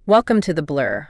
Welcome to the Blur.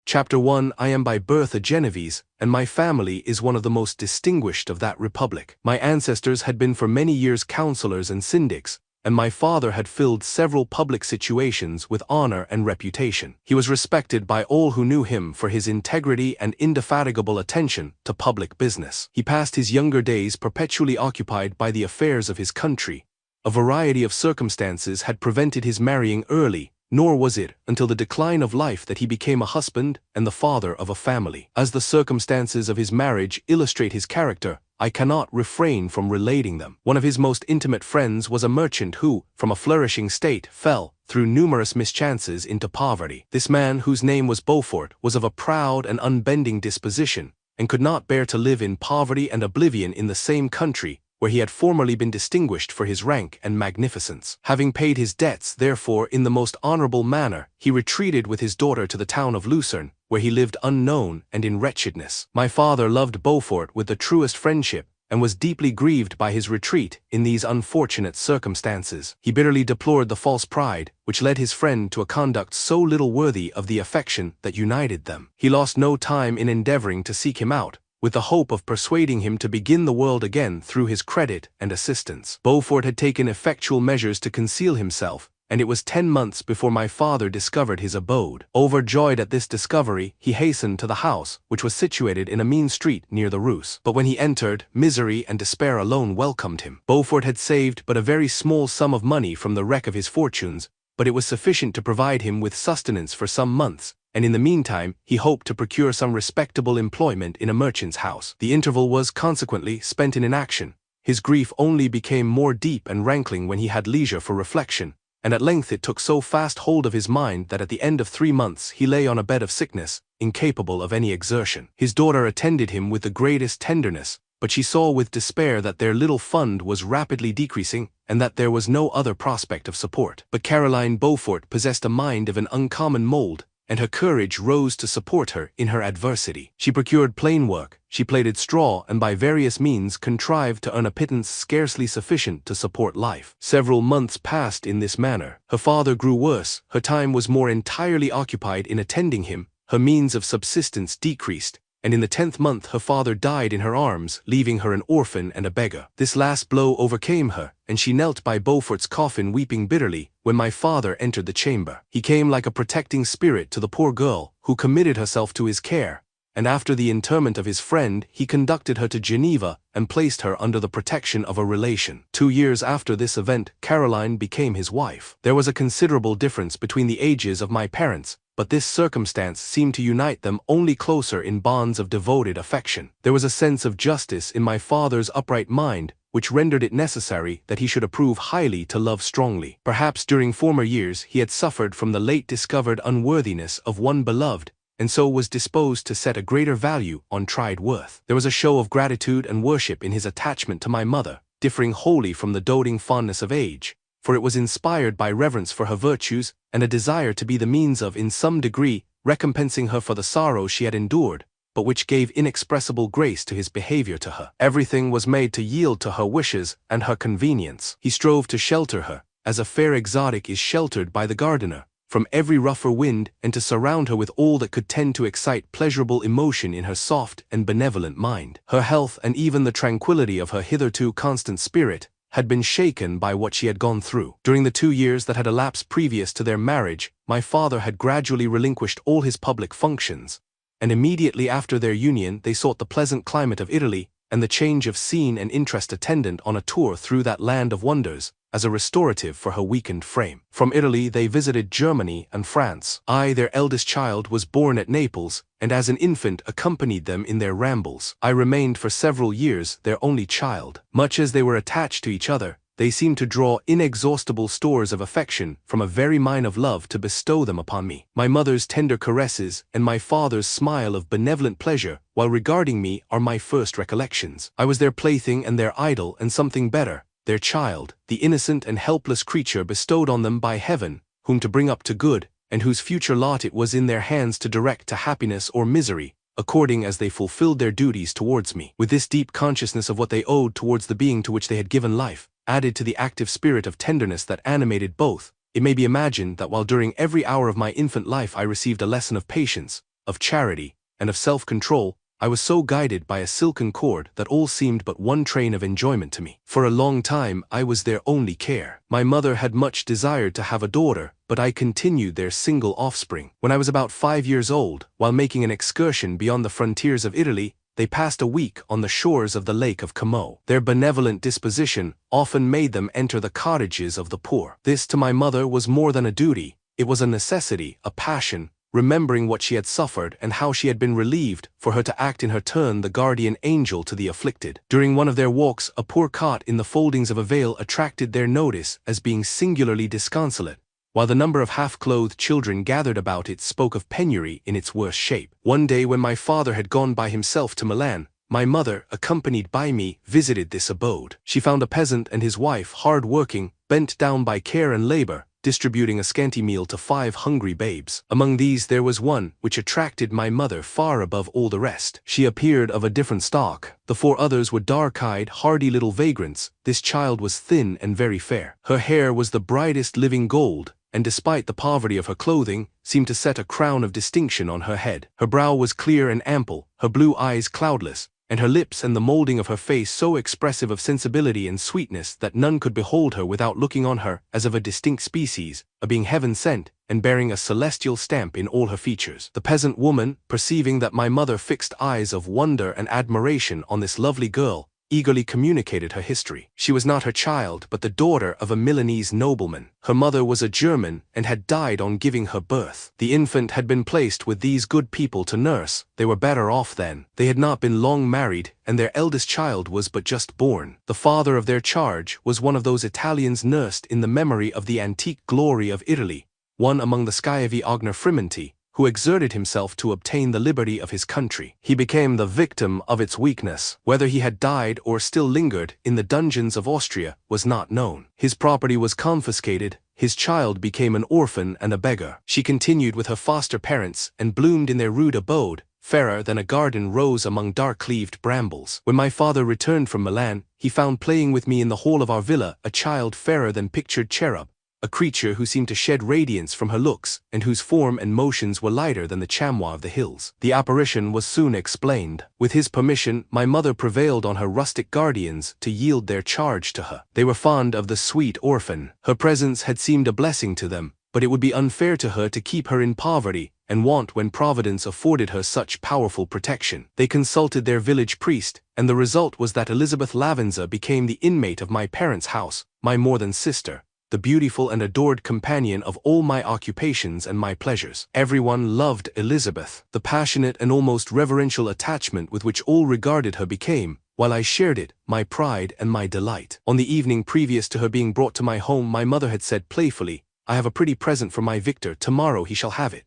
Chapter 1. I am by birth a Genovese, and my family is one of the most distinguished of that republic. My ancestors had been for many years councillors and syndics, and my father had filled several public situations with honor and reputation. He was respected by all who knew him for his integrity and indefatigable attention to public business. He passed his younger days perpetually occupied by the affairs of his country. A variety of circumstances had prevented his marrying early, nor was it until the decline of life that he became a husband and the father of a family. As the circumstances of his marriage illustrate his character, I cannot refrain from relating them. One of his most intimate friends was a merchant who, from a flourishing state, fell, through numerous mischances, into poverty. This man, whose name was Beaufort, was of a proud and unbending disposition, and could not bear to live in poverty and oblivion in the same country where he had formerly been distinguished for his rank and magnificence. Having paid his debts, therefore, in the most honorable manner, he retreated with his daughter to the town of Lucerne, where he lived unknown and in wretchedness. My father loved Beaufort with the truest friendship, and was deeply grieved by his retreat in these unfortunate circumstances. He bitterly deplored the false pride which led his friend to a conduct so little worthy of the affection that united them. He lost no time in endeavoring to seek him out, with the hope of persuading him to begin the world again through his credit and assistance. Beaufort had taken effectual measures to conceal himself, and it was 10 months before my father discovered his abode. Overjoyed at this discovery, he hastened to the house, which was situated in a mean street near the Rus. But when he entered, misery and despair alone welcomed him. Beaufort had saved but a very small sum of money from the wreck of his fortunes, but it was sufficient to provide him with sustenance for some months, and in the meantime he hoped to procure some respectable employment in a merchant's house. The interval was, consequently, spent in inaction. His grief only became more deep and rankling when he had leisure for reflection, and at length it took so fast hold of his mind that at the end of 3 months he lay on a bed of sickness, incapable of any exertion. His daughter attended him with the greatest tenderness, but she saw with despair that their little fund was rapidly decreasing, and that there was no other prospect of support. But Caroline Beaufort possessed a mind of an uncommon mold, and her courage rose to support her in her adversity. She procured plain work, she plaited straw, and by various means contrived to earn a pittance scarcely sufficient to support life. Several months passed in this manner. Her father grew worse, her time was more entirely occupied in attending him, her means of subsistence decreased, and in the 10th month her father died in her arms, leaving her an orphan and a beggar. This last blow overcame her, and she knelt by Beaufort's coffin weeping bitterly when my father entered the chamber. He came like a protecting spirit to the poor girl, who committed herself to his care, and after the interment of his friend he conducted her to Geneva and placed her under the protection of a relation. 2 years after this event, Caroline became his wife. There was a considerable difference between the ages of my parents, but this circumstance seemed to unite them only closer in bonds of devoted affection. There was a sense of justice in my father's upright mind, which rendered it necessary that he should approve highly to love strongly. Perhaps during former years he had suffered from the late discovered unworthiness of one beloved, and so was disposed to set a greater value on tried worth. There was a show of gratitude and worship in his attachment to my mother, differing wholly from the doting fondness of age, for it was inspired by reverence for her virtues and a desire to be the means of, in some degree, recompensing her for the sorrows she had endured, but which gave inexpressible grace to his behavior to her. Everything was made to yield to her wishes and her convenience. He strove to shelter her, as a fair exotic is sheltered by the gardener, from every rougher wind, and to surround her with all that could tend to excite pleasurable emotion in her soft and benevolent mind. Her health, and even the tranquillity of her hitherto constant spirit, had been shaken by what she had gone through. During the 2 years that had elapsed previous to their marriage, my father had gradually relinquished all his public functions, and immediately after their union they sought the pleasant climate of Italy, and the change of scene and interest attendant on a tour through that land of wonders, as a restorative for her weakened frame. From Italy they visited Germany and France. I, their eldest child, was born at Naples, and as an infant accompanied them in their rambles. I remained for several years their only child. Much as they were attached to each other, they seemed to draw inexhaustible stores of affection from a very mine of love to bestow them upon me. My mother's tender caresses and my father's smile of benevolent pleasure while regarding me are my first recollections. I was their plaything and their idol, and something better, their child, the innocent and helpless creature bestowed on them by heaven, whom to bring up to good, and whose future lot it was in their hands to direct to happiness or misery, according as they fulfilled their duties towards me. With this deep consciousness of what they owed towards the being to which they had given life, added to the active spirit of tenderness that animated both, It may be imagined that while during every hour of my infant life I received a lesson of patience, of charity, and of self-control, I was so guided by a silken cord that all seemed but one train of enjoyment to me. For a long time I was their only care. My mother had much desired to have a daughter, but I continued their single offspring. When I was about 5 years old, while making an excursion beyond the frontiers of Italy, they passed a week on the shores of the Lake of Como. Their benevolent disposition often made them enter the cottages of the poor. This to my mother was more than a duty, it was a necessity, a passion, remembering what she had suffered and how she had been relieved, for her to act in her turn the guardian angel to the afflicted. During one of their walks, a poor cot in the foldings of a veil attracted their notice as being singularly disconsolate, while the number of half-clothed children gathered about it spoke of penury in its worst shape. One day when my father had gone by himself to Milan, my mother, accompanied by me, visited this abode. She found a peasant and his wife hard-working, bent down by care and labor, distributing a scanty meal to 5 hungry babes. Among these there was one which attracted my mother far above all the rest. She appeared of a different stock. The 4 others were dark-eyed, hardy little vagrants. This child was thin and very fair. Her hair was the brightest living gold, and despite the poverty of her clothing, seemed to set a crown of distinction on her head. Her brow was clear and ample, her blue eyes cloudless, and her lips and the molding of her face so expressive of sensibility and sweetness that none could behold her without looking on her as of a distinct species, a being heaven-sent, and bearing a celestial stamp in all her features. The peasant woman, perceiving that my mother fixed eyes of wonder and admiration on this lovely girl, eagerly communicated her history. She was not her child, but the daughter of a Milanese nobleman. Her mother was a German, and had died on giving her birth. The infant had been placed with these good people to nurse. They were better off then. They had not been long married, and their eldest child was but just born. The father of their charge was one of those Italians nursed in the memory of the antique glory of Italy, one among the Schiavi Ogner Frimonti, who exerted himself to obtain the liberty of his country. He became the victim of its weakness. Whether he had died or still lingered in the dungeons of Austria was not known. His property was confiscated, his child became an orphan and a beggar. She continued with her foster parents and bloomed in their rude abode, fairer than a garden rose among dark-leaved brambles. When my father returned from Milan, he found playing with me in the hall of our villa a child fairer than pictured cherub, a creature who seemed to shed radiance from her looks, and whose form and motions were lighter than the chamois of the hills. The apparition was soon explained. With his permission, my mother prevailed on her rustic guardians to yield their charge to her. They were fond of the sweet orphan. Her presence had seemed a blessing to them, but it would be unfair to her to keep her in poverty and want when Providence afforded her such powerful protection. They consulted their village priest, and the result was that Elizabeth Lavenza became the inmate of my parents' house, my more than sister, the beautiful and adored companion of all my occupations and my pleasures. Everyone loved Elizabeth. The passionate and almost reverential attachment with which all regarded her became, while I shared it, my pride and my delight. On the evening previous to her being brought to my home, my mother had said playfully, "I have a pretty present for my Victor, tomorrow he shall have it."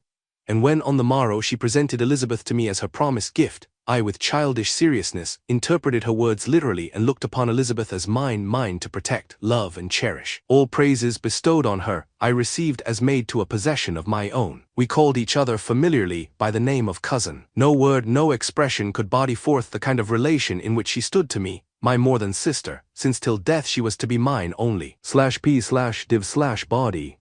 And when on the morrow she presented Elizabeth to me as her promised gift, I, with childish seriousness, interpreted her words literally and looked upon Elizabeth as mine to protect, love, and cherish. All praises bestowed on her, I received as made to a possession of my own. We called each other familiarly by the name of cousin. No word, no expression could body forth the kind of relation in which she stood to me, my more than sister, since till death she was to be mine only. /p/div/body.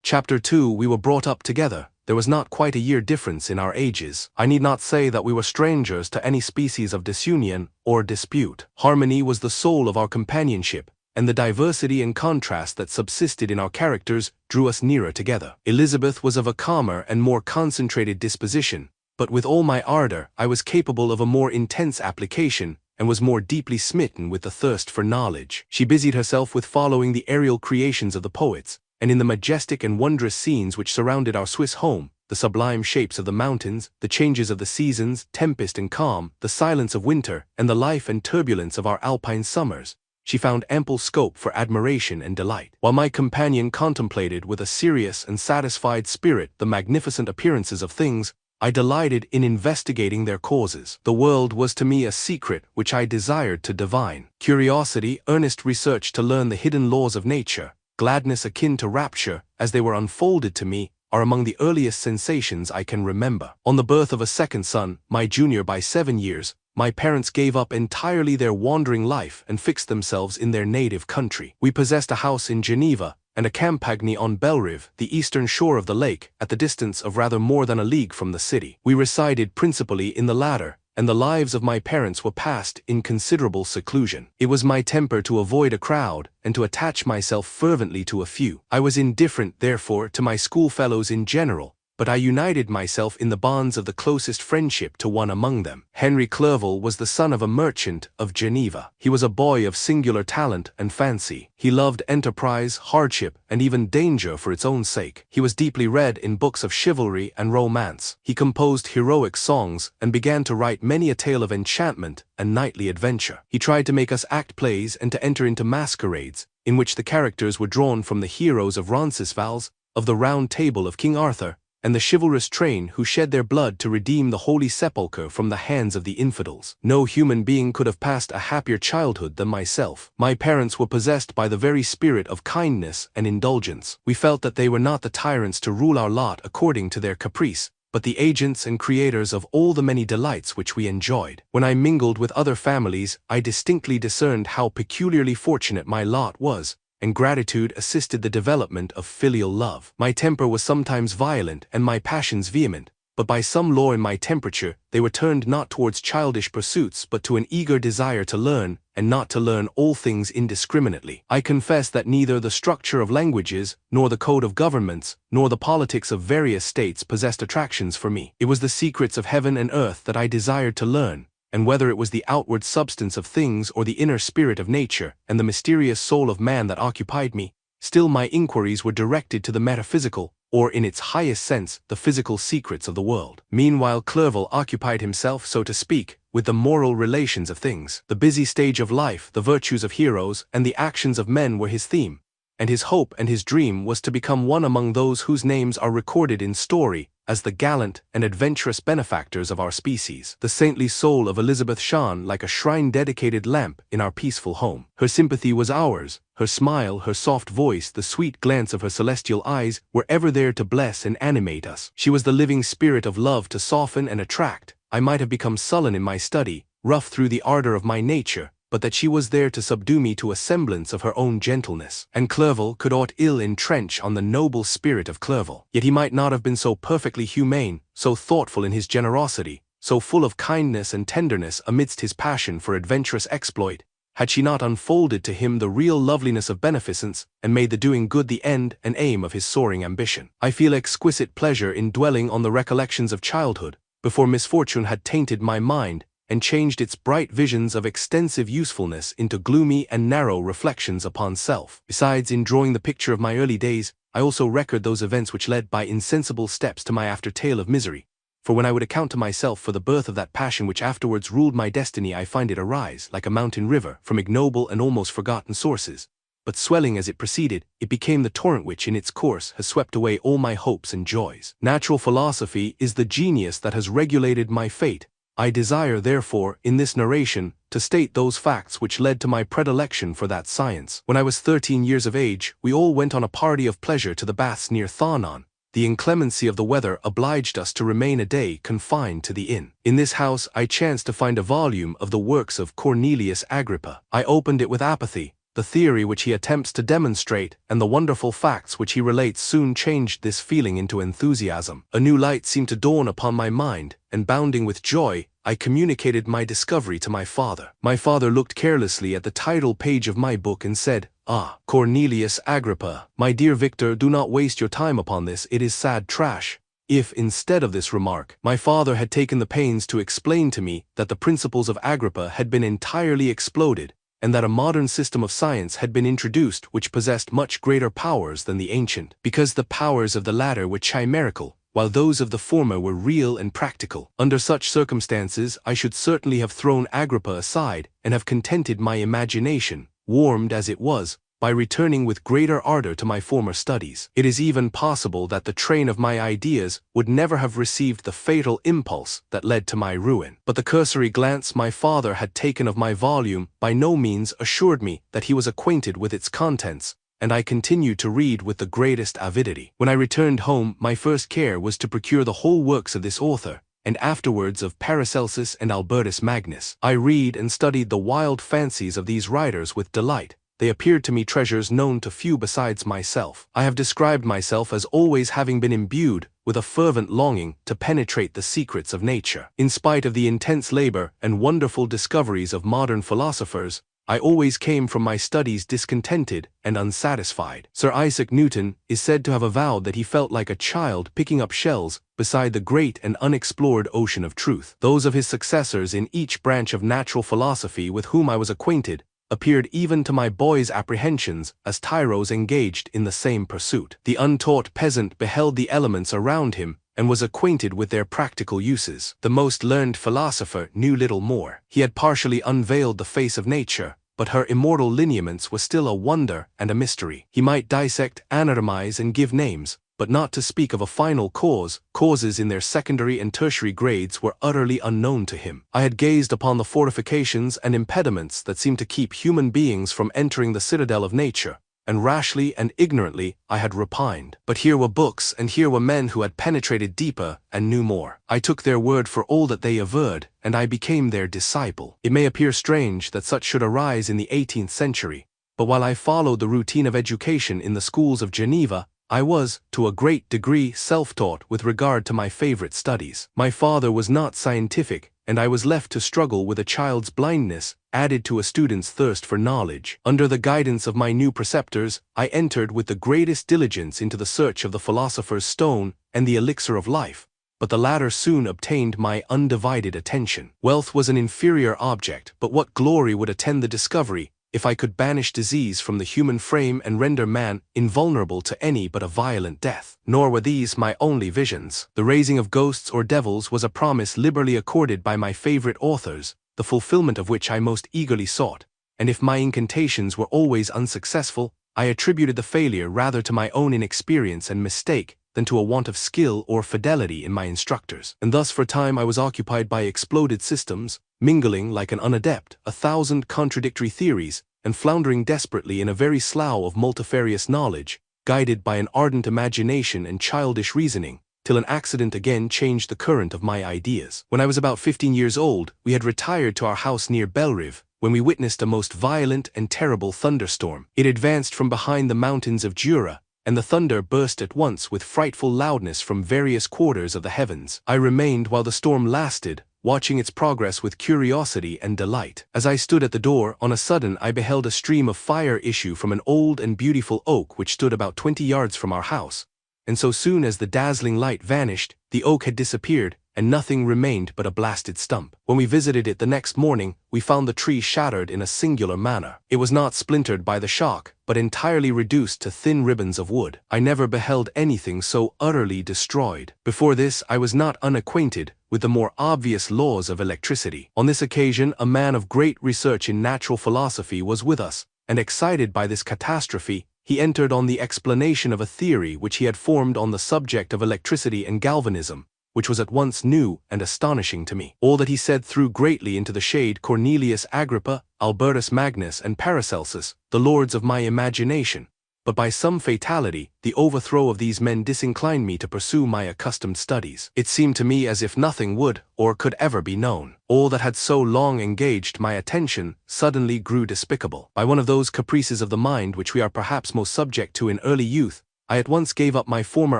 Chapter 2. We were brought up together. There was not quite a year difference in our ages. I need not say that we were strangers to any species of disunion or dispute. Harmony was the soul of our companionship, and the diversity and contrast that subsisted in our characters drew us nearer together. Elizabeth was of a calmer and more concentrated disposition, but with all my ardor I was capable of a more intense application, and was more deeply smitten with the thirst for knowledge. She busied herself with following the aerial creations of the poets, and in the majestic and wondrous scenes which surrounded our Swiss home, the sublime shapes of the mountains, the changes of the seasons, tempest and calm, the silence of winter, and the life and turbulence of our alpine summers, she found ample scope for admiration and delight. While my companion contemplated with a serious and satisfied spirit the magnificent appearances of things, I delighted in investigating their causes. The world was to me a secret which I desired to divine. Curiosity, earnest research to learn the hidden laws of nature, gladness akin to rapture, as they were unfolded to me, are among the earliest sensations I can remember. On the birth of a second son, my junior by 7 years, my parents gave up entirely their wandering life and fixed themselves in their native country. We possessed a house in Geneva, and a campagny on Belrive, the eastern shore of the lake, at the distance of rather more than a league from the city. We resided principally in the latter, and the lives of my parents were passed in considerable seclusion. It was my temper to avoid a crowd, and to attach myself fervently to a few. I was indifferent, therefore, to my schoolfellows in general, but I united myself in the bonds of the closest friendship to one among them. Henry Clerval was the son of a merchant of Geneva. He was a boy of singular talent and fancy. He loved enterprise, hardship, and even danger for its own sake. He was deeply read in books of chivalry and romance. He composed heroic songs and began to write many a tale of enchantment and knightly adventure. He tried to make us act plays and to enter into masquerades, in which the characters were drawn from the heroes of Roncesvalles, of the Round Table of King Arthur, and the chivalrous train who shed their blood to redeem the Holy Sepulchre from the hands of the infidels. No human being could have passed a happier childhood than myself. My parents were possessed by the very spirit of kindness and indulgence. We felt that they were not the tyrants to rule our lot according to their caprice, but the agents and creators of all the many delights which we enjoyed. When I mingled with other families, I distinctly discerned how peculiarly fortunate my lot was, and gratitude assisted the development of filial love. My temper was sometimes violent and my passions vehement, but by some law in my temperature they were turned not towards childish pursuits but to an eager desire to learn, and not to learn all things indiscriminately. I confess that neither the structure of languages, nor the code of governments, nor the politics of various states possessed attractions for me. It was the secrets of heaven and earth that I desired to learn, and whether it was the outward substance of things or the inner spirit of nature and the mysterious soul of man that occupied me, still my inquiries were directed to the metaphysical, or in its highest sense, the physical secrets of the world. Meanwhile Clerval occupied himself, so to speak, with the moral relations of things. The busy stage of life, the virtues of heroes, and the actions of men were his theme, and his hope and his dream was to become one among those whose names are recorded in story as the gallant and adventurous benefactors of our species. The saintly soul of Elizabeth shone like a shrine-dedicated lamp in our peaceful home. Her sympathy was ours, her smile, her soft voice, the sweet glance of her celestial eyes were ever there to bless and animate us. She was the living spirit of love to soften and attract. I might have become sullen in my study, rough through the ardor of my nature, but that she was there to subdue me to a semblance of her own gentleness. And Clerval could aught ill entrench on the noble spirit of Clerval. Yet he might not have been so perfectly humane, so thoughtful in his generosity, so full of kindness and tenderness amidst his passion for adventurous exploit, had she not unfolded to him the real loveliness of beneficence, and made the doing good the end and aim of his soaring ambition. I feel exquisite pleasure in dwelling on the recollections of childhood, before misfortune had tainted my mind, and changed its bright visions of extensive usefulness into gloomy and narrow reflections upon self. Besides, in drawing the picture of my early days, I also record those events which led by insensible steps to my after tale of misery. For when I would account to myself for the birth of that passion which afterwards ruled my destiny, I find it arise, like a mountain river, from ignoble and almost forgotten sources. But swelling as it proceeded, it became the torrent which in its course has swept away all my hopes and joys. Natural philosophy is the genius that has regulated my fate. I desire, therefore, in this narration, to state those facts which led to my predilection for that science. When I was 13 years of age, we all went on a party of pleasure to the baths near Thonon. The inclemency of the weather obliged us to remain a day confined to the inn. In this house I chanced to find a volume of the works of Cornelius Agrippa. I opened it with apathy. The theory which he attempts to demonstrate and the wonderful facts which he relates soon changed this feeling into enthusiasm. A new light seemed to dawn upon my mind, and bounding with joy, I communicated my discovery to my father. My father looked carelessly at the title page of my book and said, "Ah, Cornelius Agrippa, my dear Victor, do not waste your time upon this, it is sad trash." If, instead of this remark, my father had taken the pains to explain to me that the principles of Agrippa had been entirely exploded, and that a modern system of science had been introduced which possessed much greater powers than the ancient, because the powers of the latter were chimerical, while those of the former were real and practical. Under such circumstances I should certainly have thrown Agrippa aside, and have contented my imagination, warmed as it was, by returning with greater ardor to my former studies. It is even possible that the train of my ideas would never have received the fatal impulse that led to my ruin. But the cursory glance my father had taken of my volume by no means assured me that he was acquainted with its contents, and I continued to read with the greatest avidity. When I returned home, my first care was to procure the whole works of this author, and afterwards of Paracelsus and Albertus Magnus. I read and studied the wild fancies of these writers with delight. they appeared to me treasures known to few besides myself. I have described myself as always having been imbued with a fervent longing to penetrate the secrets of nature. In spite of the intense labor and wonderful discoveries of modern philosophers, I always came from my studies discontented and unsatisfied. Sir Isaac Newton is said to have avowed that he felt like a child picking up shells beside the great and unexplored ocean of truth. Those of his successors in each branch of natural philosophy with whom I was acquainted appeared even to my boy's apprehensions as tyros engaged in the same pursuit. The untaught peasant beheld the elements around him and was acquainted with their practical uses. The most learned philosopher knew little more. He had partially unveiled the face of nature, but her immortal lineaments were still a wonder and a mystery. He might dissect, anatomize, and give names, but not to speak of a final cause. Causes in their secondary and tertiary grades were utterly unknown to him. I had gazed upon the fortifications and impediments that seemed to keep human beings from entering the citadel of nature, and rashly and ignorantly I had repined. But here were books, and here were men who had penetrated deeper and knew more. I took their word for all that they averred, and I became their disciple. It may appear strange that such should arise in the 18th century, but while I followed the routine of education in the schools of Geneva, I was, to a great degree, self-taught with regard to my favorite studies. My father was not scientific, and I was left to struggle with a child's blindness, added to a student's thirst for knowledge. Under the guidance of my new preceptors, I entered with the greatest diligence into the search of the philosopher's stone and the elixir of life, but the latter soon obtained my undivided attention. Wealth was an inferior object, but what glory would attend the discovery if I could banish disease from the human frame and render man invulnerable to any but a violent death. Nor were these my only visions. The raising of ghosts or devils was a promise liberally accorded by my favorite authors, the fulfillment of which I most eagerly sought, and if my incantations were always unsuccessful, I attributed the failure rather to my own inexperience and mistake than to a want of skill or fidelity in my instructors. And thus for a time I was occupied by exploded systems, mingling like an unadept 1,000 contradictory theories, and floundering desperately in a very slough of multifarious knowledge, guided by an ardent imagination and childish reasoning, till an accident again changed the current of my ideas. When I was about 15 years old, we had retired to our house near Bellerive, when we witnessed a most violent and terrible thunderstorm. It advanced from behind the mountains of Jura, and the thunder burst at once with frightful loudness from various quarters of the heavens. I remained while the storm lasted, watching its progress with curiosity and delight. As I stood at the door, on a sudden I beheld a stream of fire issue from an old and beautiful oak which stood about 20 yards from our house, and so soon as the dazzling light vanished, the oak had disappeared, and nothing remained but a blasted stump. When we visited it the next morning, we found the tree shattered in a singular manner. It was not splintered by the shock, but entirely reduced to thin ribbons of wood. I never beheld anything so utterly destroyed. Before this I was not unacquainted with the more obvious laws of electricity. On this occasion a man of great research in natural philosophy was with us, and excited by this catastrophe, he entered on the explanation of a theory which he had formed on the subject of electricity and galvanism, which was at once new and astonishing to me. All that he said threw greatly into the shade Cornelius Agrippa, Albertus Magnus, and Paracelsus, the lords of my imagination, but by some fatality, the overthrow of these men disinclined me to pursue my accustomed studies. It seemed to me as if nothing would or could ever be known. All that had so long engaged my attention suddenly grew despicable. By one of those caprices of the mind which we are perhaps most subject to in early youth, I at once gave up my former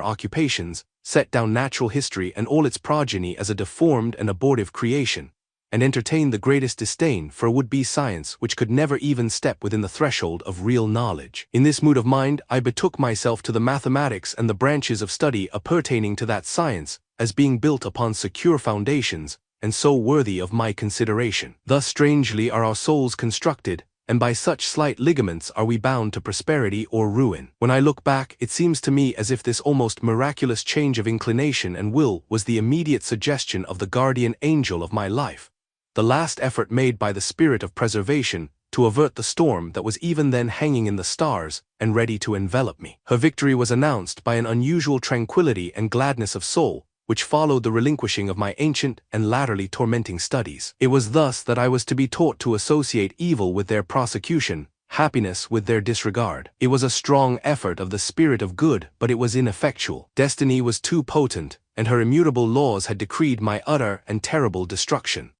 occupations, set down natural history and all its progeny as a deformed and abortive creation, and entertained the greatest disdain for a would-be science which could never even step within the threshold of real knowledge. In this mood of mind I betook myself to the mathematics and the branches of study appertaining to that science, as being built upon secure foundations, and so worthy of my consideration. Thus strangely are our souls constructed, and by such slight ligaments are we bound to prosperity or ruin. When I look back, it seems to me as if this almost miraculous change of inclination and will was the immediate suggestion of the guardian angel of my life, the last effort made by the spirit of preservation to avert the storm that was even then hanging in the stars and ready to envelop me. Her victory was announced by an unusual tranquility and gladness of soul, which followed the relinquishing of my ancient and latterly tormenting studies. It was thus that I was to be taught to associate evil with their prosecution, happiness with their disregard. It was a strong effort of the spirit of good, but it was ineffectual. Destiny was too potent, and her immutable laws had decreed my utter and terrible destruction.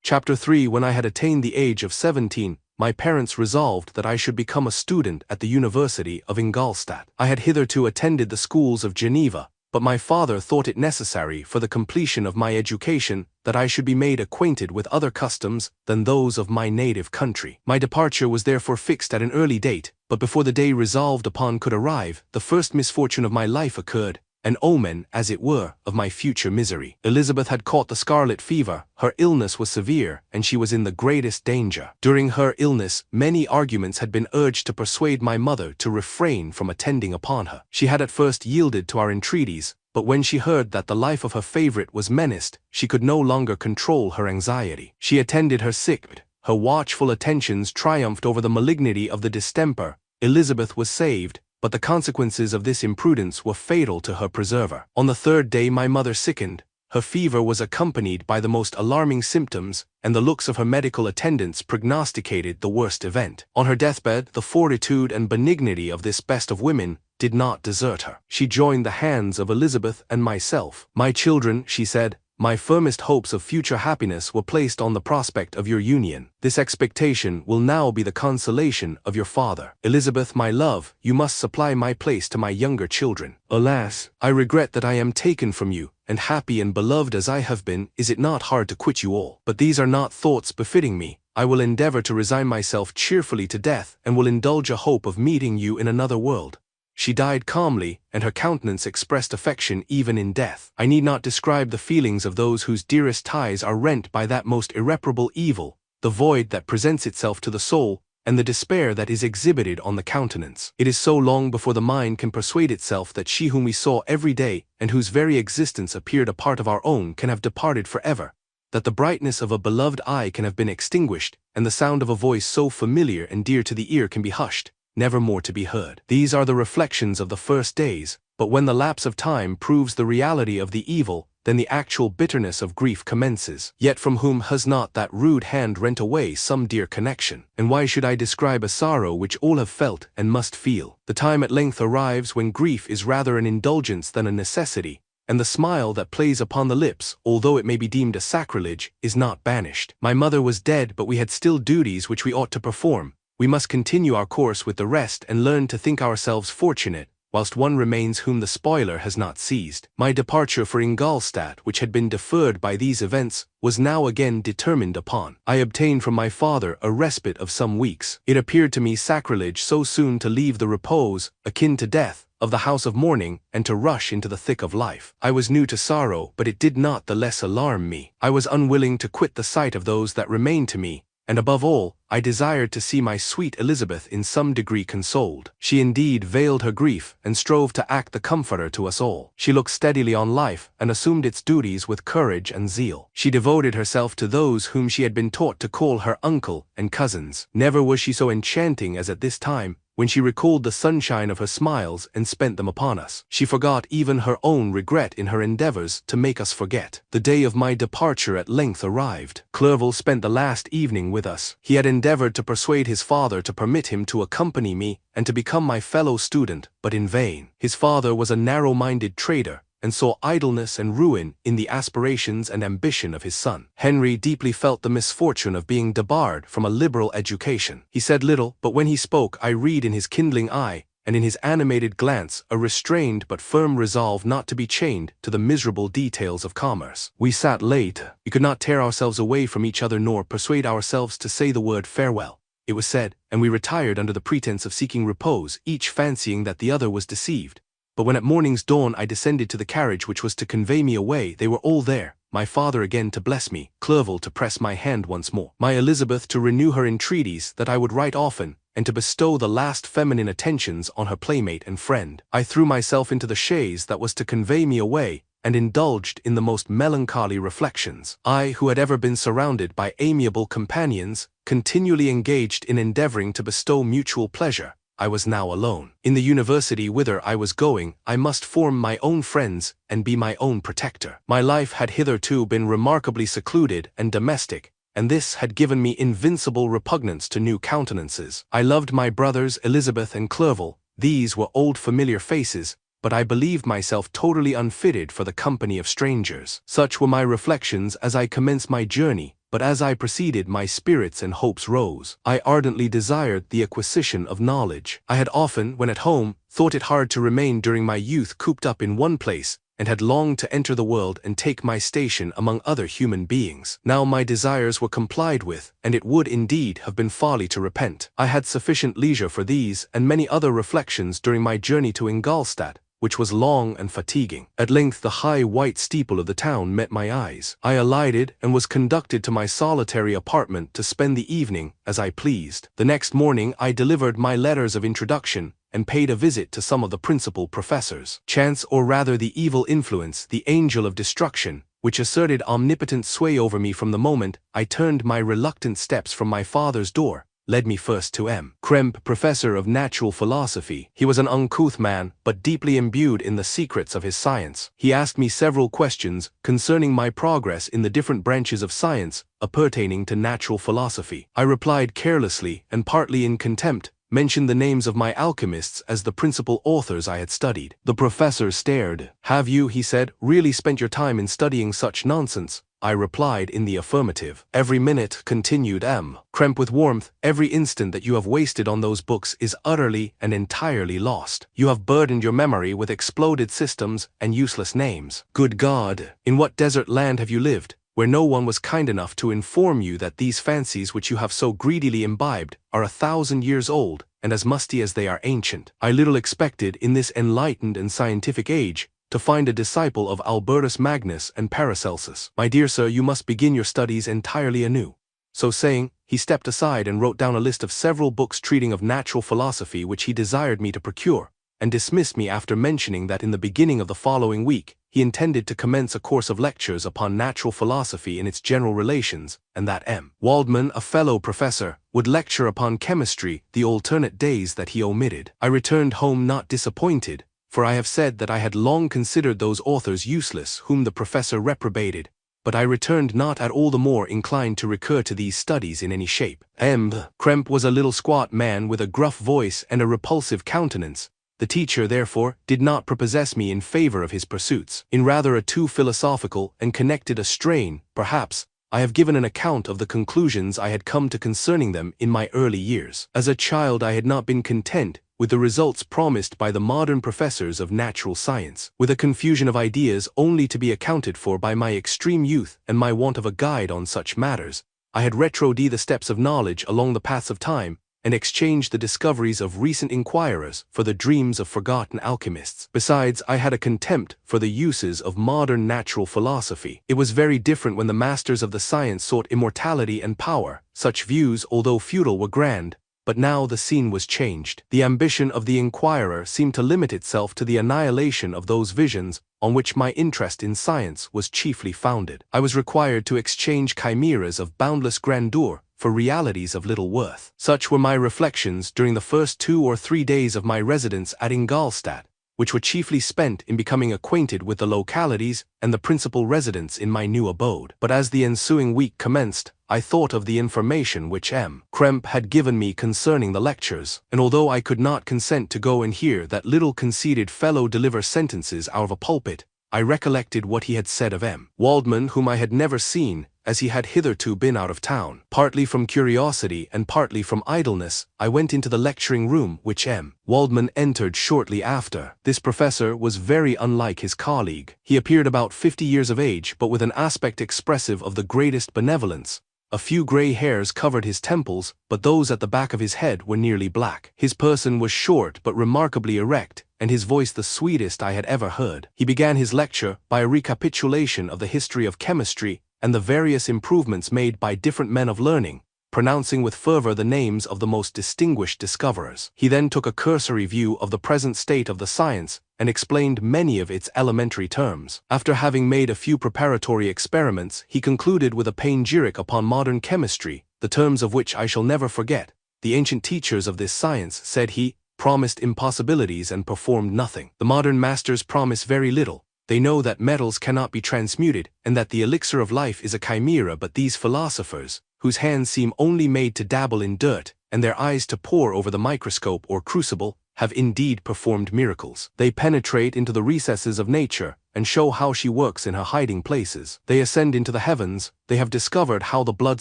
Chapter 3. When I had attained the age of 17, my parents resolved that I should become a student at the University of Ingolstadt. I had hitherto attended the schools of Geneva, but my father thought it necessary for the completion of my education that I should be made acquainted with other customs than those of my native country. My departure was therefore fixed at an early date, but before the day resolved upon could arrive, the first misfortune of my life occurred, an omen, as it were, of my future misery. Elizabeth had caught the scarlet fever, her illness was severe, and she was in the greatest danger. During her illness, many arguments had been urged to persuade my mother to refrain from attending upon her. She had at first yielded to our entreaties, but when she heard that the life of her favorite was menaced, she could no longer control her anxiety. She attended her sick. Her watchful attentions triumphed over the malignity of the distemper. Elizabeth was saved, but the consequences of this imprudence were fatal to her preserver. On the third day my mother sickened. Her fever was accompanied by the most alarming symptoms, and the looks of her medical attendants prognosticated the worst event. On her deathbed, the fortitude and benignity of this best of women did not desert her. She joined the hands of Elizabeth and myself. "My children," she said, "my firmest hopes of future happiness were placed on the prospect of your union. This expectation will now be the consolation of your father. Elizabeth, my love, you must supply my place to my younger children. Alas, I regret that I am taken from you, and happy and beloved as I have been, is it not hard to quit you all? But these are not thoughts befitting me. I will endeavor to resign myself cheerfully to death, and will indulge a hope of meeting you in another world." She died calmly, and her countenance expressed affection even in death. I need not describe the feelings of those whose dearest ties are rent by that most irreparable evil, the void that presents itself to the soul, and the despair that is exhibited on the countenance. It is so long before the mind can persuade itself that she whom we saw every day, and whose very existence appeared a part of our own, can have departed forever, that the brightness of a beloved eye can have been extinguished, and the sound of a voice so familiar and dear to the ear can be hushed, never more to be heard. These are the reflections of the first days, but when the lapse of time proves the reality of the evil, then the actual bitterness of grief commences. Yet from whom has not that rude hand rent away some dear connection? And why should I describe a sorrow which all have felt and must feel? The time at length arrives when grief is rather an indulgence than a necessity, and the smile that plays upon the lips, although it may be deemed a sacrilege, is not banished. My mother was dead, but we had still duties which we ought to perform. We must continue our course with the rest and learn to think ourselves fortunate, whilst one remains whom the spoiler has not seized. My departure for Ingolstadt, which had been deferred by these events, was now again determined upon. I obtained from my father a respite of some weeks. It appeared to me sacrilege so soon to leave the repose, akin to death, of the house of mourning, and to rush into the thick of life. I was new to sorrow, but it did not the less alarm me. I was unwilling to quit the sight of those that remained to me, and above all, I desired to see my sweet Elizabeth in some degree consoled. She indeed veiled her grief, and strove to act the comforter to us all. She looked steadily on life, and assumed its duties with courage and zeal. She devoted herself to those whom she had been taught to call her uncle and cousins. Never was she so enchanting as at this time, when she recalled the sunshine of her smiles and spent them upon us. She forgot even her own regret in her endeavors to make us forget. The day of my departure at length arrived. Clerval spent the last evening with us. He had endeavored to persuade his father to permit him to accompany me and to become my fellow student, but in vain. His father was a narrow-minded trader, and saw idleness and ruin in the aspirations and ambition of his son. Henry deeply felt the misfortune of being debarred from a liberal education. He said little, but when he spoke I read in his kindling eye, and in his animated glance, a restrained but firm resolve not to be chained to the miserable details of commerce. We sat late. We could not tear ourselves away from each other nor persuade ourselves to say the word farewell. It was said, and we retired under the pretense of seeking repose, each fancying that the other was deceived. But when at morning's dawn I descended to the carriage which was to convey me away, they were all there, my father again to bless me, Clerval to press my hand once more, my Elizabeth to renew her entreaties that I would write often, and to bestow the last feminine attentions on her playmate and friend. I threw myself into the chaise that was to convey me away, and indulged in the most melancholy reflections. I, who had ever been surrounded by amiable companions, continually engaged in endeavoring to bestow mutual pleasure, I was now alone. In the university whither I was going, I must form my own friends and be my own protector. My life had hitherto been remarkably secluded and domestic, and this had given me invincible repugnance to new countenances. I loved my brothers Elizabeth and Clerval. These were old familiar faces, but I believed myself totally unfitted for the company of strangers. Such were my reflections as I commenced my journey, but as I proceeded my spirits and hopes rose. I ardently desired the acquisition of knowledge. I had often, when at home, thought it hard to remain during my youth cooped up in one place, and had longed to enter the world and take my station among other human beings. Now my desires were complied with, and it would indeed have been folly to repent. I had sufficient leisure for these and many other reflections during my journey to Ingolstadt, which was long and fatiguing. At length the high white steeple of the town met my eyes. I alighted and was conducted to my solitary apartment to spend the evening as I pleased. The next morning I delivered my letters of introduction and paid a visit to some of the principal professors. Chance, or rather the evil influence, the angel of destruction, which asserted omnipotent sway over me from the moment I turned my reluctant steps from my father's door, led me first to M. Kremp, professor of natural philosophy. He was an uncouth man, but deeply imbued in the secrets of his science. He asked me several questions concerning my progress in the different branches of science appertaining to natural philosophy. I replied carelessly, and partly in contempt, mentioned the names of my alchemists as the principal authors I had studied. The professor stared. "Have you," he said, "really spent your time in studying such nonsense?" I replied in the affirmative. "Every minute," continued M. Kremp with warmth, "every instant that you have wasted on those books is utterly and entirely lost. You have burdened your memory with exploded systems and useless names. Good God, in what desert land have you lived, where no one was kind enough to inform you that these fancies which you have so greedily imbibed are 1,000 years old and as musty as they are ancient? I little expected, in this enlightened and scientific age, to find a disciple of Albertus Magnus and Paracelsus. My dear sir, you must begin your studies entirely anew." So saying, he stepped aside and wrote down a list of several books treating of natural philosophy which he desired me to procure, and dismissed me after mentioning that in the beginning of the following week he intended to commence a course of lectures upon natural philosophy in its general relations, and that M. Waldman, a fellow professor, would lecture upon chemistry the alternate days that he omitted. I returned home not disappointed, for I have said that I had long considered those authors useless whom the professor reprobated, but I returned not at all the more inclined to recur to these studies in any shape. M. Kremp was a little squat man with a gruff voice and a repulsive countenance. The teacher, therefore, did not prepossess me in favor of his pursuits. In rather a too philosophical and connected a strain, perhaps, I have given an account of the conclusions I had come to concerning them in my early years. As a child I had not been content with the results promised by the modern professors of natural science, with a confusion of ideas only to be accounted for by my extreme youth and my want of a guide on such matters. I had retroceded the steps of knowledge along the paths of time, and exchanged the discoveries of recent inquirers for the dreams of forgotten alchemists. Besides, I had a contempt for the uses of modern natural philosophy. It was very different when the masters of the science sought immortality and power. Such views, although futile, were grand. But now the scene was changed. The ambition of the inquirer seemed to limit itself to the annihilation of those visions on which my interest in science was chiefly founded. I was required to exchange chimeras of boundless grandeur for realities of little worth. Such were my reflections during the first 2 or 3 days of my residence at Ingolstadt, which were chiefly spent in becoming acquainted with the localities and the principal residents in my new abode. But as the ensuing week commenced, I thought of the information which M. Kremp had given me concerning the lectures, and although I could not consent to go and hear that little conceited fellow deliver sentences out of a pulpit, I recollected what he had said of M. Waldman, whom I had never seen, as he had hitherto been out of town. Partly from curiosity and partly from idleness, I went into the lecturing room which M. Waldman entered shortly after. This professor was very unlike his colleague. He appeared about 50 years of age, but with an aspect expressive of the greatest benevolence. A few grey hairs covered his temples, but those at the back of his head were nearly black. His person was short but remarkably erect, and his voice the sweetest I had ever heard. He began his lecture by a recapitulation of the history of chemistry and the various improvements made by different men of learning, pronouncing with fervor the names of the most distinguished discoverers. He then took a cursory view of the present state of the science and explained many of its elementary terms. After having made a few preparatory experiments, he concluded with a panegyric upon modern chemistry, the terms of which I shall never forget. The ancient teachers of this science, said he, promised impossibilities and performed nothing. The modern masters promise very little. They know that metals cannot be transmuted, and that the elixir of life is a chimera, but these philosophers, whose hands seem only made to dabble in dirt, and their eyes to pore over the microscope or crucible, have indeed performed miracles. They penetrate into the recesses of nature, and show how she works in her hiding places. They ascend into the heavens, they have discovered how the blood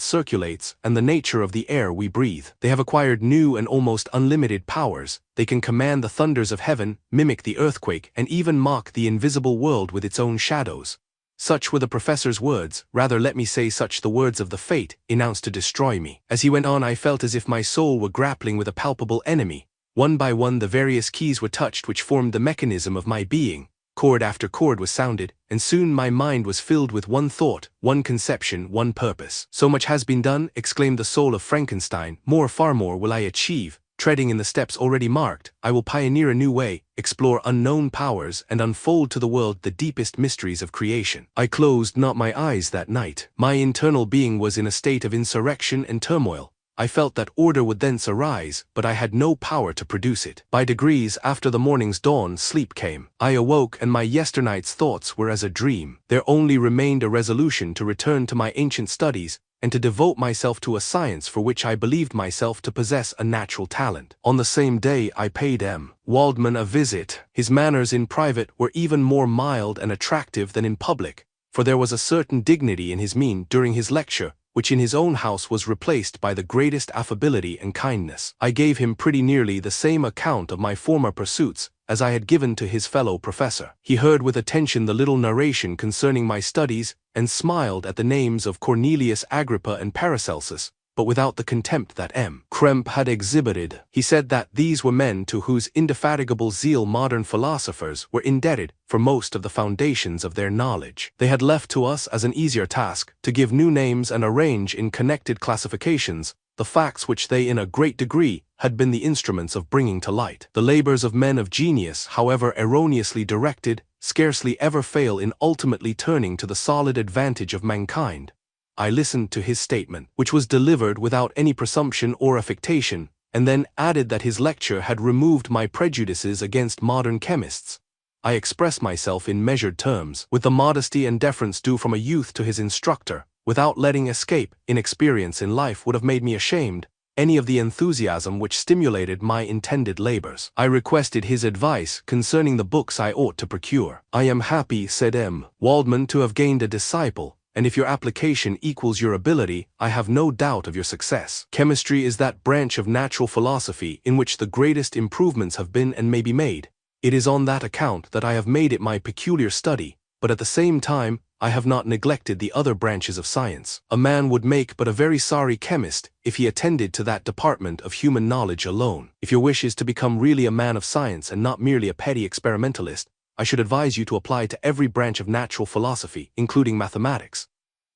circulates and the nature of the air we breathe. They have acquired new and almost unlimited powers. They can command the thunders of heaven, mimic the earthquake, and even mock the invisible world with its own shadows. Such were the professor's words, rather let me say such the words of the fate, announced to destroy me. As he went on, I felt as if my soul were grappling with a palpable enemy. One by one the various keys were touched which formed the mechanism of my being. Chord after chord was sounded, and soon my mind was filled with one thought, one conception, one purpose. So much has been done, exclaimed the soul of Frankenstein. More, far more will I achieve. Treading in the steps already marked, I will pioneer a new way, explore unknown powers, and unfold to the world the deepest mysteries of creation. I closed not my eyes that night. My internal being was in a state of insurrection and turmoil. I felt that order would thence arise, but I had no power to produce it. By degrees, after the morning's dawn, sleep came. I awoke, and my yesternight's thoughts were as a dream. There only remained a resolution to return to my ancient studies, and to devote myself to a science for which I believed myself to possess a natural talent. On the same day I paid M. Waldman a visit. His manners in private were even more mild and attractive than in public, for there was a certain dignity in his mien during his lecture, which in his own house was replaced by the greatest affability and kindness. I gave him pretty nearly the same account of my former pursuits as I had given to his fellow professor. He heard with attention the little narration concerning my studies, and smiled at the names of Cornelius Agrippa and Paracelsus, but without the contempt that M. Krempe had exhibited. He said that these were men to whose indefatigable zeal modern philosophers were indebted for most of the foundations of their knowledge. They had left to us as an easier task to give new names and arrange in connected classifications the facts which they in a great degree had been the instruments of bringing to light. The labors of men of genius, however erroneously directed, scarcely ever fail in ultimately turning to the solid advantage of mankind. I listened to his statement, which was delivered without any presumption or affectation, and then added that his lecture had removed my prejudices against modern chemists. I expressed myself in measured terms, with the modesty and deference due from a youth to his instructor, without letting escape. Inexperience in life would have made me ashamed any of the enthusiasm which stimulated my intended labors. I requested his advice concerning the books I ought to procure. I am happy, said M. Waldman, to have gained a disciple, and if your application equals your ability, I have no doubt of your success. Chemistry is that branch of natural philosophy in which the greatest improvements have been and may be made. It is on that account that I have made it my peculiar study, but at the same time, I have not neglected the other branches of science. A man would make but a very sorry chemist if he attended to that department of human knowledge alone. If your wish is to become really a man of science and not merely a petty experimentalist, I should advise you to apply to every branch of natural philosophy, including mathematics.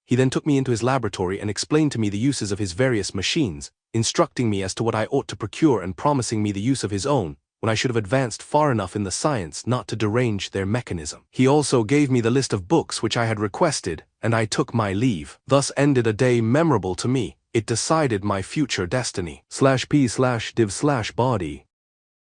He then took me into his laboratory and explained to me the uses of his various machines, instructing me as to what I ought to procure and promising me the use of his own, when I should have advanced far enough in the science not to derange their mechanism. He also gave me the list of books which I had requested, and I took my leave. Thus ended a day memorable to me. It decided my future destiny. /p/div/body.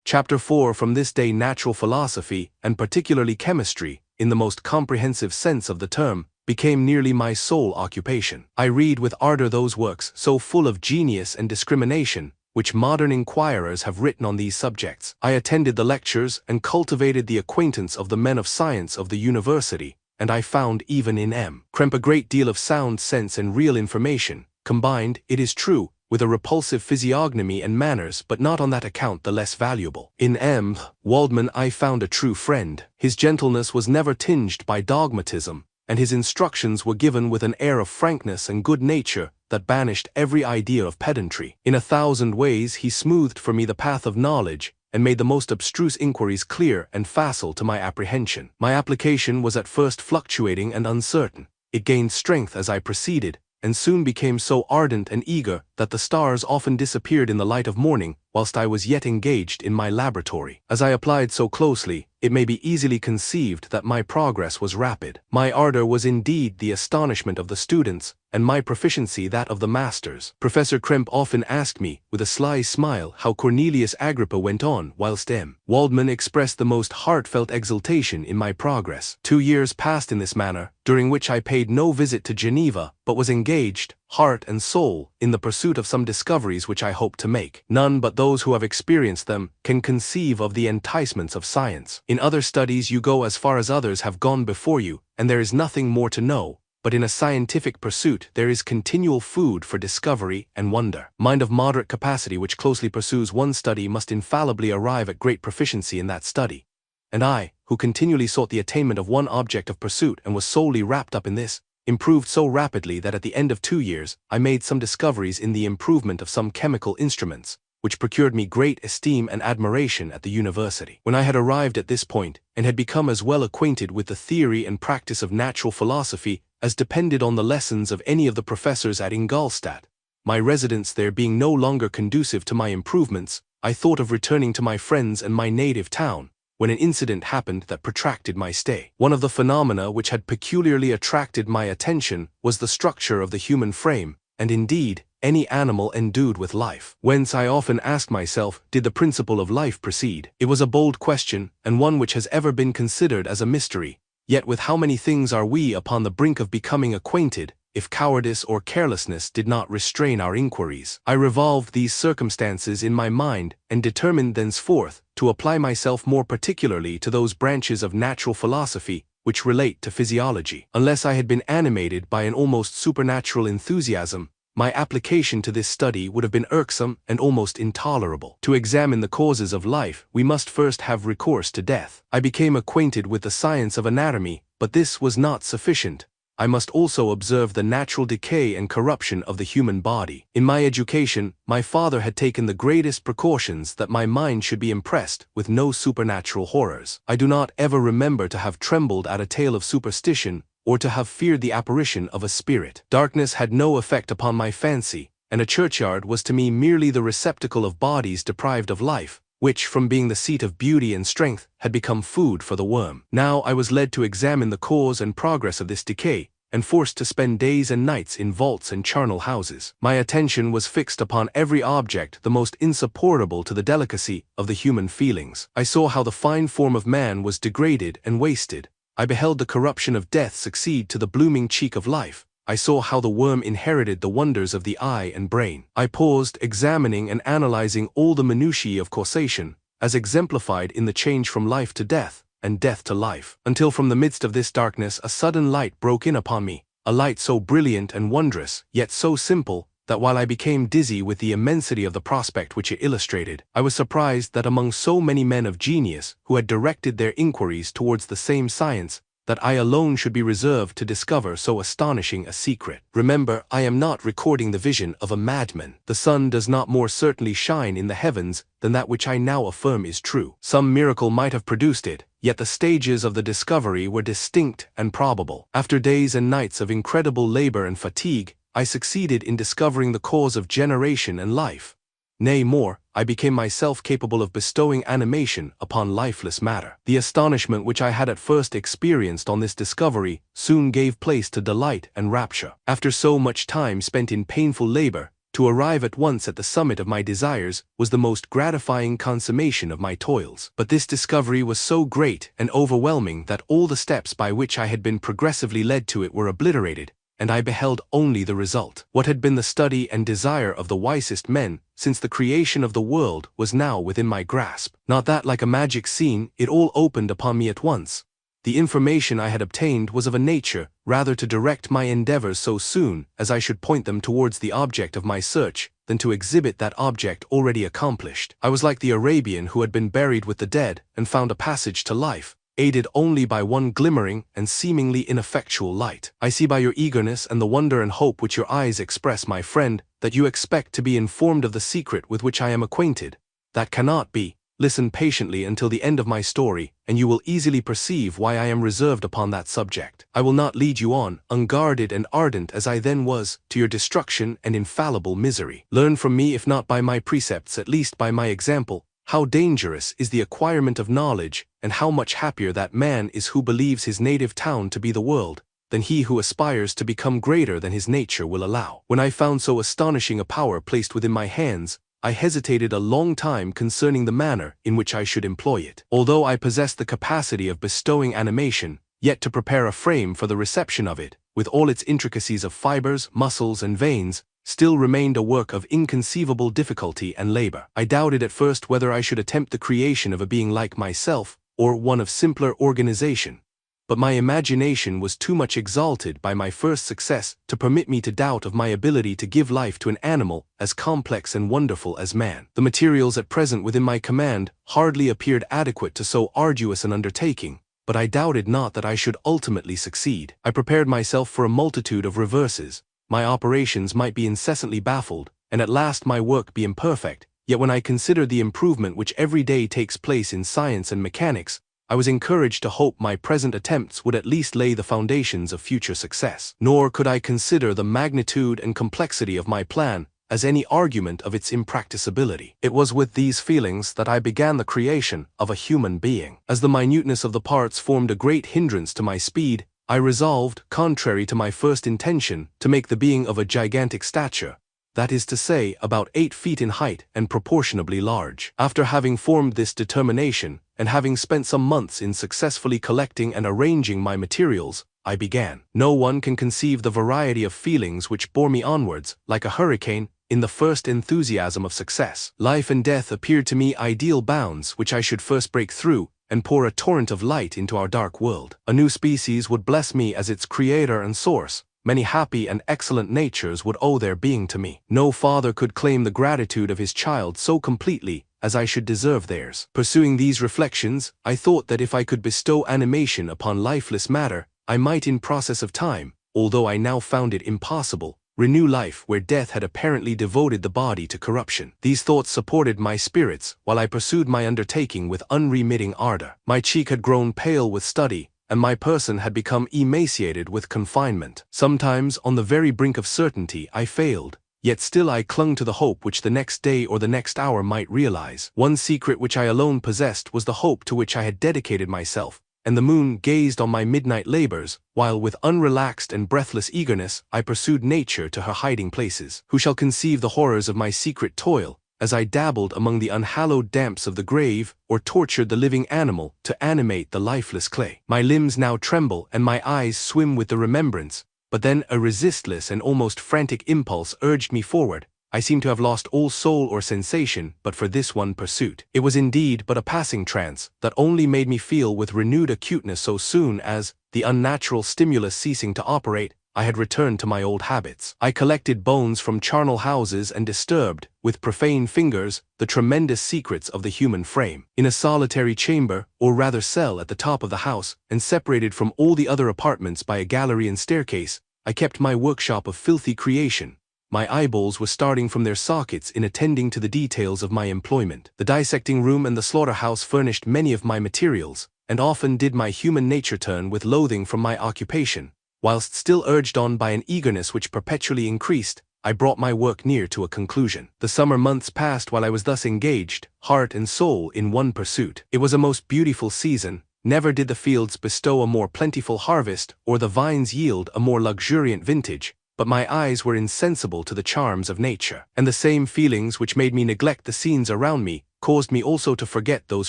Chapter 4. From this day natural philosophy, and particularly chemistry, in the most comprehensive sense of the term, became nearly my sole occupation. I read with ardor those works, so full of genius and discrimination, which modern inquirers have written on these subjects. I attended the lectures and cultivated the acquaintance of the men of science of the university, and I found even in M. Krempe a great deal of sound sense and real information, combined, it is true, with a repulsive physiognomy and manners, but not on that account the less valuable. In M. Waldman I found a true friend. His gentleness was never tinged by dogmatism, and his instructions were given with an air of frankness and good nature that banished every idea of pedantry. In 1,000 ways he smoothed for me the path of knowledge, and made the most abstruse inquiries clear and facile to my apprehension. My application was at first fluctuating and uncertain. It gained strength as I proceeded, and soon became so ardent and eager that the stars often disappeared in the light of morning whilst I was yet engaged in my laboratory. As I applied so closely, it may be easily conceived that my progress was rapid. My ardor was indeed the astonishment of the students, and my proficiency that of the masters. Professor Kremp often asked me, with a sly smile, how Cornelius Agrippa went on, whilst M. Waldman expressed the most heartfelt exultation in my progress. 2 years passed in this manner, during which I paid no visit to Geneva, but was engaged, heart and soul, in the pursuit of some discoveries which I hoped to make. None but those who have experienced them can conceive of the enticements of science. In other studies you go as far as others have gone before you, and there is nothing more to know. But in a scientific pursuit there is continual food for discovery and wonder. Mind of moderate capacity which closely pursues one study must infallibly arrive at great proficiency in that study. And I, who continually sought the attainment of one object of pursuit and was solely wrapped up in this, improved so rapidly that at the end of 2 years I made some discoveries in the improvement of some chemical instruments, which procured me great esteem and admiration at the university. When I had arrived at this point, and had become as well acquainted with the theory and practice of natural philosophy as depended on the lessons of any of the professors at Ingolstadt, my residence there being no longer conducive to my improvements, I thought of returning to my friends and my native town, when an incident happened that protracted my stay. One of the phenomena which had peculiarly attracted my attention was the structure of the human frame, and indeed, any animal endued with life. Whence I often asked myself, did the principle of life proceed? It was a bold question, and one which has ever been considered as a mystery. Yet with how many things are we upon the brink of becoming acquainted, if cowardice or carelessness did not restrain our inquiries. I revolved these circumstances in my mind, and determined thenceforth to apply myself more particularly to those branches of natural philosophy which relate to physiology. Unless I had been animated by an almost supernatural enthusiasm, my application to this study would have been irksome and almost intolerable. To examine the causes of life, we must first have recourse to death. I became acquainted with the science of anatomy, but this was not sufficient. I must also observe the natural decay and corruption of the human body. In my education, my father had taken the greatest precautions that my mind should be impressed with no supernatural horrors. I do not ever remember to have trembled at a tale of superstition, or to have feared the apparition of a spirit. Darkness had no effect upon my fancy, and a churchyard was to me merely the receptacle of bodies deprived of life, which, from being the seat of beauty and strength, had become food for the worm. Now I was led to examine the cause and progress of this decay, and forced to spend days and nights in vaults and charnel houses. My attention was fixed upon every object the most insupportable to the delicacy of the human feelings. I saw how the fine form of man was degraded and wasted. I beheld the corruption of death succeed to the blooming cheek of life. I saw how the worm inherited the wonders of the eye and brain. I paused, examining and analyzing all the minutiae of causation, as exemplified in the change from life to death, and death to life, until from the midst of this darkness a sudden light broke in upon me, a light so brilliant and wondrous, yet so simple, that while I became dizzy with the immensity of the prospect which it illustrated, I was surprised that among so many men of genius who had directed their inquiries towards the same science, that I alone should be reserved to discover so astonishing a secret. Remember, I am not recording the vision of a madman. The sun does not more certainly shine in the heavens than that which I now affirm is true. Some miracle might have produced it, yet the stages of the discovery were distinct and probable. After days and nights of incredible labor and fatigue, I succeeded in discovering the cause of generation and life. Nay more, I became myself capable of bestowing animation upon lifeless matter. The astonishment which I had at first experienced on this discovery soon gave place to delight and rapture. After so much time spent in painful labor, to arrive at once at the summit of my desires was the most gratifying consummation of my toils. But this discovery was so great and overwhelming that all the steps by which I had been progressively led to it were obliterated, and I beheld only the result. What had been the study and desire of the wisest men since the creation of the world was now within my grasp. Not that like a magic scene, it all opened upon me at once. The information I had obtained was of a nature rather to direct my endeavors so soon as I should point them towards the object of my search, than to exhibit that object already accomplished. I was like the Arabian who had been buried with the dead and found a passage to life, aided only by one glimmering and seemingly ineffectual light. I see by your eagerness and the wonder and hope which your eyes express, my friend, that you expect to be informed of the secret with which I am acquainted. That cannot be. Listen patiently until the end of my story, and you will easily perceive why I am reserved upon that subject. I will not lead you on, unguarded and ardent as I then was, to your destruction and infallible misery. Learn from me, if not by my precepts, at least by my example, how dangerous is the acquirement of knowledge, and how much happier that man is who believes his native town to be the world, than he who aspires to become greater than his nature will allow. When I found so astonishing a power placed within my hands, I hesitated a long time concerning the manner in which I should employ it. Although I possessed the capacity of bestowing animation, yet to prepare a frame for the reception of it, with all its intricacies of fibers, muscles, and veins, still remained a work of inconceivable difficulty and labor. I doubted at first whether I should attempt the creation of a being like myself, or one of simpler organization. But my imagination was too much exalted by my first success to permit me to doubt of my ability to give life to an animal as complex and wonderful as man. The materials at present within my command hardly appeared adequate to so arduous an undertaking, but I doubted not that I should ultimately succeed. I prepared myself for a multitude of reverses. My operations might be incessantly baffled, and at last my work be imperfect, yet when I considered the improvement which every day takes place in science and mechanics, I was encouraged to hope my present attempts would at least lay the foundations of future success. Nor could I consider the magnitude and complexity of my plan as any argument of its impracticability. It was with these feelings that I began the creation of a human being. As the minuteness of the parts formed a great hindrance to my speed, I resolved, contrary to my first intention, to make the being of a gigantic stature, that is to say, about 8 feet in height and proportionably large. After having formed this determination, and having spent some months in successfully collecting and arranging my materials, I began. No one can conceive the variety of feelings which bore me onwards, like a hurricane, in the first enthusiasm of success. Life and death appeared to me ideal bounds which I should first break through, and pour a torrent of light into our dark world. A new species would bless me as its creator and source. Many happy and excellent natures would owe their being to me. No father could claim the gratitude of his child so completely as I should deserve theirs. Pursuing these reflections, I thought that if I could bestow animation upon lifeless matter, I might in process of time, although I now found it impossible, renew life where death had apparently devoted the body to corruption. These thoughts supported my spirits while I pursued my undertaking with unremitting ardor. My cheek had grown pale with study, and my person had become emaciated with confinement. Sometimes, on the very brink of certainty, I failed, yet still I clung to the hope which the next day or the next hour might realize. One secret which I alone possessed was the hope to which I had dedicated myself, and the moon gazed on my midnight labors, while with unrelaxed and breathless eagerness I pursued nature to her hiding places. Who shall conceive the horrors of my secret toil, as I dabbled among the unhallowed damps of the grave, or tortured the living animal to animate the lifeless clay? My limbs now tremble and my eyes swim with the remembrance, but then a resistless and almost frantic impulse urged me forward. I seemed to have lost all soul or sensation but for this one pursuit. It was indeed but a passing trance, that only made me feel with renewed acuteness so soon as, the unnatural stimulus ceasing to operate, I had returned to my old habits. I collected bones from charnel houses and disturbed, with profane fingers, the tremendous secrets of the human frame. In a solitary chamber, or rather cell at the top of the house, and separated from all the other apartments by a gallery and staircase, I kept my workshop of filthy creation. My eyeballs were starting from their sockets in attending to the details of my employment. The dissecting room and the slaughterhouse furnished many of my materials, and often did my human nature turn with loathing from my occupation. Whilst still urged on by an eagerness which perpetually increased, I brought my work near to a conclusion. The summer months passed while I was thus engaged, heart and soul in one pursuit. It was a most beautiful season. Never did the fields bestow a more plentiful harvest, or the vines yield a more luxuriant vintage, but my eyes were insensible to the charms of nature, and the same feelings which made me neglect the scenes around me caused me also to forget those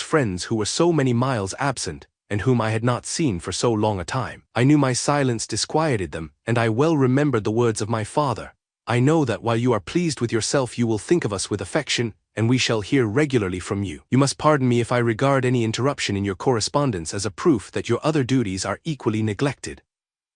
friends who were so many miles absent, and whom I had not seen for so long a time. I knew my silence disquieted them, and I well remembered the words of my father. I know that while you are pleased with yourself you will think of us with affection, and we shall hear regularly from you. You must pardon me if I regard any interruption in your correspondence as a proof that your other duties are equally neglected.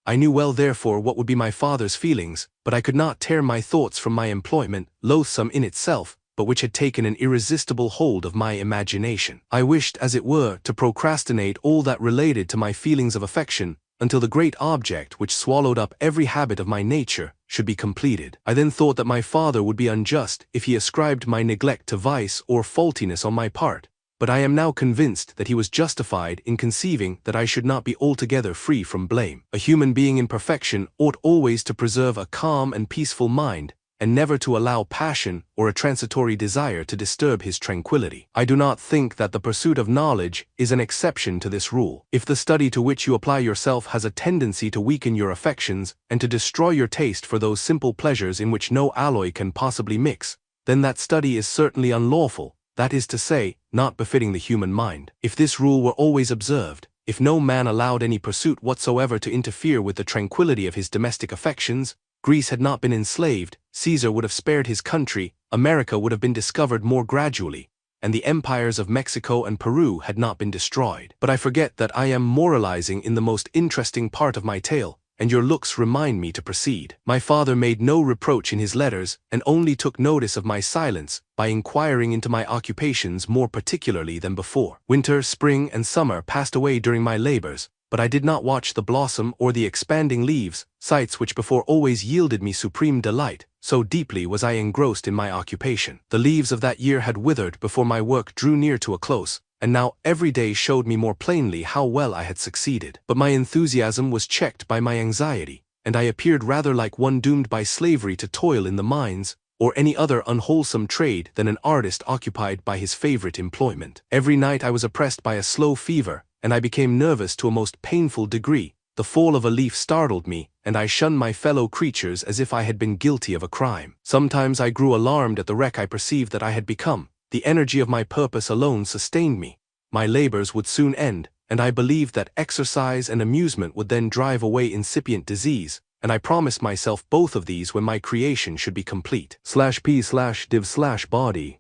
I knew well therefore what would be my father's feelings, but I could not tear my thoughts from my employment, loathsome in itself, but which had taken an irresistible hold of my imagination. I wished, as it were, to procrastinate all that related to my feelings of affection, until the great object which swallowed up every habit of my nature should be completed. I then thought that my father would be unjust if he ascribed my neglect to vice or faultiness on my part, but I am now convinced that he was justified in conceiving that I should not be altogether free from blame. A human being in perfection ought always to preserve a calm and peaceful mind, and never to allow passion or a transitory desire to disturb his tranquility. I do not think that the pursuit of knowledge is an exception to this rule. If the study to which you apply yourself has a tendency to weaken your affections and to destroy your taste for those simple pleasures in which no alloy can possibly mix, then that study is certainly unlawful, that is to say, not befitting the human mind. If this rule were always observed, if no man allowed any pursuit whatsoever to interfere with the tranquility of his domestic affections, Greece had not been enslaved, Caesar would have spared his country, America would have been discovered more gradually, and the empires of Mexico and Peru had not been destroyed. But I forget that I am moralizing in the most interesting part of my tale, and your looks remind me to proceed. My father made no reproach in his letters, and only took notice of my silence by inquiring into my occupations more particularly than before. Winter, spring, and summer passed away during my labors, but I did not watch the blossom or the expanding leaves, sights which before always yielded me supreme delight, so deeply was I engrossed in my occupation. The leaves of that year had withered before my work drew near to a close, and now every day showed me more plainly how well I had succeeded. But my enthusiasm was checked by my anxiety, and I appeared rather like one doomed by slavery to toil in the mines, or any other unwholesome trade than an artist occupied by his favorite employment. Every night I was oppressed by a slow fever, and I became nervous to a most painful degree. The fall of a leaf startled me, and I shunned my fellow creatures as if I had been guilty of a crime. Sometimes I grew alarmed at the wreck I perceived that I had become. The energy of my purpose alone sustained me. My labors would soon end, and I believed that exercise and amusement would then drive away incipient disease, and I promised myself both of these when my creation should be complete. /p/div/body.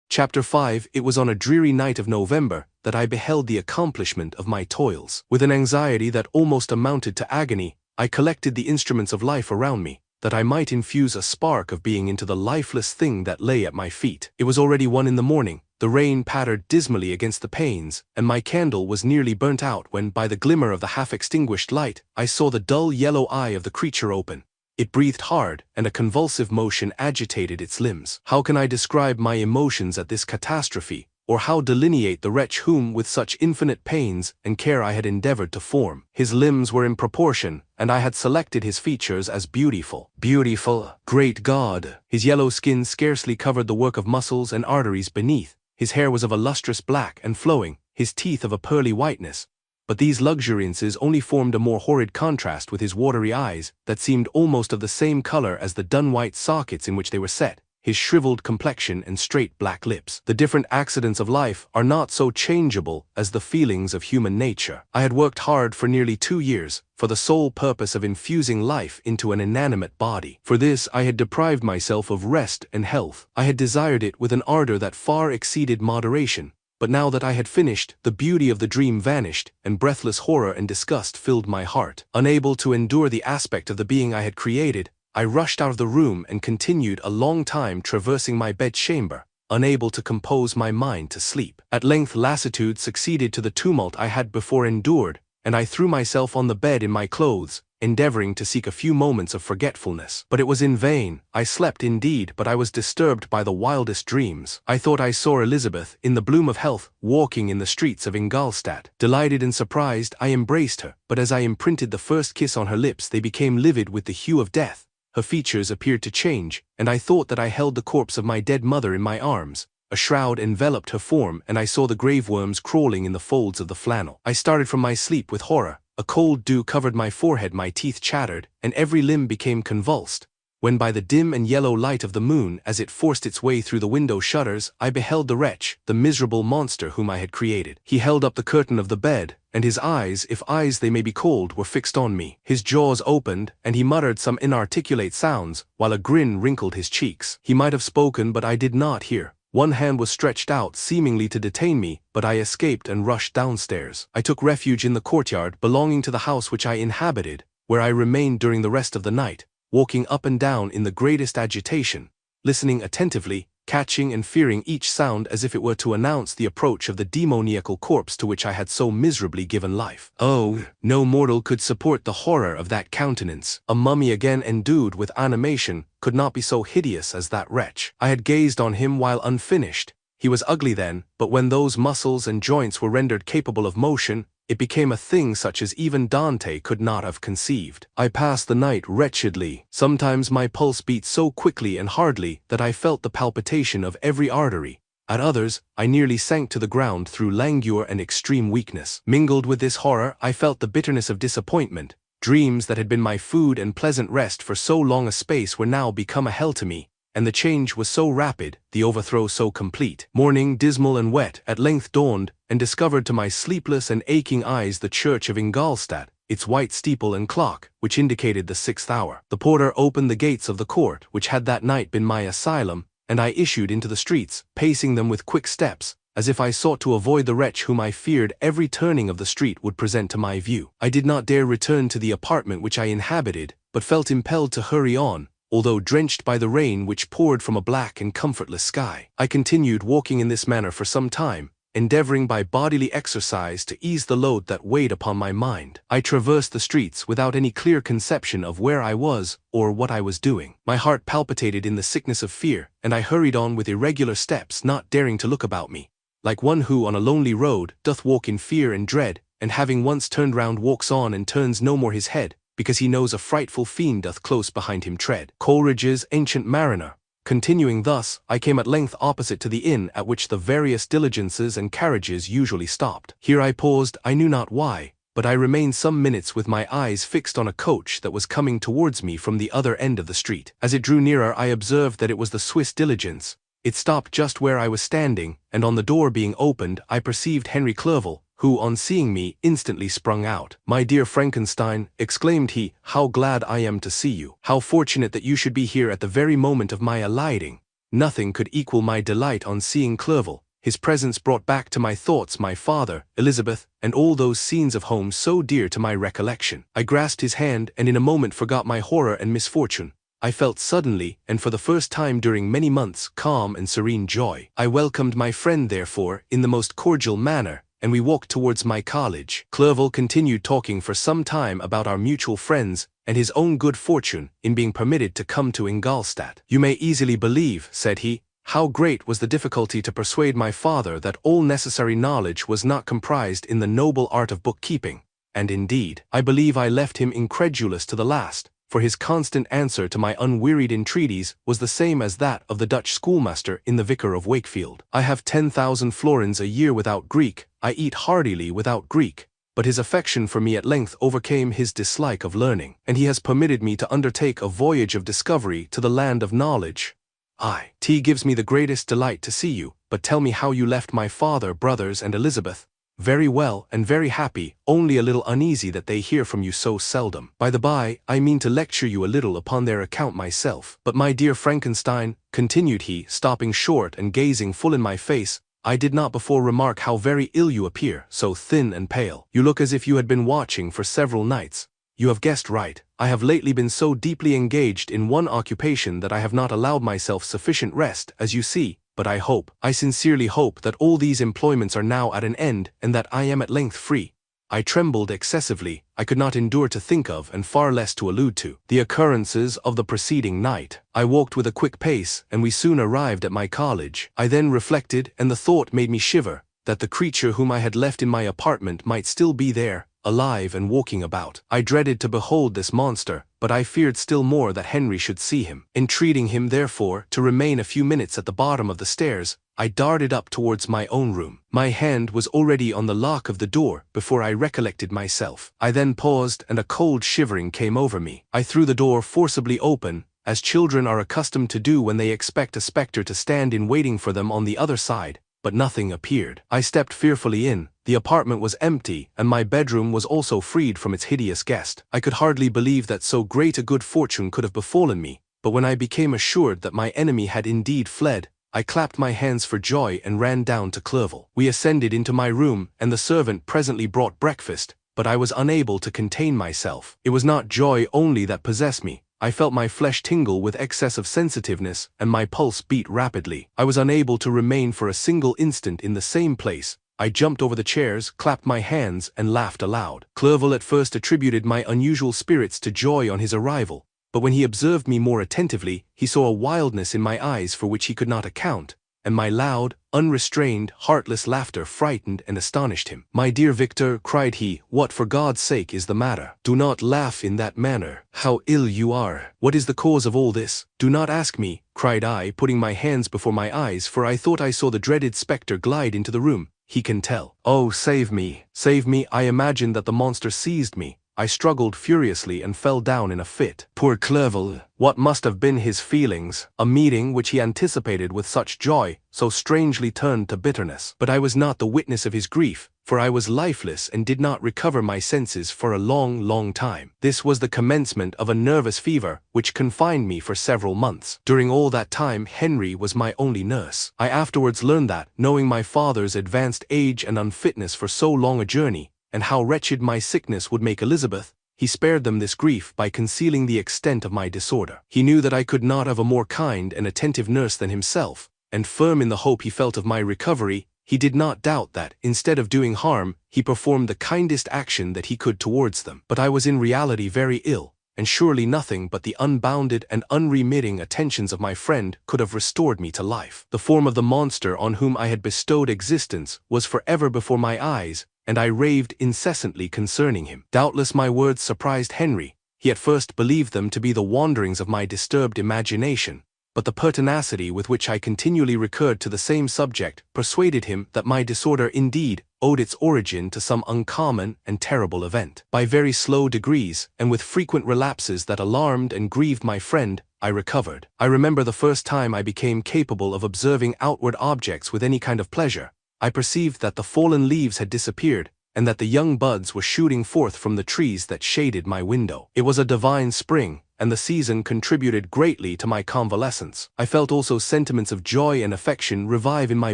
Chapter 5. It was on a dreary night of November that I beheld the accomplishment of my toils. With an anxiety that almost amounted to agony, I collected the instruments of life around me, that I might infuse a spark of being into the lifeless thing that lay at my feet. It was already 1 in the morning, the rain pattered dismally against the panes, and my candle was nearly burnt out when, by the glimmer of the half-extinguished light, I saw the dull yellow eye of the creature open. It breathed hard, and a convulsive motion agitated its limbs. How can I describe my emotions at this catastrophe, or how delineate the wretch whom, with such infinite pains and care I had endeavored to form? His limbs were in proportion, and I had selected his features as beautiful. Beautiful! Great God! His yellow skin scarcely covered the work of muscles and arteries beneath. His hair was of a lustrous black and flowing, his teeth of a pearly whiteness. But these luxuriances only formed a more horrid contrast with his watery eyes, that seemed almost of the same color as the dun-white sockets in which they were set, his shriveled complexion and straight black lips. The different accidents of life are not so changeable as the feelings of human nature. I had worked hard for nearly 2 years, for the sole purpose of infusing life into an inanimate body. For this I had deprived myself of rest and health. I had desired it with an ardor that far exceeded moderation. But now that I had finished, the beauty of the dream vanished, and breathless horror and disgust filled my heart. Unable to endure the aspect of the being I had created, I rushed out of the room and continued a long time traversing my bedchamber, unable to compose my mind to sleep. At length lassitude succeeded to the tumult I had before endured, and I threw myself on the bed in my clothes, endeavoring to seek a few moments of forgetfulness. But it was in vain. I slept indeed, but I was disturbed by the wildest dreams. I thought I saw Elizabeth, in the bloom of health, walking in the streets of Ingolstadt. Delighted and surprised, I embraced her, but as I imprinted the first kiss on her lips they became livid with the hue of death. Her features appeared to change, and I thought that I held the corpse of my dead mother in my arms. A shroud enveloped her form, and I saw the grave worms crawling in the folds of the flannel. I started from my sleep with horror. A cold dew covered my forehead, my teeth chattered, and every limb became convulsed, when by the dim and yellow light of the moon, as it forced its way through the window shutters, I beheld the wretch, the miserable monster whom I had created. He held up the curtain of the bed, and his eyes, if eyes they may be called, were fixed on me. His jaws opened, and he muttered some inarticulate sounds, while a grin wrinkled his cheeks. He might have spoken, but I did not hear. One hand was stretched out, seemingly to detain me, but I escaped and rushed downstairs. I took refuge in the courtyard belonging to the house which I inhabited, where I remained during the rest of the night, walking up and down in the greatest agitation, listening attentively, catching and fearing each sound as if it were to announce the approach of the demoniacal corpse to which I had so miserably given life. Oh, no mortal could support the horror of that countenance. A mummy again endued with animation could not be so hideous as that wretch. I had gazed on him while unfinished. He was ugly then, but when those muscles and joints were rendered capable of motion, it became a thing such as even Dante could not have conceived. I passed the night wretchedly. Sometimes my pulse beat so quickly and hardly that I felt the palpitation of every artery. At others, I nearly sank to the ground through languor and extreme weakness. Mingled with this horror, I felt the bitterness of disappointment. Dreams that had been my food and pleasant rest for so long a space were now become a hell to me, and the change was so rapid, the overthrow so complete. Morning, dismal and wet, at length dawned, and discovered to my sleepless and aching eyes the church of Ingolstadt, its white steeple and clock, which indicated the 6th hour. The porter opened the gates of the court, which had that night been my asylum, and I issued into the streets, pacing them with quick steps, as if I sought to avoid the wretch whom I feared every turning of the street would present to my view. I did not dare return to the apartment which I inhabited, but felt impelled to hurry on, although drenched by the rain which poured from a black and comfortless sky. I continued walking in this manner for some time, endeavoring by bodily exercise to ease the load that weighed upon my mind. I traversed the streets without any clear conception of where I was or what I was doing. My heart palpitated in the sickness of fear, and I hurried on with irregular steps, not daring to look about me, like one who on a lonely road doth walk in fear and dread, and having once turned round walks on and turns no more his head, because he knows a frightful fiend doth close behind him tread. Coleridge's Ancient Mariner. Continuing thus, I came at length opposite to the inn at which the various diligences and carriages usually stopped. Here I paused, I knew not why, but I remained some minutes with my eyes fixed on a coach that was coming towards me from the other end of the street. As it drew nearer, I observed that it was the Swiss diligence. It stopped just where I was standing, and on the door being opened, I perceived Henry Clerval, who, on seeing me, instantly sprung out. "My dear Frankenstein," exclaimed he, "how glad I am to see you! How fortunate that you should be here at the very moment of my alighting!" Nothing could equal my delight on seeing Clerval. His presence brought back to my thoughts my father, Elizabeth, and all those scenes of home so dear to my recollection. I grasped his hand, and in a moment forgot my horror and misfortune. I felt suddenly, and for the first time during many months, calm and serene joy. I welcomed my friend, therefore, in the most cordial manner, and we walked towards my college. Clerval continued talking for some time about our mutual friends and his own good fortune in being permitted to come to Ingolstadt. "You may easily believe," said he, "how great was the difficulty to persuade my father that all necessary knowledge was not comprised in the noble art of bookkeeping, and indeed, I believe I left him incredulous to the last, for his constant answer to my unwearied entreaties was the same as that of the Dutch schoolmaster in the Vicar of Wakefield. I have 10,000 florins a year without Greek, I eat heartily without Greek, but his affection for me at length overcame his dislike of learning, and he has permitted me to undertake a voyage of discovery to the land of knowledge. It gives me the greatest delight to see you, but tell me how you left my father, brothers, and Elizabeth." "Very well, and very happy, only a little uneasy that they hear from you so seldom. By the by, I mean to lecture you a little upon their account myself. But my dear Frankenstein," continued he, stopping short and gazing full in my face, "I did not before remark how very ill you appear, so thin and pale. You look as if you had been watching for several nights." "You have guessed right. I have lately been so deeply engaged in one occupation that I have not allowed myself sufficient rest, as you see. But I sincerely hope that all these employments are now at an end, and that I am at length free." I trembled excessively. I could not endure to think of, and far less to allude to, the occurrences of the preceding night. I walked with a quick pace, and we soon arrived at my college. I then reflected, and the thought made me shiver, that the creature whom I had left in my apartment might still be there, alive and walking about. I dreaded to behold this monster, but I feared still more that Henry should see him. Entreating him, therefore, to remain a few minutes at the bottom of the stairs, I darted up towards my own room. My hand was already on the lock of the door before I recollected myself. I then paused, and a cold shivering came over me. I threw the door forcibly open, as children are accustomed to do when they expect a spectre to stand in waiting for them on the other side, but nothing appeared. I stepped fearfully in. The apartment was empty, and my bedroom was also freed from its hideous guest. I could hardly believe that so great a good fortune could have befallen me, but when I became assured that my enemy had indeed fled, I clapped my hands for joy and ran down to Clerval. We ascended into my room, and the servant presently brought breakfast, but I was unable to contain myself. It was not joy only that possessed me. I felt my flesh tingle with excess of sensitiveness, and my pulse beat rapidly. I was unable to remain for a single instant in the same place. I jumped over the chairs, clapped my hands, and laughed aloud. Clerval at first attributed my unusual spirits to joy on his arrival, but when he observed me more attentively, he saw a wildness in my eyes for which he could not account, and my loud, unrestrained, heartless laughter frightened and astonished him. "My dear Victor," cried he, "what for God's sake is the matter? Do not laugh in that manner. How ill you are! What is the cause of all this?" "Do not ask me," cried I, putting my hands before my eyes, for I thought I saw the dreaded spectre glide into the room. "He can tell." "Oh, save me! Save me!" I imagined that the monster seized me. I struggled furiously and fell down in a fit. Poor Clerval! What must have been his feelings? A meeting which he anticipated with such joy, so strangely turned to bitterness. But I was not the witness of his grief, for I was lifeless and did not recover my senses for a long, long time. This was the commencement of a nervous fever, which confined me for several months. During all that time Henry was my only nurse. I afterwards learned that, knowing my father's advanced age and unfitness for so long a journey, and how wretched my sickness would make Elizabeth, he spared them this grief by concealing the extent of my disorder. He knew that I could not have a more kind and attentive nurse than himself, and firm in the hope he felt of my recovery, he did not doubt that, instead of doing harm, he performed the kindest action that he could towards them. But I was in reality very ill, and surely nothing but the unbounded and unremitting attentions of my friend could have restored me to life. The form of the monster on whom I had bestowed existence was forever before my eyes, and I raved incessantly concerning him. Doubtless my words surprised Henry. He at first believed them to be the wanderings of my disturbed imagination, but the pertinacity with which I continually recurred to the same subject persuaded him that my disorder indeed owed its origin to some uncommon and terrible event. By very slow degrees, and with frequent relapses that alarmed and grieved my friend, I recovered. I remember the first time I became capable of observing outward objects with any kind of pleasure. I perceived that the fallen leaves had disappeared, and that the young buds were shooting forth from the trees that shaded my window. It was a divine spring, and the season contributed greatly to my convalescence. I felt also sentiments of joy and affection revive in my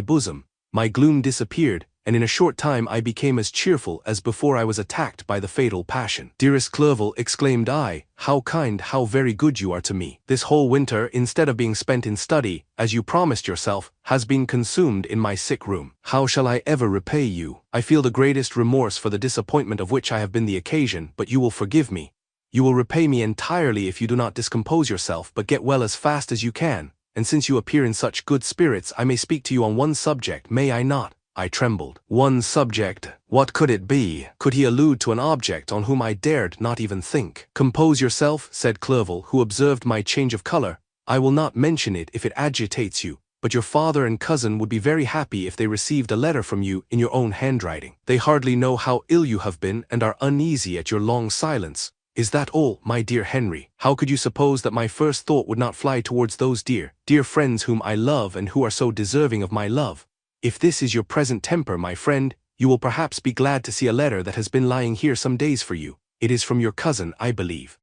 bosom. My gloom disappeared, and in a short time I became as cheerful as before I was attacked by the fatal passion. "Dearest Clerval," exclaimed I, "how kind, how very good you are to me. This whole winter, instead of being spent in study, as you promised yourself, has been consumed in my sick room. How shall I ever repay you? I feel the greatest remorse for the disappointment of which I have been the occasion, but you will forgive me. You will repay me entirely if you do not discompose yourself, but get well as fast as you can, and since you appear in such good spirits I may speak to you on one subject, may I not?" I trembled. One subject? What could it be? Could he allude to an object on whom I dared not even think? "Compose yourself," said Clerval, who observed my change of color. "I will not mention it if it agitates you, but your father and cousin would be very happy if they received a letter from you in your own handwriting. They hardly know how ill you have been and are uneasy at your long silence. Is that all, my dear Henry? How could you suppose that my first thought would not fly towards those dear, dear friends whom I love and who are so deserving of my love? If this is your present temper, my friend, you will perhaps be glad to see a letter that has been lying here some days for you. It is from your cousin, I believe."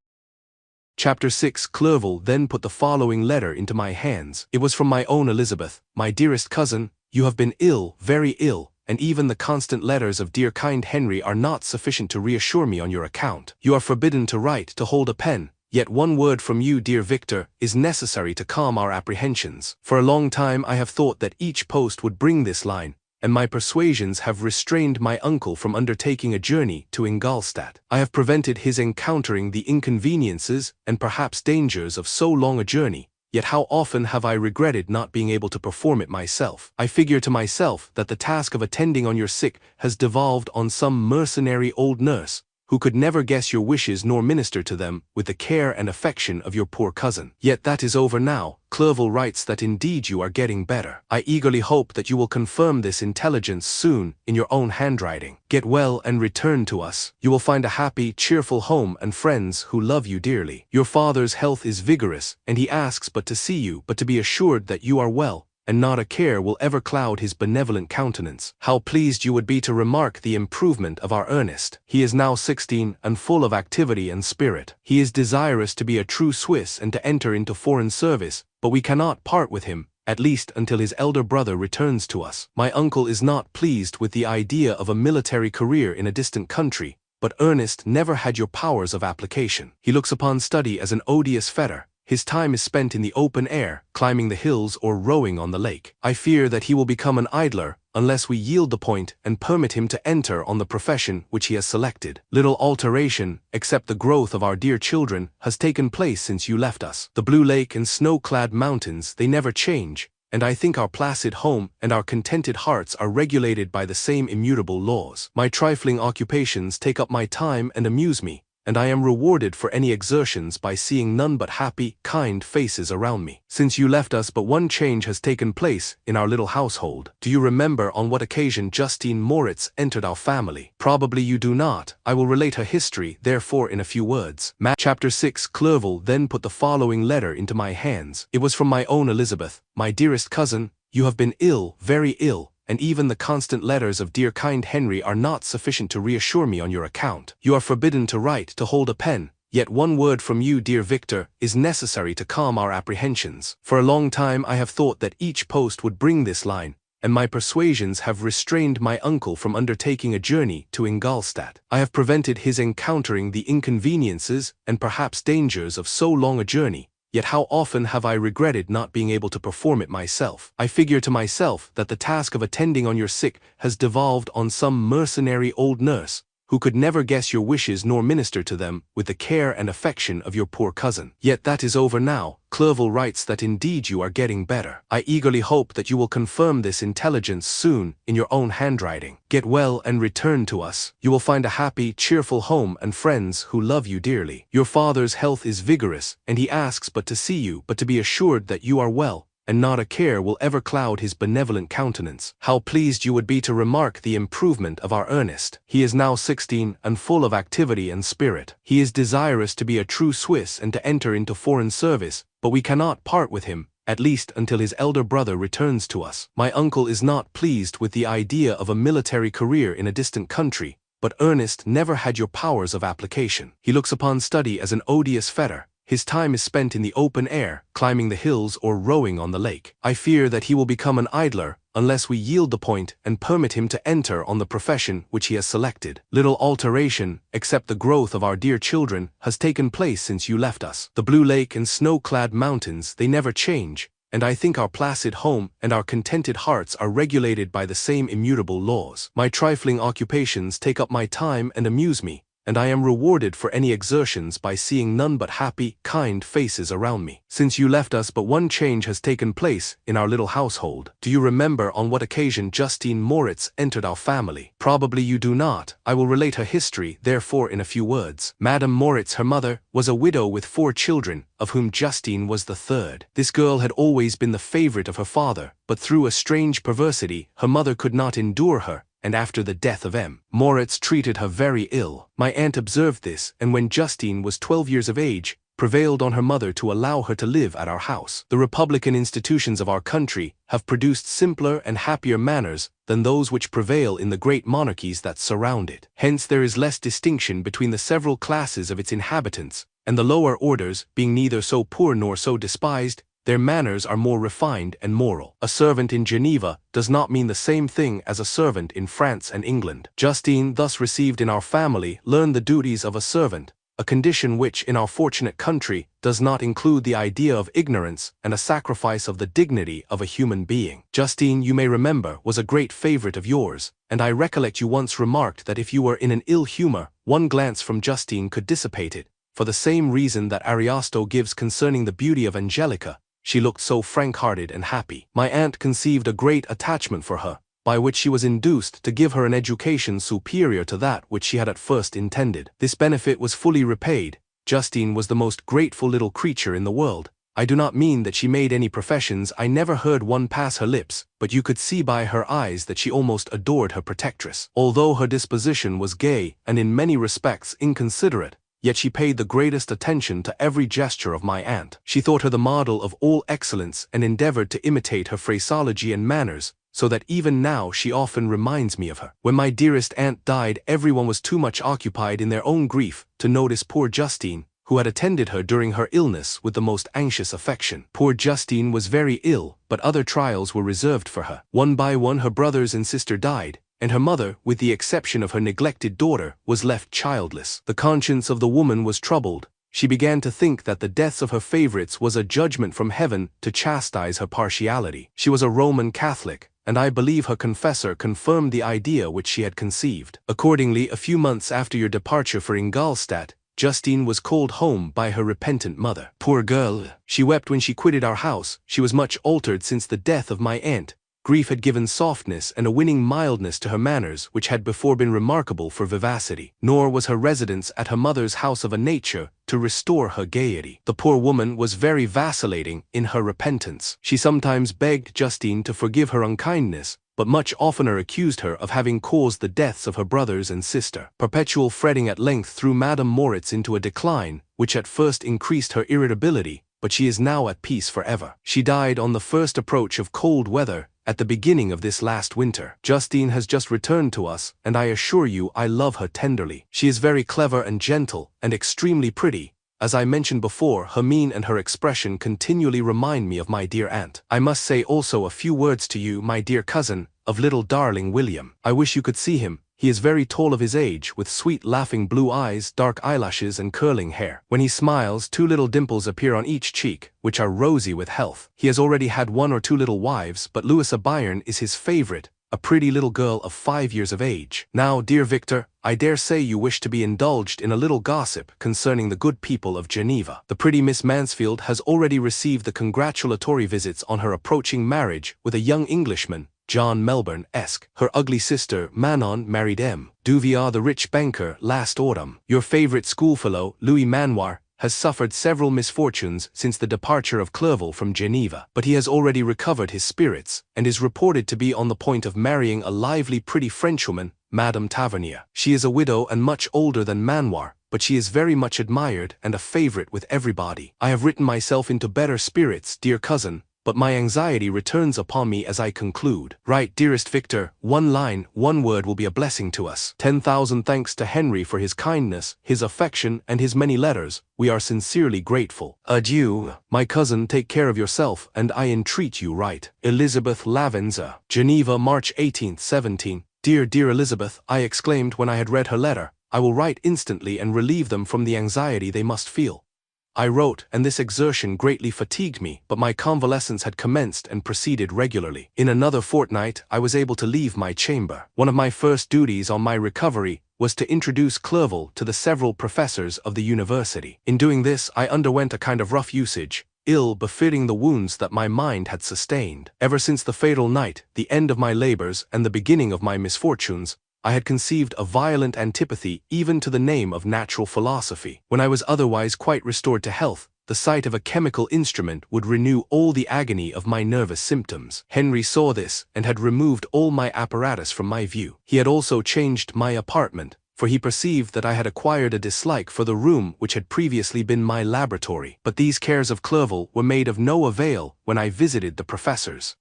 Chapter 6. Clerval then put the following letter into my hands. It was from my own Elizabeth. "My dearest cousin, you have been ill, very ill, and even the constant letters of dear kind Henry are not sufficient to reassure me on your account. You are forbidden to write, to hold a pen. Yet one word from you, dear Victor, is necessary to calm our apprehensions. For a long time I have thought that each post would bring this line, and my persuasions have restrained my uncle from undertaking a journey to Ingolstadt. I have prevented his encountering the inconveniences and perhaps dangers of so long a journey, yet how often have I regretted not being able to perform it myself. I figure to myself that the task of attending on your sick has devolved on some mercenary old nurse, who could never guess your wishes nor minister to them with the care and affection of your poor cousin. Yet that is over now. Clerval writes that indeed you are getting better. I eagerly hope that you will confirm this intelligence soon in your own handwriting. Get well and return to us. You will find a happy, cheerful home and friends who love you dearly. Your father's health is vigorous, and he asks but to see you, but to be assured that you are well, and not a care will ever cloud his benevolent countenance. How pleased you would be to remark the improvement of our Ernest. He is now 16 and full of activity and spirit. He is desirous to be a true Swiss and to enter into foreign service, but we cannot part with him, at least until his elder brother returns to us. My uncle is not pleased with the idea of a military career in a distant country, but Ernest never had your powers of application. He looks upon study as an odious fetter. His time is spent in the open air, climbing the hills or rowing on the lake. I fear that he will become an idler, unless we yield the point and permit him to enter on the profession which he has selected. Little alteration, except the growth of our dear children, has taken place since you left us. The blue lake and snow-clad mountains, they never change, and I think our placid home and our contented hearts are regulated by the same immutable laws. My trifling occupations take up my time and amuse me, and I am rewarded for any exertions by seeing none but happy, kind faces around me. Since you left us, but one change has taken place in our little household. Do you remember on what occasion Justine Moritz entered our family? Probably you do not. I will relate her history, therefore, in a few words. Chapter 6. Clerval then put the following letter into my hands. It was from my own Elizabeth. My dearest cousin, you have been ill, very ill, and even the constant letters of dear kind Henry are not sufficient to reassure me on your account. You are forbidden to write, to hold a pen, yet one word from you, dear Victor, is necessary to calm our apprehensions. For a long time I have thought that each post would bring this line, and my persuasions have restrained my uncle from undertaking a journey to Ingolstadt. I have prevented his encountering the inconveniences and perhaps dangers of so long a journey. Yet how often have I regretted not being able to perform it myself. I figure to myself that the task of attending on your sick has devolved on some mercenary old nurse, who could never guess your wishes nor minister to them with the care and affection of your poor cousin. Yet that is over now. Clerval writes that indeed you are getting better. I eagerly hope that you will confirm this intelligence soon in your own handwriting. Get well and return to us. You will find a happy, cheerful home and friends who love you dearly. Your father's health is vigorous, and he asks but to see you, but to be assured that you are well, and not a care will ever cloud his benevolent countenance. How pleased you would be to remark the improvement of our Ernest. He is now 16 and full of activity and spirit. He is desirous to be a true Swiss and to enter into foreign service, but we cannot part with him, at least until his elder brother returns to us. My uncle is not pleased with the idea of a military career in a distant country, but Ernest never had your powers of application. He looks upon study as an odious fetter. His time is spent in the open air, climbing the hills or rowing on the lake. I fear that he will become an idler, unless we yield the point and permit him to enter on the profession which he has selected. Little alteration, except the growth of our dear children, has taken place since you left us. The blue lake and snow-clad mountains, they never change, and I think our placid home and our contented hearts are regulated by the same immutable laws. My trifling occupations take up my time and amuse me, and I am rewarded for any exertions by seeing none but happy, kind faces around me. Since you left us, but one change has taken place in our little household. Do you remember on what occasion Justine Moritz entered our family? Probably you do not. I will relate her history, therefore, in a few words. Madame Moritz, her mother, was a widow with 4 children, of whom Justine was the third. This girl had always been the favorite of her father, but through a strange perversity, her mother could not endure her, and after the death of M. Moritz treated her very ill. My aunt observed this, and when Justine was 12 years of age, prevailed on her mother to allow her to live at our house. The republican institutions of our country have produced simpler and happier manners than those which prevail in the great monarchies that surround it. Hence there is less distinction between the several classes of its inhabitants, and the lower orders, being neither so poor nor so despised, their manners are more refined and moral. A servant in Geneva does not mean the same thing as a servant in France and England. Justine, thus received in our family, learned the duties of a servant, a condition which, in our fortunate country, does not include the idea of ignorance and a sacrifice of the dignity of a human being. Justine, you may remember, was a great favorite of yours, and I recollect you once remarked that if you were in an ill humor, one glance from Justine could dissipate it, for the same reason that Ariosto gives concerning the beauty of Angelica. She looked so frank-hearted and happy. My aunt conceived a great attachment for her, by which she was induced to give her an education superior to that which she had at first intended. This benefit was fully repaid. Justine was the most grateful little creature in the world. I do not mean that she made any professions. I never heard one pass her lips, but you could see by her eyes that she almost adored her protectress. Although her disposition was gay and in many respects inconsiderate, yet she paid the greatest attention to every gesture of my aunt. She thought her the model of all excellence and endeavored to imitate her phraseology and manners, so that even now she often reminds me of her. When my dearest aunt died, everyone was too much occupied in their own grief to notice poor Justine, who had attended her during her illness with the most anxious affection. Poor Justine was very ill, but other trials were reserved for her. One by one her brothers and sister died, and her mother, with the exception of her neglected daughter, was left childless. The conscience of the woman was troubled. She began to think that the deaths of her favorites was a judgment from heaven to chastise her partiality. She was a Roman Catholic, and I believe her confessor confirmed the idea which she had conceived. Accordingly, a few months after your departure for Ingolstadt, Justine was called home by her repentant mother. Poor girl! She wept when she quitted our house. She was much altered since the death of my aunt. Grief had given softness and a winning mildness to her manners which had before been remarkable for vivacity. Nor was her residence at her mother's house of a nature to restore her gaiety. The poor woman was very vacillating in her repentance. She sometimes begged Justine to forgive her unkindness, but much oftener accused her of having caused the deaths of her brothers and sister. Perpetual fretting at length threw Madame Moritz into a decline, which at first increased her irritability, but she is now at peace forever. She died on the first approach of cold weather, at the beginning of this last winter. Justine has just returned to us, and I assure you I love her tenderly. She is very clever and gentle, and extremely pretty. As I mentioned before, her mien and her expression continually remind me of my dear aunt. I must say also a few words to you, my dear cousin, of little darling William. I wish you could see him. He is very tall of his age, with sweet laughing blue eyes, dark eyelashes and curling hair. When he smiles, 2 little dimples appear on each cheek, which are rosy with health. He has already had 1 or 2 little wives, but Louisa Byron is his favorite, a pretty little girl of 5 years of age. Now, dear Victor, I dare say you wish to be indulged in a little gossip concerning the good people of Geneva. The pretty Miss Mansfield has already received the congratulatory visits on her approaching marriage with a young Englishman, John Melbourne-esque. Her ugly sister, Manon, married M. Duvier, the rich banker, last autumn. Your favorite schoolfellow, Louis Manoir, has suffered several misfortunes since the departure of Clerval from Geneva, but he has already recovered his spirits, and is reported to be on the point of marrying a lively pretty Frenchwoman, Madame Tavernier. She is a widow and much older than Manoir, but she is very much admired and a favorite with everybody. I have written myself into better spirits, dear cousin, but my anxiety returns upon me as I conclude. Write, dearest Victor, 1 line, 1 word will be a blessing to us. 10,000 thanks to Henry for his kindness, his affection, and his many letters. We are sincerely grateful. Adieu. My cousin, take care of yourself, and I entreat you write. Elizabeth Lavenza. Geneva, March 18th, 17. Dear, dear Elizabeth, I exclaimed when I had read her letter, I will write instantly and relieve them from the anxiety they must feel. I wrote, and this exertion greatly fatigued me, but my convalescence had commenced and proceeded regularly. In another fortnight, I was able to leave my chamber. One of my first duties on my recovery was to introduce Clerval to the several professors of the university. In doing this, I underwent a kind of rough usage, ill befitting the wounds that my mind had sustained. Ever since the fatal night, the end of my labors and the beginning of my misfortunes, I had conceived a violent antipathy even to the name of natural philosophy. When I was otherwise quite restored to health, the sight of a chemical instrument would renew all the agony of my nervous symptoms. Henry saw this, and had removed all my apparatus from my view. He had also changed my apartment, for he perceived that I had acquired a dislike for the room which had previously been my laboratory. But these cares of Clerval were made of no avail when I visited the professors.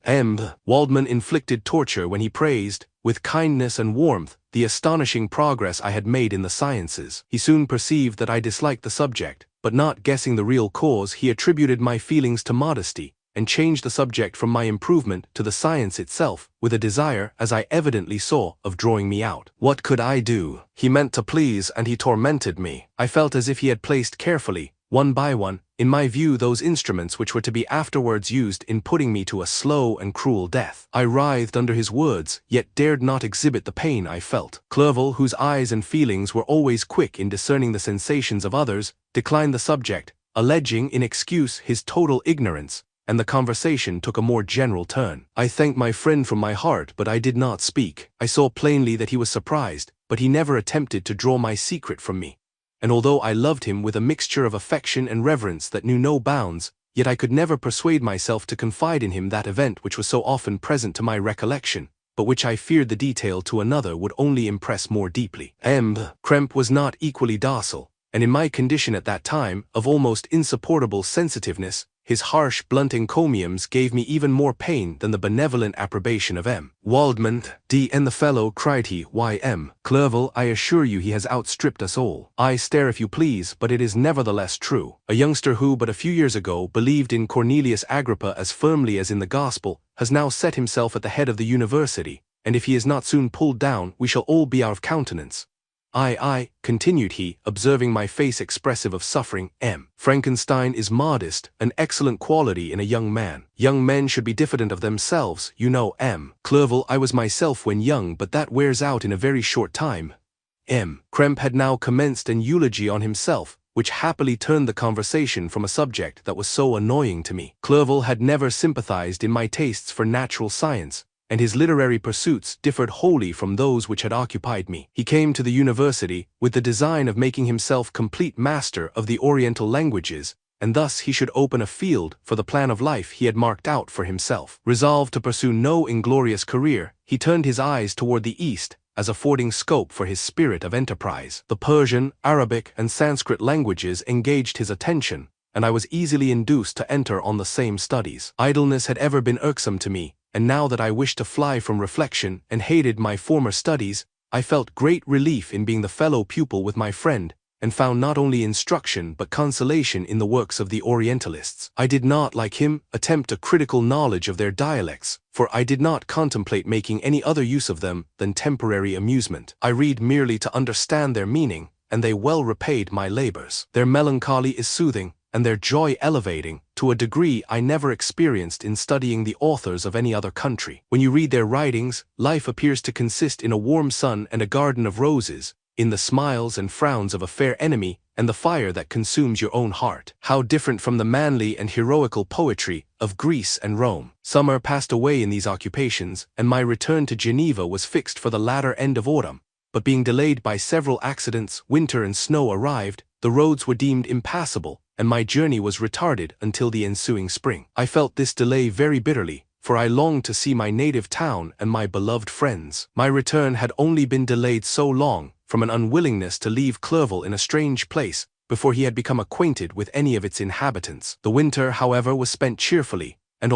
Waldman inflicted torture when he praised, with kindness and warmth, the astonishing progress I had made in the sciences. He soon perceived that I disliked the subject, but not guessing the real cause, he attributed my feelings to modesty, and changed the subject from my improvement to the science itself, with a desire, as I evidently saw, of drawing me out. What could I do? He meant to please, and he tormented me. I felt as if he had placed carefully, 1 by 1, in my view those instruments which were to be afterwards used in putting me to a slow and cruel death. I writhed under his words, yet dared not exhibit the pain I felt. Clerval, whose eyes and feelings were always quick in discerning the sensations of others, declined the subject, alleging in excuse his total ignorance, and the conversation took a more general turn. I thanked my friend from my heart, but I did not speak. I saw plainly that he was surprised, but he never attempted to draw my secret from me. And although I loved him with a mixture of affection and reverence that knew no bounds, yet I could never persuade myself to confide in him that event which was so often present to my recollection, but which I feared the detail to another would only impress more deeply. Krempe was not equally docile, and in my condition at that time, of almost insupportable sensitiveness, his harsh, blunt encomiums gave me even more pain than the benevolent approbation of M. Waldman, D.N. the fellow, cried he, why M. Clerval, I assure you he has outstripped us all. I stare if you please, but it is nevertheless true. A youngster who but a few years ago believed in Cornelius Agrippa as firmly as in the gospel, has now set himself at the head of the university, and if he is not soon pulled down, we shall all be out of countenance. I, continued he, observing my face expressive of suffering, M. Frankenstein is modest, an excellent quality in a young man. Young men should be diffident of themselves, you know, M. Clerval, I was myself when young, but that wears out in a very short time. Kremp had now commenced an eulogy on himself, which happily turned the conversation from a subject that was so annoying to me. Clerval had never sympathized in my tastes for natural science, and his literary pursuits differed wholly from those which had occupied me. He came to the university with the design of making himself complete master of the Oriental languages, and thus he should open a field for the plan of life he had marked out for himself. Resolved to pursue no inglorious career, he turned his eyes toward the east, as affording scope for his spirit of enterprise. The Persian, Arabic, and Sanskrit languages engaged his attention, and I was easily induced to enter on the same studies. Idleness had ever been irksome to me, and now that I wished to fly from reflection and hated my former studies, I felt great relief in being the fellow pupil with my friend, and found not only instruction but consolation in the works of the Orientalists. I did not, like him, attempt a critical knowledge of their dialects, for I did not contemplate making any other use of them than temporary amusement. I read merely to understand their meaning, and they well repaid my labors. Their melancholy is soothing, and their joy elevating, to a degree I never experienced in studying the authors of any other country. When you read their writings, life appears to consist in a warm sun and a garden of roses, in the smiles and frowns of a fair enemy, and the fire that consumes your own heart. How different from the manly and heroical poetry of Greece and Rome. Summer passed away in these occupations, and my return to Geneva was fixed for the latter end of autumn, but being delayed by several accidents, winter and snow arrived, the roads were deemed impassable, and my journey was retarded until the ensuing spring. I felt this delay very bitterly, for I longed to see my native town and my beloved friends. My return had only been delayed so long, from an unwillingness to leave Clerval in a strange place, before he had become acquainted with any of its inhabitants. The winter, however, was spent cheerfully, and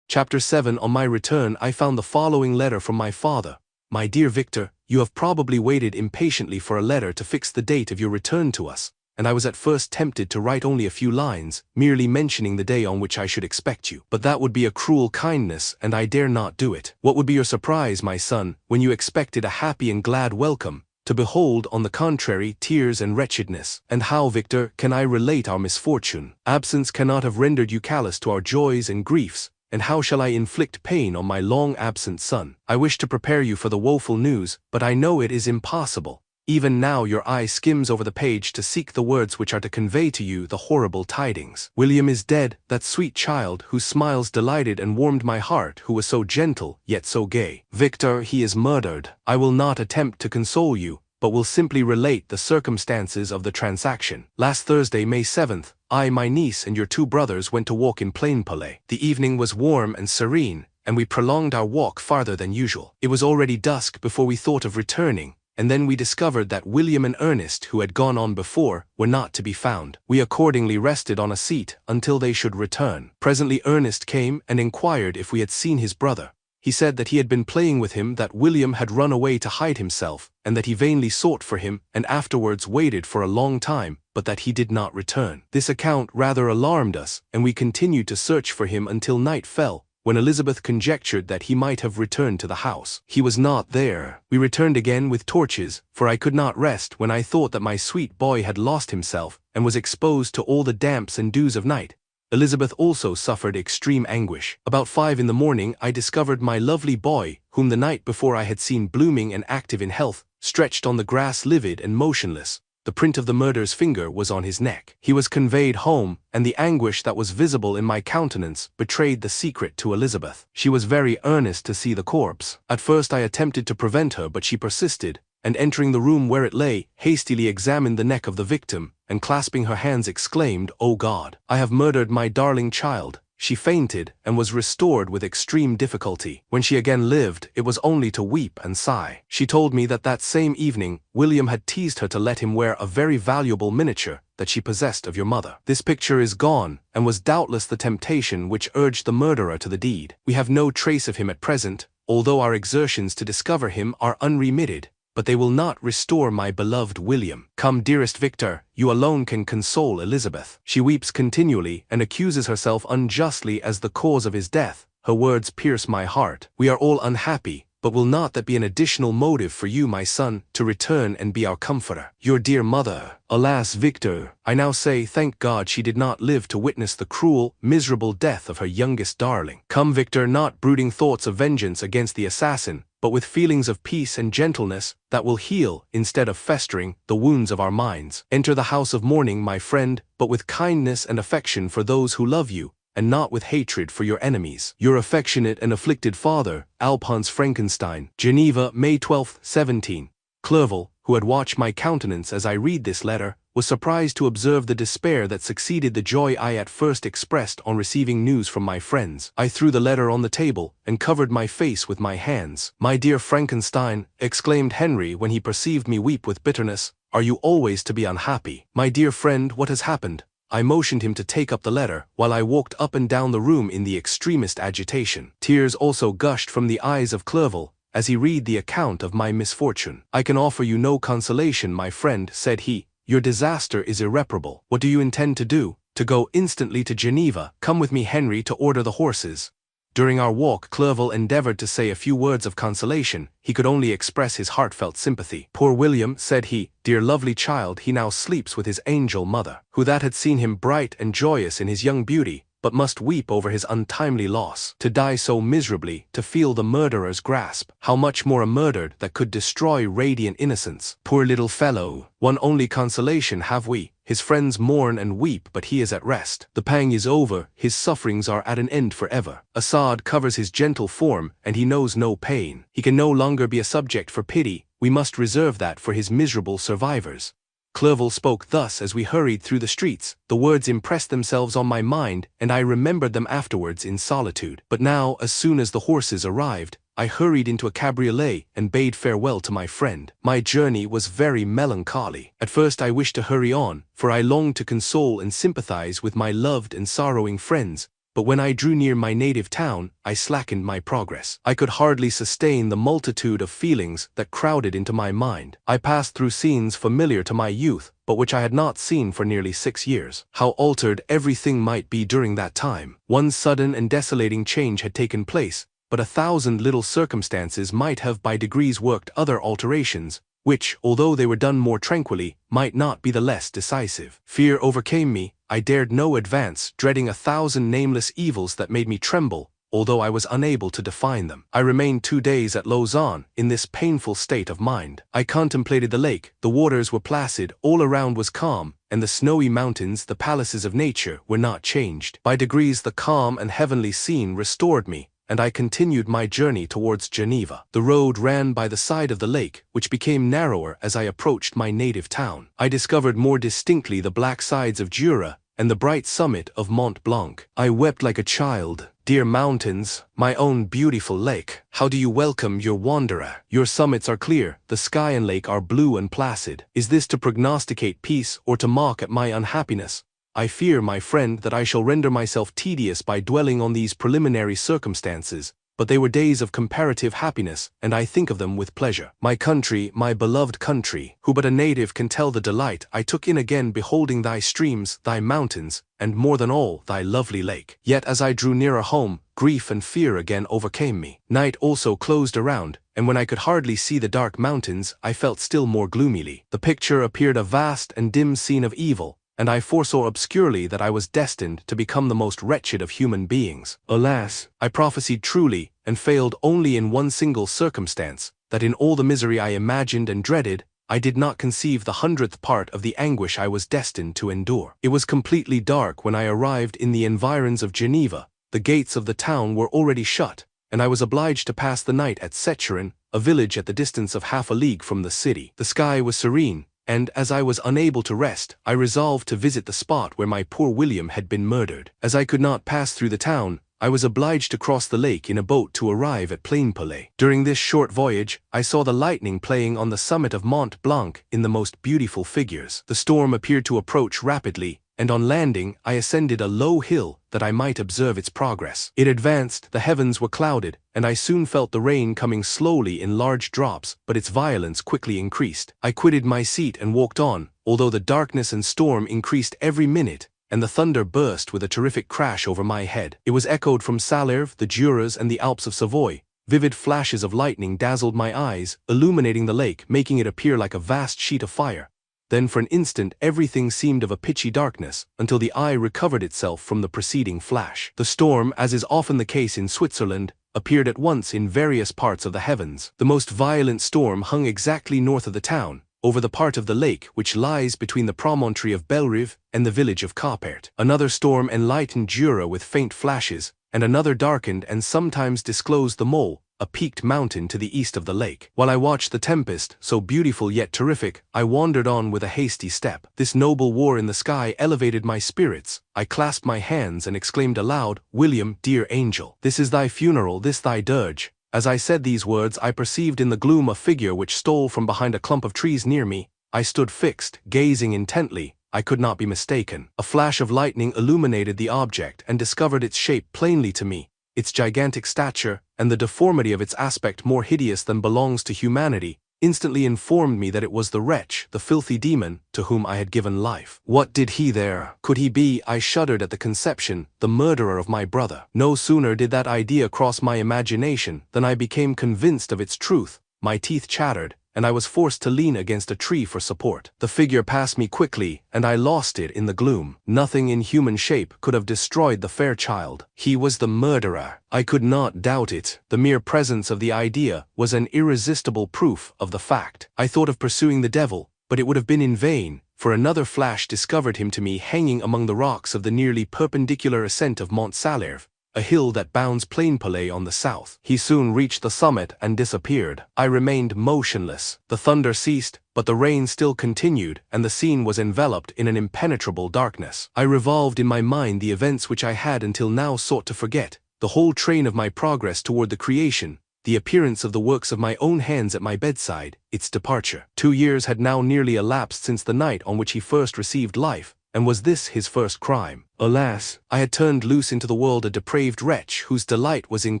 Chapter 7. On my return I found the following letter from my father. My dear Victor, you have probably waited impatiently for a letter to fix the date of your return to us, and I was at first tempted to write only a few lines, merely mentioning the day on which I should expect you. But that would be a cruel kindness, and I dare not do it. What would be your surprise, my son, when you expected a happy and glad welcome, to behold, on the contrary, tears and wretchedness? And how, Victor, can I relate our misfortune? Absence cannot have rendered you callous to our joys and griefs, and how shall I inflict pain on my long-absent son? I wish to prepare you for the woeful news, but I know it is impossible. Even now your eye skims over the page to seek the words which are to convey to you the horrible tidings. William is dead, that sweet child whose smiles delighted and warmed my heart, who was so gentle, yet so gay. Victor, he is murdered. I will not attempt to console you, but will simply relate the circumstances of the transaction. Last Thursday, May 7th, I, my niece, and your two brothers went to walk in Plainpalais. The evening was warm and serene, and we prolonged our walk farther than usual. It was already dusk before we thought of returning, and then we discovered that William and Ernest, who had gone on before, were not to be found. We accordingly rested on a seat until they should return. Presently Ernest came and inquired if we had seen his brother. He said that he had been playing with him, that William had run away to hide himself, and that he vainly sought for him, and afterwards waited for a long time, but that he did not return. This account rather alarmed us, and we continued to search for him until night fell, when Elizabeth conjectured that he might have returned to the house. He was not there. We returned again with torches, for I could not rest when I thought that my sweet boy had lost himself, and was exposed to all the damps and dews of night. Elizabeth also suffered extreme anguish. About 5 in the morning I discovered my lovely boy, whom the night before I had seen blooming and active in health, stretched on the grass livid and motionless. The print of the murderer's finger was on his neck. He was conveyed home, and the anguish that was visible in my countenance betrayed the secret to Elizabeth. She was very earnest to see the corpse. At first I attempted to prevent her, but she persisted, and entering the room where it lay, hastily examined the neck of the victim, and clasping her hands exclaimed, "O God, I have murdered my darling child." She fainted, and was restored with extreme difficulty. When she again lived, it was only to weep and sigh. She told me that that same evening, William had teased her to let him wear a very valuable miniature that she possessed of your mother. This picture is gone, and was doubtless the temptation which urged the murderer to the deed. We have no trace of him at present, although our exertions to discover him are unremitted, but they will not restore my beloved William. Come, dearest Victor, you alone can console Elizabeth. She weeps continually, and accuses herself unjustly as the cause of his death. Her words pierce my heart. We are all unhappy, but will not that be an additional motive for you, my son, to return and be our comforter? Your dear mother. Alas, Victor, I now say, thank God she did not live to witness the cruel, miserable death of her youngest darling. Come, Victor, not brooding thoughts of vengeance against the assassin, but with feelings of peace and gentleness that will heal, instead of festering, the wounds of our minds. Enter the house of mourning, my friend, but with kindness and affection for those who love you, and not with hatred for your enemies. Your affectionate and afflicted father, Alps Frankenstein. Geneva, May 12, 17. Clerval, who had watched my countenance as I read this letter, was surprised to observe the despair that succeeded the joy I at first expressed on receiving news from my friends. I threw the letter on the table, and covered my face with my hands. "My dear Frankenstein," exclaimed Henry when he perceived me weep with bitterness, "are you always to be unhappy? My dear friend, what has happened?" I motioned him to take up the letter, while I walked up and down the room in the extremest agitation. Tears also gushed from the eyes of Clerval, as he read the account of my misfortune. "I can offer you no consolation, my friend," said he. "Your disaster is irreparable. What do you intend to do?" "To go instantly to Geneva. Come with me, Henry, to order the horses." During our walk, Clerval endeavored to say a few words of consolation. He could only express his heartfelt sympathy. "Poor William," said he, "dear lovely child, he now sleeps with his angel mother, who that had seen him bright and joyous in his young beauty, but must weep over his untimely loss. To die so miserably, to feel the murderer's grasp. How much more a murder that could destroy radiant innocence. Poor little fellow. One only consolation have we. His friends mourn and weep, but he is at rest. The pang is over, his sufferings are at an end forever. A sod covers his gentle form, and he knows no pain. He can no longer be a subject for pity. We must reserve that for his miserable survivors." Clerval spoke thus as we hurried through the streets. The words impressed themselves on my mind, and I remembered them afterwards in solitude. But now, as soon as the horses arrived, I hurried into a cabriolet and bade farewell to my friend. My journey was very melancholy. At first I wished to hurry on, for I longed to console and sympathize with my loved and sorrowing friends, but when I drew near my native town, I slackened my progress. I could hardly sustain the multitude of feelings that crowded into my mind. I passed through scenes familiar to my youth, but which I had not seen for nearly 6 years. How altered everything might be during that time. One sudden and desolating change had taken place, but 1,000 little circumstances might have by degrees worked other alterations, which, although they were done more tranquilly, might not be the less decisive. Fear overcame me. I dared no advance, dreading 1,000 nameless evils that made me tremble, although I was unable to define them. I remained 2 days at Lausanne, in this painful state of mind. I contemplated the lake. The waters were placid, all around was calm, and the snowy mountains, the palaces of nature, were not changed. By degrees the calm and heavenly scene restored me, and I continued my journey towards Geneva. The road ran by the side of the lake, which became narrower as I approached my native town. I discovered more distinctly the black sides of Jura, and the bright summit of Mont Blanc. I wept like a child. "Dear mountains, my own beautiful lake, how do you welcome your wanderer? Your summits are clear, the sky and lake are blue and placid. Is this to prognosticate peace or to mock at my unhappiness? I fear, my friend, that I shall render myself tedious by dwelling on these preliminary circumstances, but they were days of comparative happiness, and I think of them with pleasure. My country, my beloved country, who but a native can tell the delight I took in again beholding thy streams, thy mountains, and more than all, thy lovely lake. Yet as I drew nearer home, grief and fear again overcame me. Night also closed around, and when I could hardly see the dark mountains, I felt still more gloomily. The picture appeared a vast and dim scene of evil, and I foresaw obscurely that I was destined to become the most wretched of human beings. Alas, I prophesied truly, and failed only in one single circumstance, that in all the misery I imagined and dreaded, I did not conceive the 100th part of the anguish I was destined to endure. It was completely dark when I arrived in the environs of Geneva. The gates of the town were already shut, and I was obliged to pass the night at Secherin, a village at the distance of half a league from the city. The sky was serene, and as I was unable to rest, I resolved to visit the spot where my poor William had been murdered. As I could not pass through the town, I was obliged to cross the lake in a boat to arrive at Plainpalais. During this short voyage, I saw the lightning playing on the summit of Mont Blanc in the most beautiful figures. The storm appeared to approach rapidly, and on landing, I ascended a low hill that I might observe its progress. It advanced, the heavens were clouded, and I soon felt the rain coming slowly in large drops, but its violence quickly increased. I quitted my seat and walked on, although the darkness and storm increased every minute, and the thunder burst with a terrific crash over my head. It was echoed from Salers, the Juras, and the Alps of Savoy. Vivid flashes of lightning dazzled my eyes, illuminating the lake, making it appear like a vast sheet of fire. Then for an instant everything seemed of a pitchy darkness, until the eye recovered itself from the preceding flash. The storm, as is often the case in Switzerland, appeared at once in various parts of the heavens. The most violent storm hung exactly north of the town, over the part of the lake which lies between the promontory of Belrive and the village of Coppert. Another storm enlightened Jura with faint flashes, and another darkened and sometimes disclosed the mole, a peaked mountain to the east of the lake. While I watched the tempest, so beautiful yet terrific, I wandered on with a hasty step. This noble war in the sky elevated my spirits. I clasped my hands and exclaimed aloud, "William, dear angel, this is thy funeral, this thy dirge." As I said these words, I perceived in the gloom a figure which stole from behind a clump of trees near me. I stood fixed, gazing intently. I could not be mistaken. A flash of lightning illuminated the object and discovered its shape plainly to me. Its gigantic stature, and the deformity of its aspect more hideous than belongs to humanity, instantly informed me that it was the wretch, the filthy demon, to whom I had given life. What did he there? Could he be, I shuddered at the conception, the murderer of my brother? No sooner did that idea cross my imagination than I became convinced of its truth. My teeth chattered, and I was forced to lean against a tree for support. The figure passed me quickly, and I lost it in the gloom. Nothing in human shape could have destroyed the fair child. He was the murderer. I could not doubt it. The mere presence of the idea was an irresistible proof of the fact. I thought of pursuing the devil, but it would have been in vain, for another flash discovered him to me hanging among the rocks of the nearly perpendicular ascent of Mont Salève, a hill that bounds Plainpalais on the south. He soon reached the summit and disappeared. I remained motionless. The thunder ceased, but the rain still continued, and the scene was enveloped in an impenetrable darkness. I revolved in my mind the events which I had until now sought to forget, the whole train of my progress toward the creation, the appearance of the works of my own hands at my bedside, its departure. 2 years had now nearly elapsed since the night on which he first received life, and was this his first crime? Alas, I had turned loose into the world a depraved wretch whose delight was in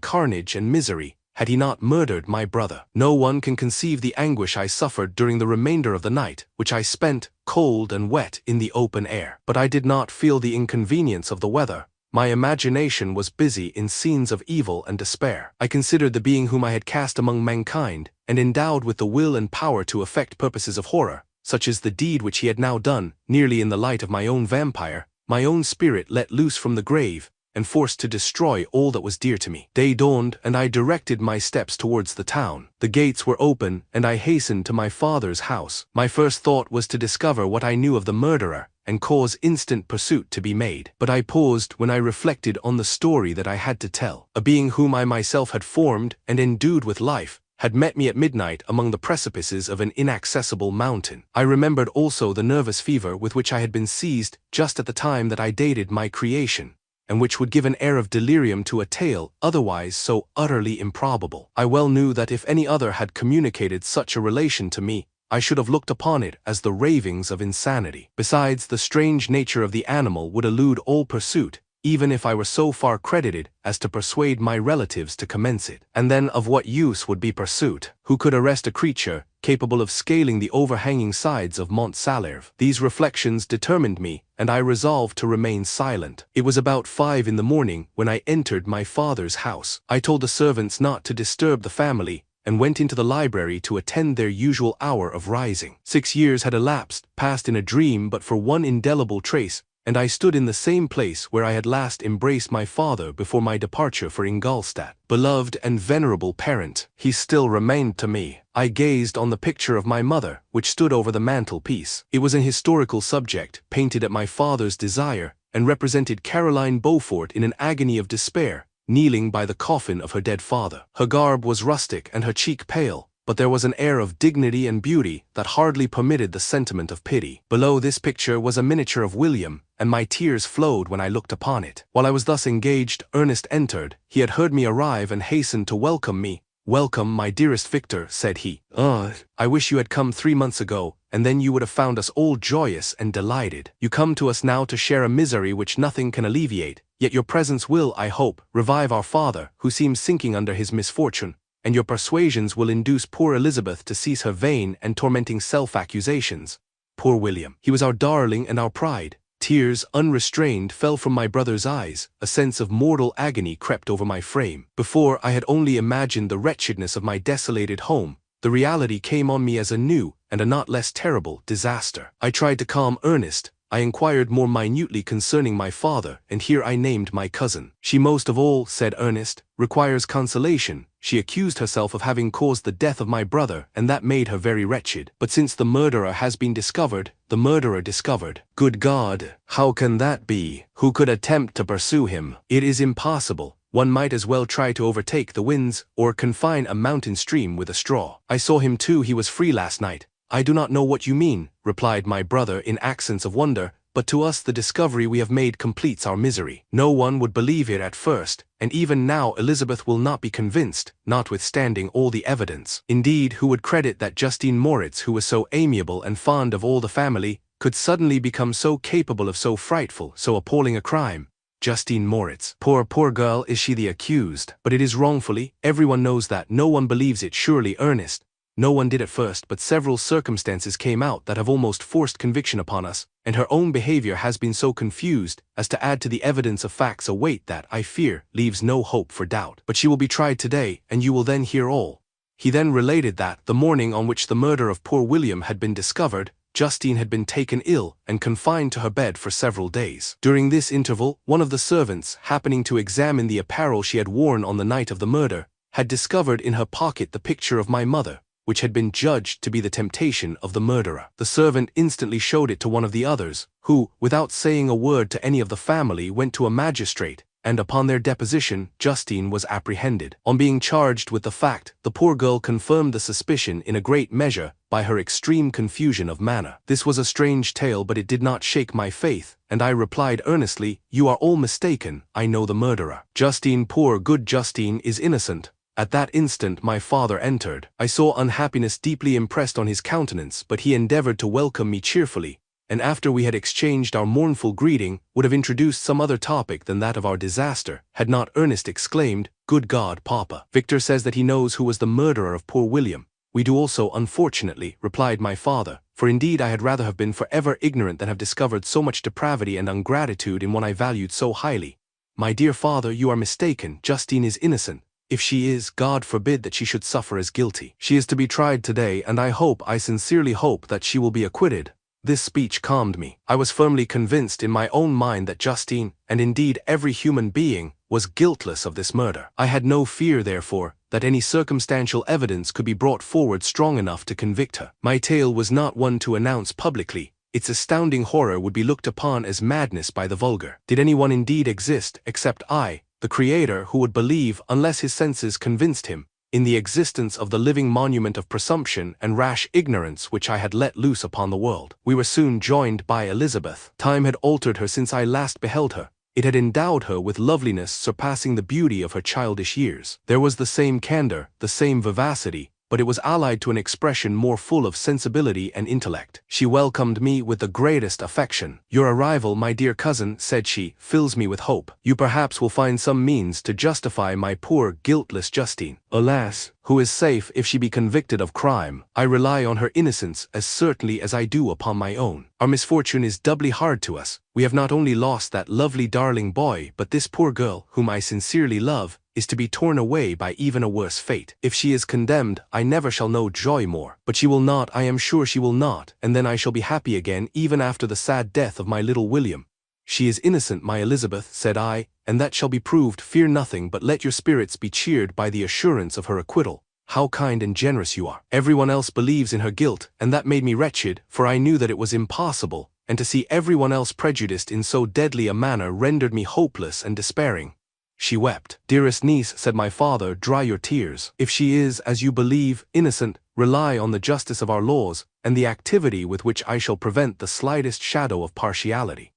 carnage and misery, had he not murdered my brother. No one can conceive the anguish I suffered during the remainder of the night, which I spent, cold and wet, in the open air. But I did not feel the inconvenience of the weather. My imagination was busy in scenes of evil and despair. I considered the being whom I had cast among mankind, and endowed with the will and power to effect purposes of horror, such as the deed which he had now done, nearly in the light of my own vampire, my own spirit let loose from the grave, and forced to destroy all that was dear to me. Day dawned, and I directed my steps towards the town. The gates were open, and I hastened to my father's house. My first thought was to discover what I knew of the murderer, and cause instant pursuit to be made. But I paused when I reflected on the story that I had to tell. A being whom I myself had formed and endued with life had met me at midnight among the precipices of an inaccessible mountain. I remembered also the nervous fever with which I had been seized just at the time that I dated my creation, and which would give an air of delirium to a tale otherwise so utterly improbable. I well knew that if any other had communicated such a relation to me, I should have looked upon it as the ravings of insanity. Besides, the strange nature of the animal would elude all pursuit, even if I were so far credited as to persuade my relatives to commence it. And then of what use would be pursuit? Who could arrest a creature capable of scaling the overhanging sides of Mont Salève? These reflections determined me, and I resolved to remain silent. It was about 5 in the morning when I entered my father's house. I told the servants not to disturb the family, and went into the library to attend their usual hour of rising. 6 years had elapsed, passed in a dream but for one indelible trace, and I stood in the same place where I had last embraced my father before my departure for Ingolstadt. Beloved and venerable parent, he still remained to me. I gazed on the picture of my mother, which stood over the mantelpiece. It was an historical subject, painted at my father's desire, and represented Caroline Beaufort in an agony of despair, kneeling by the coffin of her dead father. Her garb was rustic and her cheek pale, but there was an air of dignity and beauty that hardly permitted the sentiment of pity. Below this picture was a miniature of William, and my tears flowed when I looked upon it. While I was thus engaged, Ernest entered. He had heard me arrive and hastened to welcome me. "Welcome, my dearest Victor," said he. I wish you had come 3 months ago, and then you would have found us all joyous and delighted. You come to us now to share a misery which nothing can alleviate, yet your presence will, I hope, revive our father, who seems sinking under his misfortune, and your persuasions will induce poor Elizabeth to cease her vain and tormenting self-accusations. Poor William! He was our darling and our pride. Tears, unrestrained, fell from my brother's eyes. A sense of mortal agony crept over my frame. Before, I had only imagined the wretchedness of my desolated home. The reality came on me as a new, and a not less terrible, disaster. I tried to calm Ernest. I inquired more minutely concerning my father, and here I named my cousin. She most of all, said Ernest, requires consolation. She accused herself of having caused the death of my brother, and that made her very wretched. But since the murderer has been discovered, the murderer discovered. Good God, how can that be? Who could attempt to pursue him? It is impossible. One might as well try to overtake the winds, or confine a mountain stream with a straw. I saw him too, he was free last night. I do not know what you mean, replied my brother in accents of wonder, but to us the discovery we have made completes our misery. No one would believe it at first, and even now Elizabeth will not be convinced, notwithstanding all the evidence. Indeed, who would credit that Justine Moritz, who was so amiable and fond of all the family, could suddenly become so capable of so frightful, so appalling a crime? Justine Moritz. Poor girl, is she the accused? But it is wrongfully, everyone knows that, no one believes it, surely, Ernest. No one did at first, but several circumstances came out that have almost forced conviction upon us, and her own behavior has been so confused as to add to the evidence of facts a weight that, I fear, leaves no hope for doubt. But she will be tried today, and you will then hear all. He then related that, the morning on which the murder of poor William had been discovered, Justine had been taken ill and confined to her bed for several days. During this interval, one of the servants, happening to examine the apparel she had worn on the night of the murder, had discovered in her pocket the picture of my mother, which had been judged to be the temptation of the murderer. The servant instantly showed it to one of the others, who, without saying a word to any of the family, went to a magistrate, and upon their deposition, Justine was apprehended. On being charged with the fact, the poor girl confirmed the suspicion in a great measure by her extreme confusion of manner. This was a strange tale, but it did not shake my faith, and I replied earnestly, you are all mistaken, I know the murderer. Justine, poor good Justine, is innocent. At that instant my father entered. I saw unhappiness deeply impressed on his countenance, but he endeavored to welcome me cheerfully, and after we had exchanged our mournful greeting, would have introduced some other topic than that of our disaster, had not Ernest exclaimed, Good God, Papa! Victor says that he knows who was the murderer of poor William. We do also, unfortunately, replied my father, for indeed I had rather have been forever ignorant than have discovered so much depravity and ingratitude in one I valued so highly. My dear father, you are mistaken. Justine is innocent. If she is, God forbid that she should suffer as guilty. She is to be tried today, and I sincerely hope that she will be acquitted. This speech calmed me. I was firmly convinced in my own mind that Justine, and indeed every human being, was guiltless of this murder. I had no fear, therefore, that any circumstantial evidence could be brought forward strong enough to convict her. My tale was not one to announce publicly. Its astounding horror would be looked upon as madness by the vulgar. Did anyone indeed exist, except I, the Creator, who would believe, unless his senses convinced him, in the existence of the living monument of presumption and rash ignorance which I had let loose upon the world? We were soon joined by Elizabeth. Time had altered her since I last beheld her. It had endowed her with loveliness surpassing the beauty of her childish years. There was the same candor, the same vivacity, but it was allied to an expression more full of sensibility and intellect. She welcomed me with the greatest affection. Your arrival, my dear cousin, said she, fills me with hope. You perhaps will find some means to justify my poor, guiltless Justine. Alas, who is safe if she be convicted of crime? I rely on her innocence as certainly as I do upon my own. Our misfortune is doubly hard to us. We have not only lost that lovely darling boy, but this poor girl, whom I sincerely love, is to be torn away by even a worse fate. If she is condemned, I never shall know joy more. But she will not, I am sure she will not, and then I shall be happy again even after the sad death of my little William. She is innocent, my Elizabeth, said I, and that shall be proved. Fear nothing, but let your spirits be cheered by the assurance of her acquittal. How kind and generous you are. Everyone else believes in her guilt, and that made me wretched, for I knew that it was impossible, and to see everyone else prejudiced in so deadly a manner rendered me hopeless and despairing. She wept. Dearest niece, said my father, dry your tears. If she is, as you believe, innocent, rely on the justice of our laws, and the activity with which I shall prevent the slightest shadow of partiality.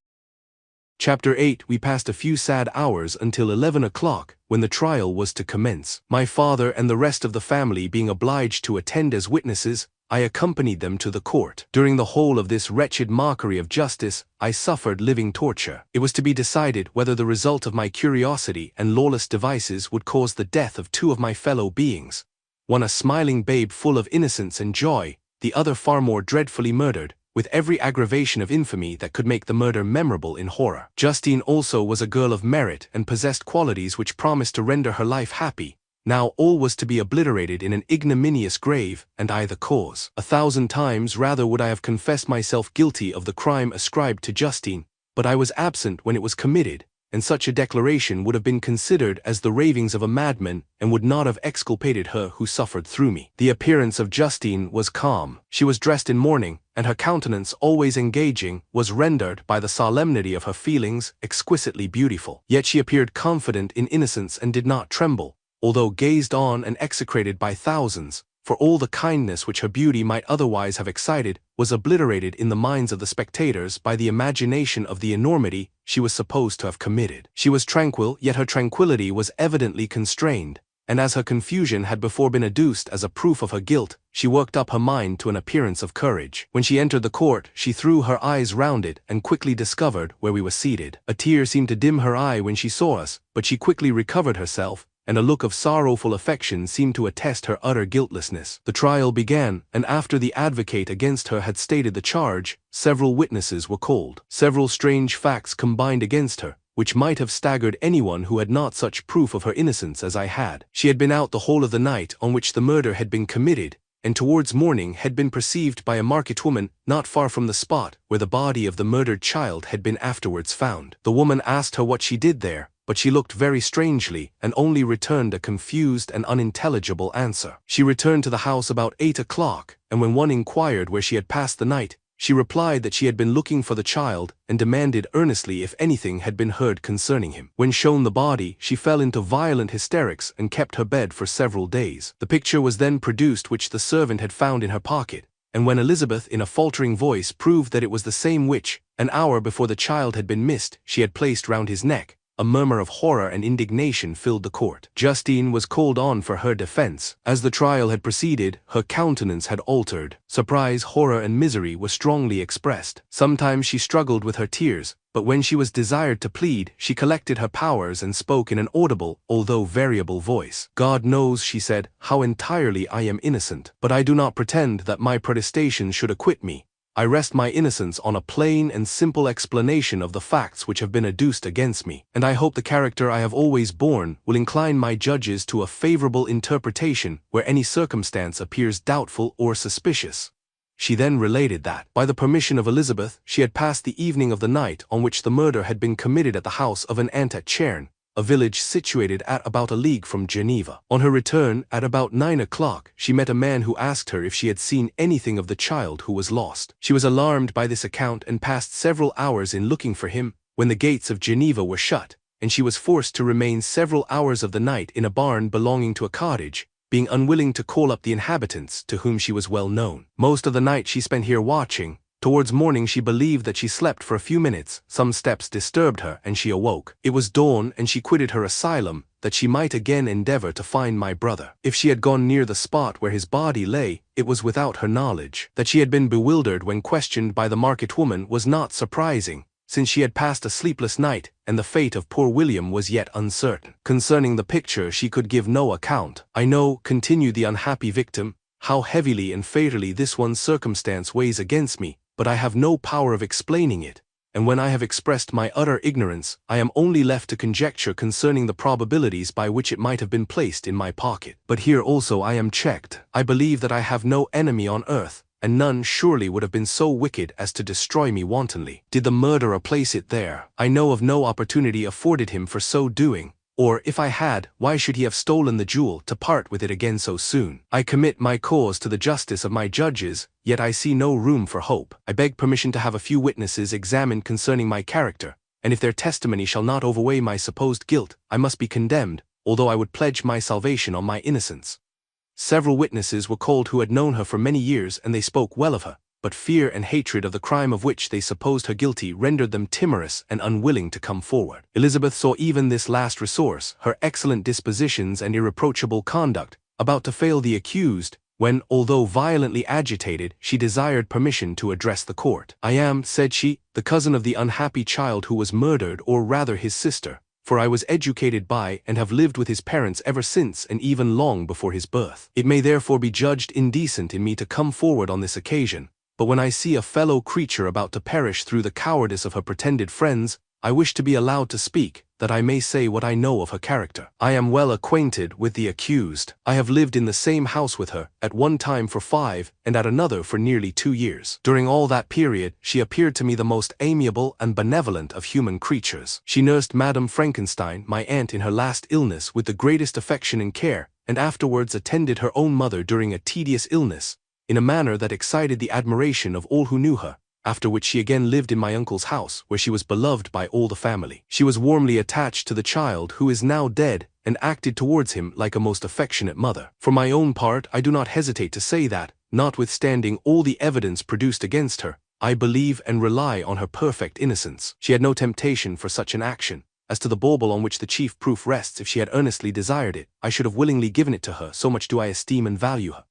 Chapter 8. We passed a few sad hours until 11 o'clock, when the trial was to commence. My father and the rest of the family being obliged to attend as witnesses, I accompanied them to the court. During the whole of this wretched mockery of justice, I suffered living torture. It was to be decided whether the result of my curiosity and lawless devices would cause the death of two of my fellow beings, one a smiling babe full of innocence and joy, the other far more dreadfully murdered, with every aggravation of infamy that could make the murder memorable in horror. Justine also was a girl of merit and possessed qualities which promised to render her life happy, Now all was to be obliterated in an ignominious grave, and I the cause. 1,000 times rather would I have confessed myself guilty of the crime ascribed to Justine, but I was absent when it was committed, and such a declaration would have been considered as the ravings of a madman, and would not have exculpated her who suffered through me. The appearance of Justine was calm. She was dressed in mourning, and her countenance, always engaging, was rendered by the solemnity of her feelings exquisitely beautiful. Yet she appeared confident in innocence and did not tremble, although gazed on and execrated by thousands, for all the kindness which her beauty might otherwise have excited was obliterated in the minds of the spectators by the imagination of the enormity she was supposed to have committed. She was tranquil, yet her tranquillity was evidently constrained, and as her confusion had before been adduced as a proof of her guilt, she worked up her mind to an appearance of courage. When she entered the court, she threw her eyes round it and quickly discovered where we were seated. A tear seemed to dim her eye when she saw us, but she quickly recovered herself, and a look of sorrowful affection seemed to attest her utter guiltlessness. The trial began, and after the advocate against her had stated the charge, several witnesses were called. Several strange facts combined against her, which might have staggered anyone who had not such proof of her innocence as I had. She had been out the whole of the night on which the murder had been committed, and towards morning had been perceived by a market woman not far from the spot where the body of the murdered child had been afterwards found. The woman asked her what she did there, but she looked very strangely and only returned a confused and unintelligible answer. She returned to the house about 8 o'clock, and when one inquired where she had passed the night, she replied that she had been looking for the child and demanded earnestly if anything had been heard concerning him. When shown the body, she fell into violent hysterics and kept her bed for several days. The picture was then produced which the servant had found in her pocket, and when Elizabeth in a faltering voice proved that it was the same which, an hour before the child had been missed, she had placed round his neck, a murmur of horror and indignation filled the court. Justine was called on for her defense. As the trial had proceeded, her countenance had altered. Surprise, horror, and misery were strongly expressed. Sometimes she struggled with her tears, but when she was desired to plead, she collected her powers and spoke in an audible, although variable voice. God knows, she said, how entirely I am innocent, but I do not pretend that my protestations should acquit me. I rest my innocence on a plain and simple explanation of the facts which have been adduced against me, and I hope the character I have always borne will incline my judges to a favorable interpretation where any circumstance appears doubtful or suspicious. She then related that, by the permission of Elizabeth, she had passed the evening of the night on which the murder had been committed at the house of an aunt at Cherne, a village situated at about a league from Geneva. On her return, at about 9 o'clock, she met a man who asked her if she had seen anything of the child who was lost. She was alarmed by this account and passed several hours in looking for him, when the gates of Geneva were shut, and she was forced to remain several hours of the night in a barn belonging to a cottage, being unwilling to call up the inhabitants to whom she was well known. Most of the night she spent here watching. Towards morning she believed that she slept for a few minutes, some steps disturbed her, and she awoke. It was dawn, and she quitted her asylum, that she might again endeavor to find my brother. If she had gone near the spot where his body lay, it was without her knowledge. That she had been bewildered when questioned by the market woman was not surprising, since she had passed a sleepless night, and the fate of poor William was yet uncertain. Concerning the picture she could give no account. I know, continued the unhappy victim, how heavily and fatally this one circumstance weighs against me, but I have no power of explaining it, and when I have expressed my utter ignorance, I am only left to conjecture concerning the probabilities by which it might have been placed in my pocket. But here also I am checked. I believe that I have no enemy on earth, and none surely would have been so wicked as to destroy me wantonly. Did the murderer place it there, I know of no opportunity afforded him for so doing, or, if I had, why should he have stolen the jewel to part with it again so soon? I commit my cause to the justice of my judges, yet I see no room for hope. I beg permission to have a few witnesses examined concerning my character, and if their testimony shall not overweigh my supposed guilt, I must be condemned, although I would pledge my salvation on my innocence. Several witnesses were called who had known her for many years, and they spoke well of her, but fear and hatred of the crime of which they supposed her guilty rendered them timorous and unwilling to come forward. Elizabeth saw even this last resource, her excellent dispositions and irreproachable conduct, about to fail the accused, when, although violently agitated, she desired permission to address the court. I am, said she, the cousin of the unhappy child who was murdered, or rather his sister, for I was educated by and have lived with his parents ever since and even long before his birth. It may therefore be judged indecent in me to come forward on this occasion, but when I see a fellow creature about to perish through the cowardice of her pretended friends, I wish to be allowed to speak, that I may say what I know of her character. I am well acquainted with the accused. I have lived in the same house with her, at one time for 5, and at another for nearly 2 years. During all that period, she appeared to me the most amiable and benevolent of human creatures. She nursed Madame Frankenstein, my aunt, in her last illness with the greatest affection and care, and afterwards attended her own mother during a tedious illness, in a manner that excited the admiration of all who knew her, after which she again lived in my uncle's house, where she was beloved by all the family. She was warmly attached to the child who is now dead, and acted towards him like a most affectionate mother. For my own part, I do not hesitate to say that, notwithstanding all the evidence produced against her, I believe and rely on her perfect innocence. She had no temptation for such an action. As to the bauble on which the chief proof rests, if she had earnestly desired it, I should have willingly given it to her, so much do I esteem and value her.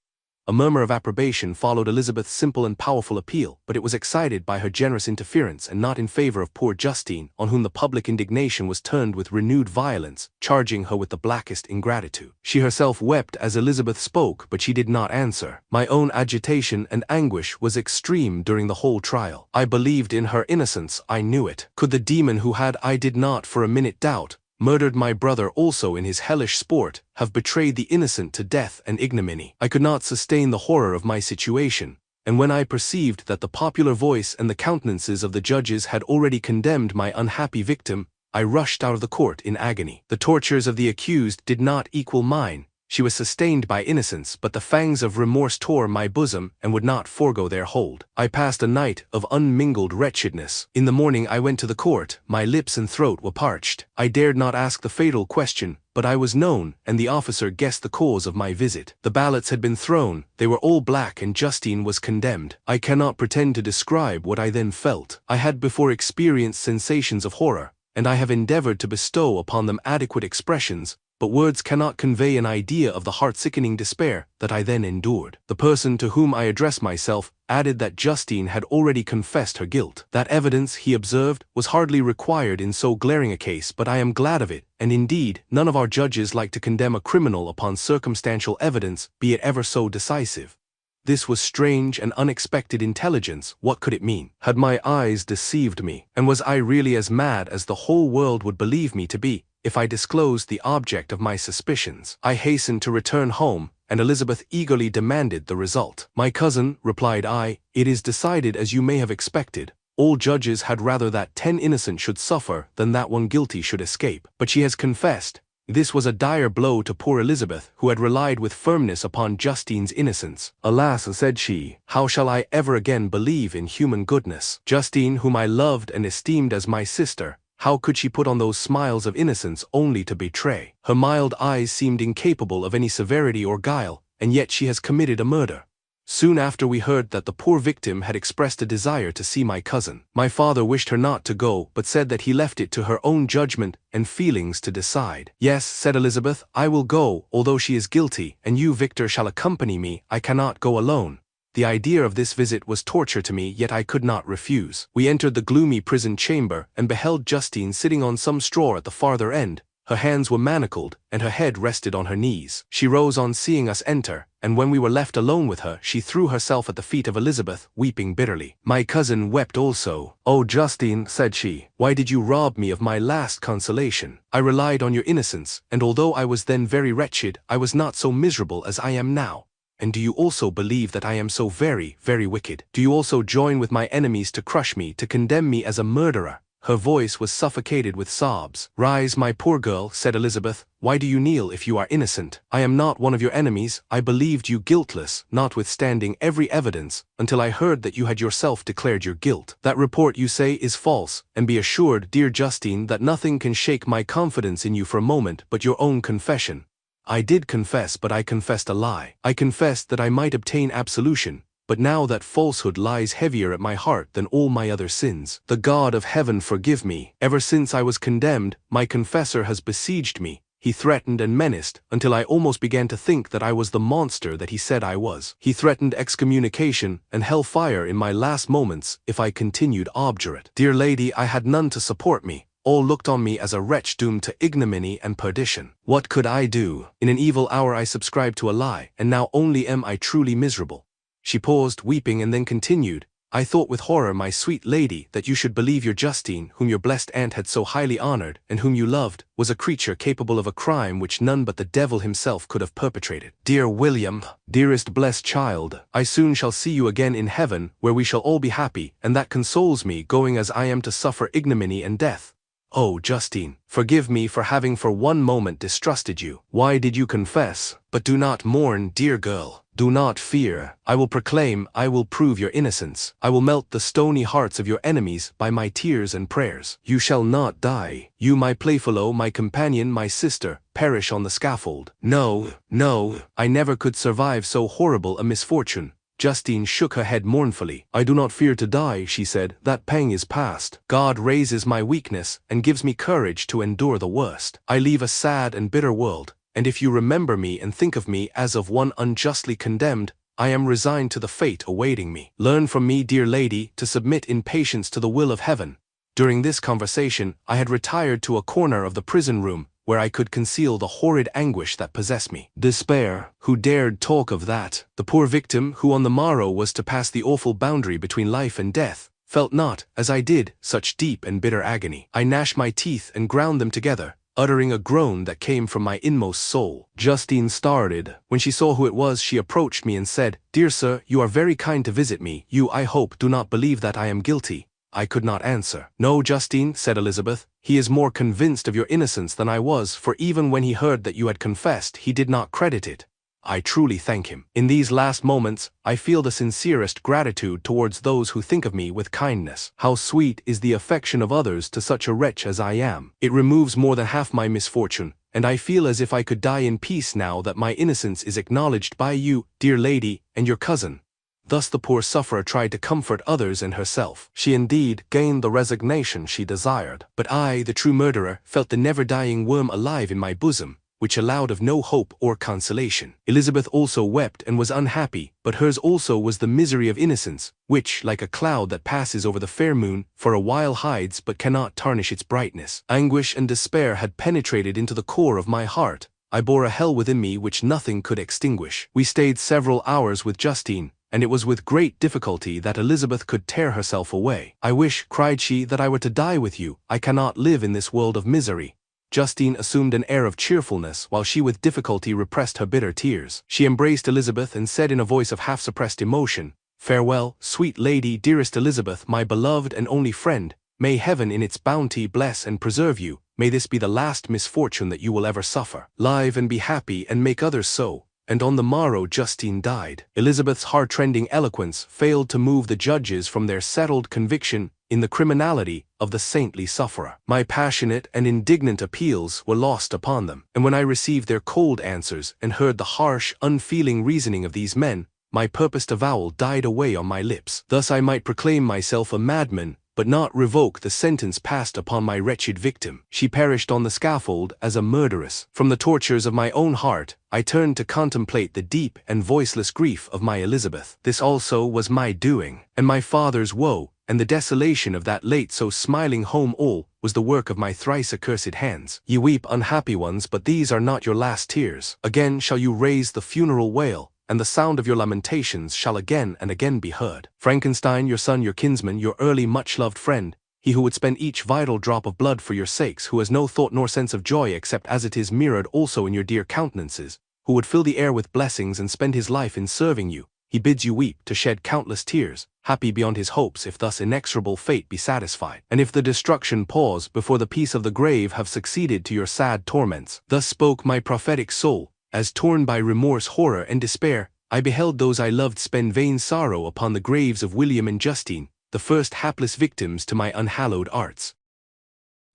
A murmur of approbation followed Elizabeth's simple and powerful appeal, but it was excited by her generous interference and not in favor of poor Justine, on whom the public indignation was turned with renewed violence, charging her with the blackest ingratitude. She herself wept as Elizabeth spoke, but she did not answer. My own agitation and anguish was extreme during the whole trial. I believed in her innocence, I knew it. Could the demon who had, I did not for a minute doubt, murdered my brother also in his hellish sport, have betrayed the innocent to death and ignominy? I could not sustain the horror of my situation, and when I perceived that the popular voice and the countenances of the judges had already condemned my unhappy victim, I rushed out of the court in agony. The tortures of the accused did not equal mine. She was sustained by innocence, but the fangs of remorse tore my bosom and would not forego their hold. I passed a night of unmingled wretchedness. In the morning I went to the court. My lips and throat were parched. I dared not ask the fatal question, but I was known, and the officer guessed the cause of my visit. The ballots had been thrown, they were all black, and Justine was condemned. I cannot pretend to describe what I then felt. I had before experienced sensations of horror, and I have endeavored to bestow upon them adequate expressions, but words cannot convey an idea of the heart-sickening despair that I then endured. The person to whom I addressed myself added that Justine had already confessed her guilt. That evidence, he observed, was hardly required in so glaring a case, but I am glad of it, and indeed, none of our judges like to condemn a criminal upon circumstantial evidence, be it ever so decisive. This was strange and unexpected intelligence. What could it mean? Had my eyes deceived me, and was I really as mad as the whole world would believe me to be, if I disclosed the object of my suspicions? I hastened to return home, and Elizabeth eagerly demanded the result. My cousin, replied I, it is decided as you may have expected. All judges had rather that 10 innocent should suffer than that 1 guilty should escape. But she has confessed. This was a dire blow to poor Elizabeth, who had relied with firmness upon Justine's innocence. Alas, said she, how shall I ever again believe in human goodness? Justine, whom I loved and esteemed as my sister, how could she put on those smiles of innocence only to betray? Her mild eyes seemed incapable of any severity or guile, and yet she has committed a murder. Soon after we heard that the poor victim had expressed a desire to see my cousin. My father wished her not to go, but said that he left it to her own judgment and feelings to decide. Yes, said Elizabeth, I will go, although she is guilty, and you, Victor, shall accompany me. I cannot go alone. The idea of this visit was torture to me, yet I could not refuse. We entered the gloomy prison chamber, and beheld Justine sitting on some straw at the farther end. Her hands were manacled, and her head rested on her knees. She rose on seeing us enter, and when we were left alone with her, she threw herself at the feet of Elizabeth, weeping bitterly. My cousin wept also. Oh, Justine, said she, why did you rob me of my last consolation? I relied on your innocence, and although I was then very wretched, I was not so miserable as I am now. And do you also believe that I am so very, very wicked? Do you also join with my enemies to crush me, to condemn me as a murderer? Her voice was suffocated with sobs. Rise, my poor girl, said Elizabeth. Why do you kneel if you are innocent? I am not one of your enemies. I believed you guiltless, notwithstanding every evidence, until I heard that you had yourself declared your guilt. That report, you say, is false, and be assured, dear Justine, that nothing can shake my confidence in you for a moment but your own confession. I did confess, but I confessed a lie. I confessed that I might obtain absolution, but now that falsehood lies heavier at my heart than all my other sins. The God of heaven forgive me. Ever since I was condemned, my confessor has besieged me. He threatened and menaced, until I almost began to think that I was the monster that he said I was. He threatened excommunication and hellfire in my last moments if I continued obdurate. Dear lady, I had none to support me. All looked on me as a wretch doomed to ignominy and perdition. What could I do? In an evil hour I subscribed to a lie, and now only am I truly miserable. She paused, weeping, and then continued, I thought with horror, my sweet lady, that you should believe your Justine, whom your blessed aunt had so highly honored, and whom you loved, was a creature capable of a crime which none but the devil himself could have perpetrated. Dear William, dearest blessed child, I soon shall see you again in heaven, where we shall all be happy, and that consoles me, going as I am to suffer ignominy and death. Oh, Justine, forgive me for having for one moment distrusted you. Why did you confess? But do not mourn, dear girl. Do not fear. I will proclaim, I will prove your innocence. I will melt the stony hearts of your enemies by my tears and prayers. You shall not die. You, my playfellow, my companion, my sister, perish on the scaffold. No, no, I never could survive so horrible a misfortune. Justine shook her head mournfully. I do not fear to die, she said. That pang is past. God raises my weakness and gives me courage to endure the worst. I leave a sad and bitter world, and if you remember me and think of me as of one unjustly condemned, I am resigned to the fate awaiting me. Learn from me, dear lady, to submit in patience to the will of heaven. During this conversation, I had retired to a corner of the prison room, where I could conceal the horrid anguish that possessed me. Despair, who dared talk of that? The poor victim, who on the morrow was to pass the awful boundary between life and death, felt not, as I did, such deep and bitter agony. I gnashed my teeth and ground them together, uttering a groan that came from my inmost soul. Justine started. When she saw who it was, she approached me and said, Dear sir, you are very kind to visit me. You, I hope, do not believe that I am guilty. I could not answer. No, Justine, said Elizabeth, he is more convinced of your innocence than I was, for even when he heard that you had confessed, he did not credit it. I truly thank him. In these last moments, I feel the sincerest gratitude towards those who think of me with kindness. How sweet is the affection of others to such a wretch as I am. It removes more than half my misfortune, and I feel as if I could die in peace now that my innocence is acknowledged by you, dear lady, and your cousin. Thus the poor sufferer tried to comfort others and herself. She indeed gained the resignation she desired. But I, the true murderer, felt the never-dying worm alive in my bosom, which allowed of no hope or consolation. Elizabeth also wept and was unhappy, but hers also was the misery of innocence, which, like a cloud that passes over the fair moon, for a while hides but cannot tarnish its brightness. Anguish and despair had penetrated into the core of my heart. I bore a hell within me which nothing could extinguish. We stayed several hours with Justine, and it was with great difficulty that Elizabeth could tear herself away. I wish, cried she, that I were to die with you. I cannot live in this world of misery. Justine assumed an air of cheerfulness while she with difficulty repressed her bitter tears. She embraced Elizabeth and said in a voice of half-suppressed emotion, Farewell, sweet lady, dearest Elizabeth, my beloved and only friend. May heaven in its bounty bless and preserve you. May this be the last misfortune that you will ever suffer. Live and be happy and make others so. And on the morrow Justine died. Elizabeth's heart-rending eloquence failed to move the judges from their settled conviction in the criminality of the saintly sufferer. My passionate and indignant appeals were lost upon them, and when I received their cold answers and heard the harsh, unfeeling reasoning of these men, my purposed avowal died away on my lips. Thus I might proclaim myself a madman, but not revoke the sentence passed upon my wretched victim. She perished on the scaffold as a murderess. From the tortures of my own heart, I turned to contemplate the deep and voiceless grief of my Elizabeth. This also was my doing, and my father's woe, and the desolation of that late so smiling home all was the work of my thrice accursed hands. Ye weep, unhappy ones, but these are not your last tears. Again shall you raise the funeral wail, and the sound of your lamentations shall again and again be heard. Frankenstein, your son, your kinsman, your early much-loved friend, he who would spend each vital drop of blood for your sakes, who has no thought nor sense of joy except as it is mirrored also in your dear countenances, who would fill the air with blessings and spend his life in serving you, he bids you weep, to shed countless tears, happy beyond his hopes if thus inexorable fate be satisfied, and if the destruction pause before the peace of the grave have succeeded to your sad torments. Thus spoke my prophetic soul, as torn by remorse, horror, and despair, I beheld those I loved spend vain sorrow upon the graves of William and Justine, the first hapless victims to my unhallowed arts.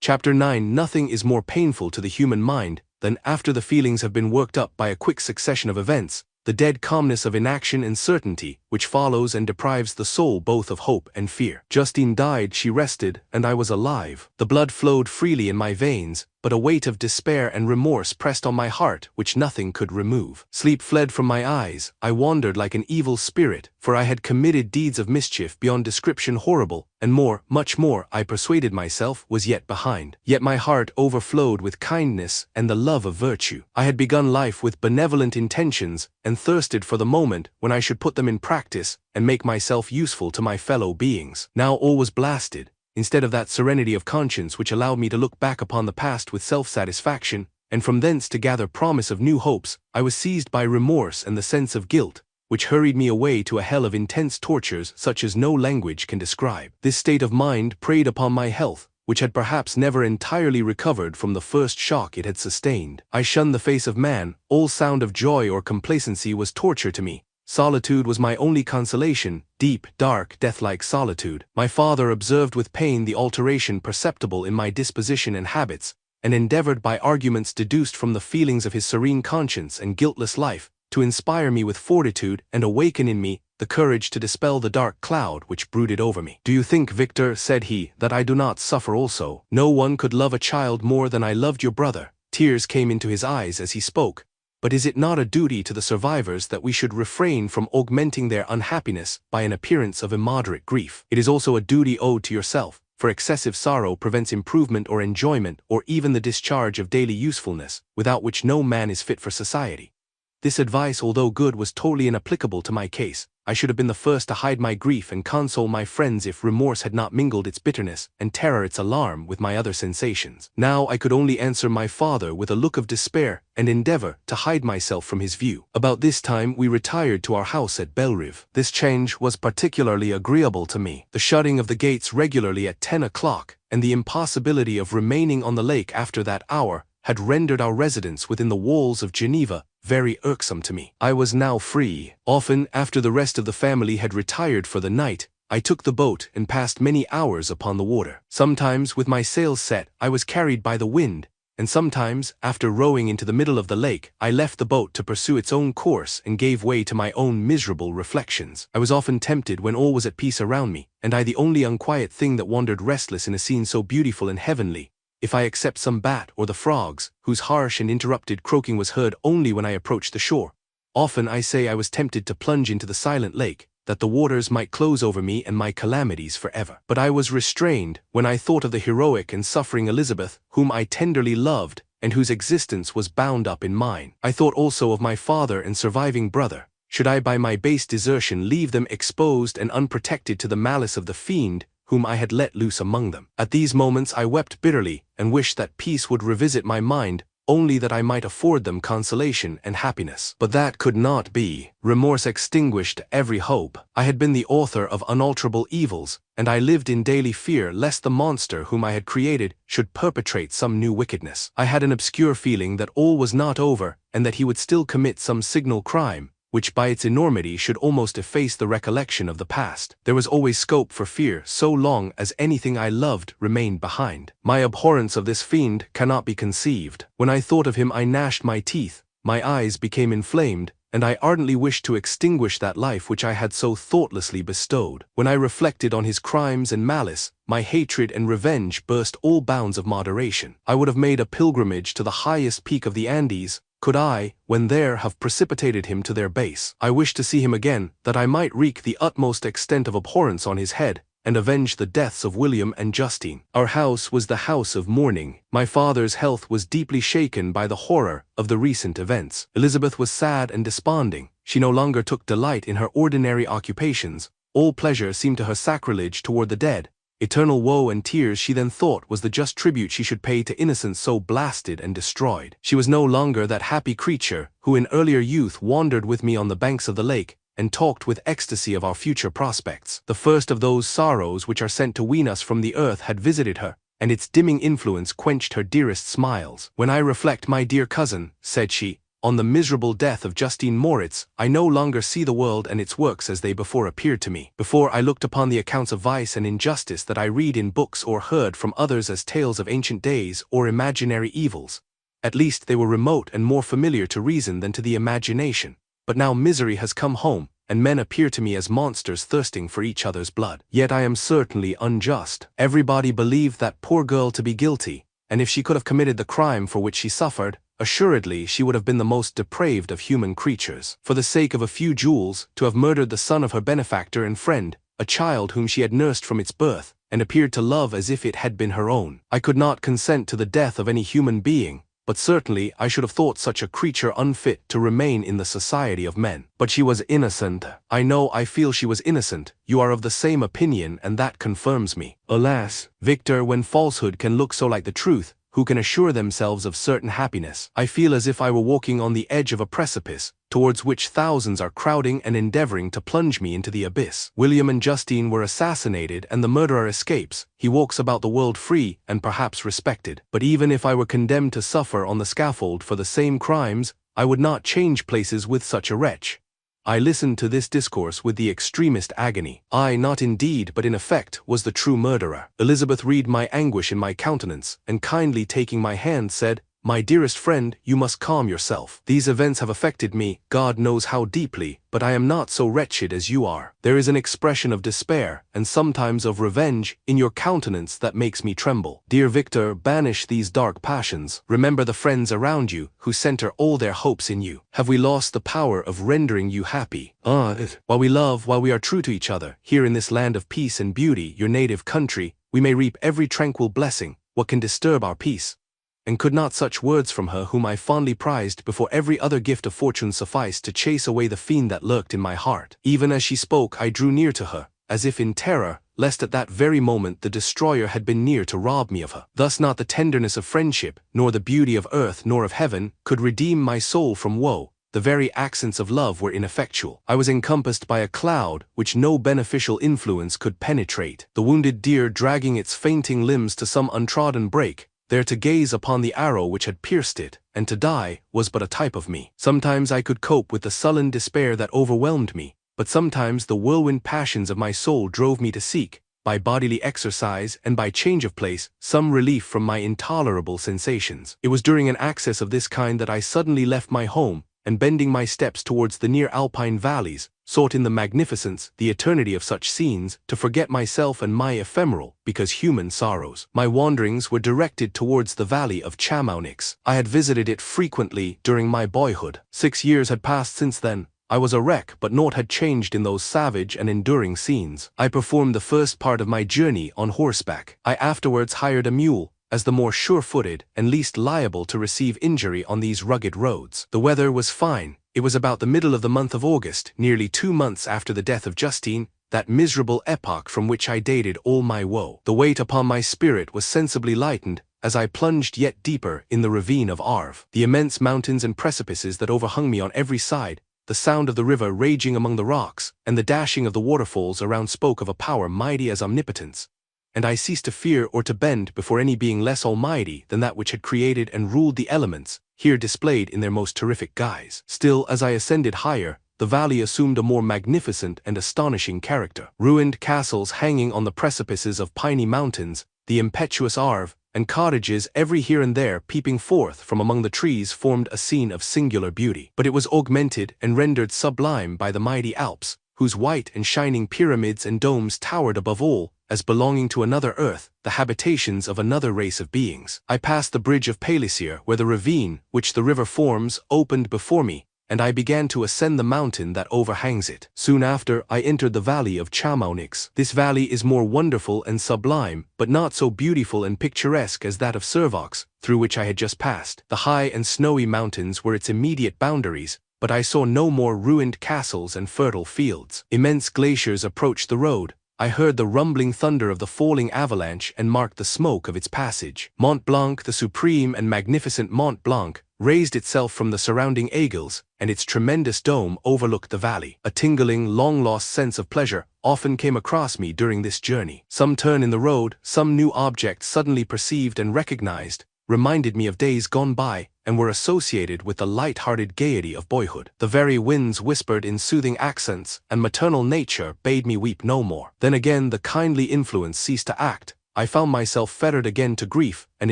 Chapter 9. Nothing is more painful to the human mind than, after the feelings have been worked up by a quick succession of events, the dead calmness of inaction and certainty, which follows and deprives the soul both of hope and fear. Justine died, she rested, and I was alive. The blood flowed freely in my veins, but a weight of despair and remorse pressed on my heart which nothing could remove. Sleep fled from my eyes, I wandered like an evil spirit, for I had committed deeds of mischief beyond description horrible, and more, much more, I persuaded myself, was yet behind. Yet my heart overflowed with kindness and the love of virtue. I had begun life with benevolent intentions, and thirsted for the moment when I should put them in practice, and make myself useful to my fellow beings. Now all was blasted. Instead of that serenity of conscience which allowed me to look back upon the past with self-satisfaction, and from thence to gather promise of new hopes, I was seized by remorse and the sense of guilt, which hurried me away to a hell of intense tortures such as no language can describe. This state of mind preyed upon my health, which had perhaps never entirely recovered from the first shock it had sustained. I shunned the face of man, all sound of joy or complacency was torture to me. Solitude was my only consolation, deep, dark, death-like solitude. My father observed with pain the alteration perceptible in my disposition and habits, and endeavored by arguments deduced from the feelings of his serene conscience and guiltless life, to inspire me with fortitude and awaken in me the courage to dispel the dark cloud which brooded over me. "Do you think, Victor," said he, "that I do not suffer also? No one could love a child more than I loved your brother." Tears came into his eyes as he spoke. "But is it not a duty to the survivors that we should refrain from augmenting their unhappiness by an appearance of immoderate grief? It is also a duty owed to yourself, for excessive sorrow prevents improvement or enjoyment or even the discharge of daily usefulness, without which no man is fit for society." This advice, although good, was totally inapplicable to my case. I should have been the first to hide my grief and console my friends if remorse had not mingled its bitterness, and terror its alarm, with my other sensations. Now I could only answer my father with a look of despair, and endeavor to hide myself from his view. About this time we retired to our house at Bellerive. This change was particularly agreeable to me. The shutting of the gates regularly at 10 o'clock, and the impossibility of remaining on the lake after that hour, had rendered our residence within the walls of Geneva very irksome to me. I was now free. Often, after the rest of the family had retired for the night, I took the boat and passed many hours upon the water. Sometimes, with my sails set, I was carried by the wind, and sometimes, after rowing into the middle of the lake, I left the boat to pursue its own course and gave way to my own miserable reflections. I was often tempted when all was at peace around me, and I the only unquiet thing that wandered restless in a scene so beautiful and heavenly, if I except some bat or the frogs, whose harsh and interrupted croaking was heard only when I approached the shore. Often, I say, I was tempted to plunge into the silent lake, that the waters might close over me and my calamities forever. But I was restrained when I thought of the heroic and suffering Elizabeth, whom I tenderly loved, and whose existence was bound up in mine. I thought also of my father and surviving brother. Should I by my base desertion leave them exposed and unprotected to the malice of the fiend, whom I had let loose among them? At these moments I wept bitterly, and wished that peace would revisit my mind, only that I might afford them consolation and happiness. But that could not be. Remorse extinguished every hope. I had been the author of unalterable evils, and I lived in daily fear lest the monster whom I had created should perpetrate some new wickedness. I had an obscure feeling that all was not over, and that he would still commit some signal crime, which by its enormity should almost efface the recollection of the past. There was always scope for fear so long as anything I loved remained behind. My abhorrence of this fiend cannot be conceived. When I thought of him I gnashed my teeth, my eyes became inflamed, and I ardently wished to extinguish that life which I had so thoughtlessly bestowed. When I reflected on his crimes and malice, my hatred and revenge burst all bounds of moderation. I would have made a pilgrimage to the highest peak of the Andes, could I, when there, have precipitated him to their base. I wished to see him again, that I might wreak the utmost extent of abhorrence on his head, and avenge the deaths of William and Justine. Our house was the house of mourning. My father's health was deeply shaken by the horror of the recent events. Elizabeth was sad and desponding. She no longer took delight in her ordinary occupations. All pleasure seemed to her sacrilege toward the dead. Eternal woe and tears, she then thought, was the just tribute she should pay to innocence so blasted and destroyed. She was no longer that happy creature who in earlier youth wandered with me on the banks of the lake, and talked with ecstasy of our future prospects. The first of those sorrows which are sent to wean us from the earth had visited her, and its dimming influence quenched her dearest smiles. "When I reflect, my dear cousin," said she, "on the miserable death of Justine Moritz, I no longer see the world and its works as they before appeared to me. Before I looked upon the accounts of vice and injustice that I read in books or heard from others as tales of ancient days or imaginary evils. At least they were remote and more familiar to reason than to the imagination. But now misery has come home, and men appear to me as monsters thirsting for each other's blood. Yet I am certainly unjust. Everybody believed that poor girl to be guilty, and if she could have committed the crime for which she suffered, assuredly she would have been the most depraved of human creatures. For the sake of a few jewels, to have murdered the son of her benefactor and friend, a child whom she had nursed from its birth, and appeared to love as if it had been her own. I could not consent to the death of any human being, but certainly I should have thought such a creature unfit to remain in the society of men. But she was innocent. I feel she was innocent. You are of the same opinion, and that confirms me. Alas, Victor, when falsehood can look so like the truth, who can assure themselves of certain happiness? I feel as if I were walking on the edge of a precipice, towards which thousands are crowding and endeavoring to plunge me into the abyss. William and Justine were assassinated, and the murderer escapes. He walks about the world free and perhaps respected. But even if I were condemned to suffer on the scaffold for the same crimes, I would not change places with such a wretch. I listened to this discourse with the extremest agony. I, not in deed but in effect, was the true murderer. Elizabeth read my anguish in my countenance, and kindly taking my hand said, "My dearest friend, you must calm yourself. These events have affected me, God knows how deeply, but I am not so wretched as you are. There is an expression of despair, and sometimes of revenge, in your countenance that makes me tremble. Dear Victor, banish these dark passions. Remember the friends around you, who center all their hopes in you. Have we lost the power of rendering you happy? While we love, while we are true to each other, here in this land of peace and beauty, your native country, we may reap every tranquil blessing. What can disturb our peace?" And could not such words from her whom I fondly prized before every other gift of fortune suffice to chase away the fiend that lurked in my heart? Even as she spoke I drew near to her, as if in terror, lest at that very moment the destroyer had been near to rob me of her. Thus not the tenderness of friendship, nor the beauty of earth nor of heaven, could redeem my soul from woe. The very accents of love were ineffectual. I was encompassed by a cloud which no beneficial influence could penetrate. The wounded deer dragging its fainting limbs to some untrodden brake, there to gaze upon the arrow which had pierced it, and to die, was but a type of me. Sometimes I could cope with the sullen despair that overwhelmed me, but sometimes the whirlwind passions of my soul drove me to seek, by bodily exercise and by change of place, some relief from my intolerable sensations. It was during an access of this kind that I suddenly left my home, and bending my steps towards the near alpine valleys, sought in the magnificence, the eternity of such scenes, to forget myself and my ephemeral, because human sorrows. My wanderings were directed towards the valley of Chamonix. I had visited it frequently during my boyhood. 6 years had passed since then. I was a wreck, but naught had changed in those savage and enduring scenes. I performed the first part of my journey on horseback. I afterwards hired a mule, as the more sure-footed and least liable to receive injury on these rugged roads. The weather was fine. It was about the middle of the month of August, nearly 2 months after the death of Justine, that miserable epoch from which I dated all my woe. The weight upon my spirit was sensibly lightened, as I plunged yet deeper in the ravine of Arve. The immense mountains and precipices that overhung me on every side, the sound of the river raging among the rocks, and the dashing of the waterfalls around spoke of a power mighty as omnipotence. And I ceased to fear or to bend before any being less almighty than that which had created and ruled the elements, here displayed in their most terrific guise. Still, as I ascended higher, the valley assumed a more magnificent and astonishing character. Ruined castles hanging on the precipices of piny mountains, the impetuous Arve, and cottages every here and there peeping forth from among the trees formed a scene of singular beauty. But it was augmented and rendered sublime by the mighty Alps, whose white and shining pyramids and domes towered above all, as belonging to another earth, the habitations of another race of beings. I passed the bridge of Palisier, where the ravine, which the river forms, opened before me, and I began to ascend the mountain that overhangs it. Soon after, I entered the valley of Chamonix. This valley is more wonderful and sublime, but not so beautiful and picturesque as that of Servox, through which I had just passed. The high and snowy mountains were its immediate boundaries, but I saw no more ruined castles and fertile fields. Immense glaciers approached the road. I heard the rumbling thunder of the falling avalanche and marked the smoke of its passage. Mont Blanc, the supreme and magnificent Mont Blanc, raised itself from the surrounding aiguilles, and its tremendous dome overlooked the valley. A tingling, long-lost sense of pleasure often came across me during this journey. Some turn in the road, some new object suddenly perceived and recognized, reminded me of days gone by, and were associated with the light-hearted gaiety of boyhood. The very winds whispered in soothing accents, and maternal nature bade me weep no more. Then again the kindly influence ceased to act. I found myself fettered again to grief, and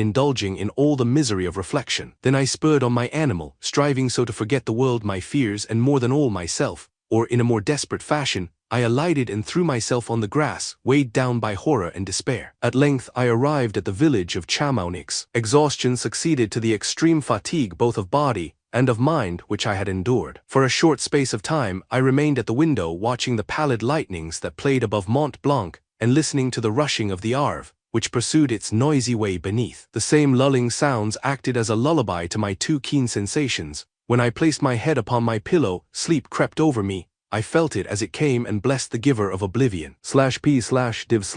indulging in all the misery of reflection. Then I spurred on my animal, striving so to forget the world, my fears, and more than all myself, or in a more desperate fashion, I alighted and threw myself on the grass, weighed down by horror and despair. At length I arrived at the village of Chamaunix. Exhaustion succeeded to the extreme fatigue both of body and of mind which I had endured. For a short space of time I remained at the window watching the pallid lightnings that played above Mont Blanc and listening to the rushing of the Arve, which pursued its noisy way beneath. The same lulling sounds acted as a lullaby to my too keen sensations. When I placed my head upon my pillow, sleep crept over me. I felt it as it came and blessed the giver of oblivion. /p/div/body.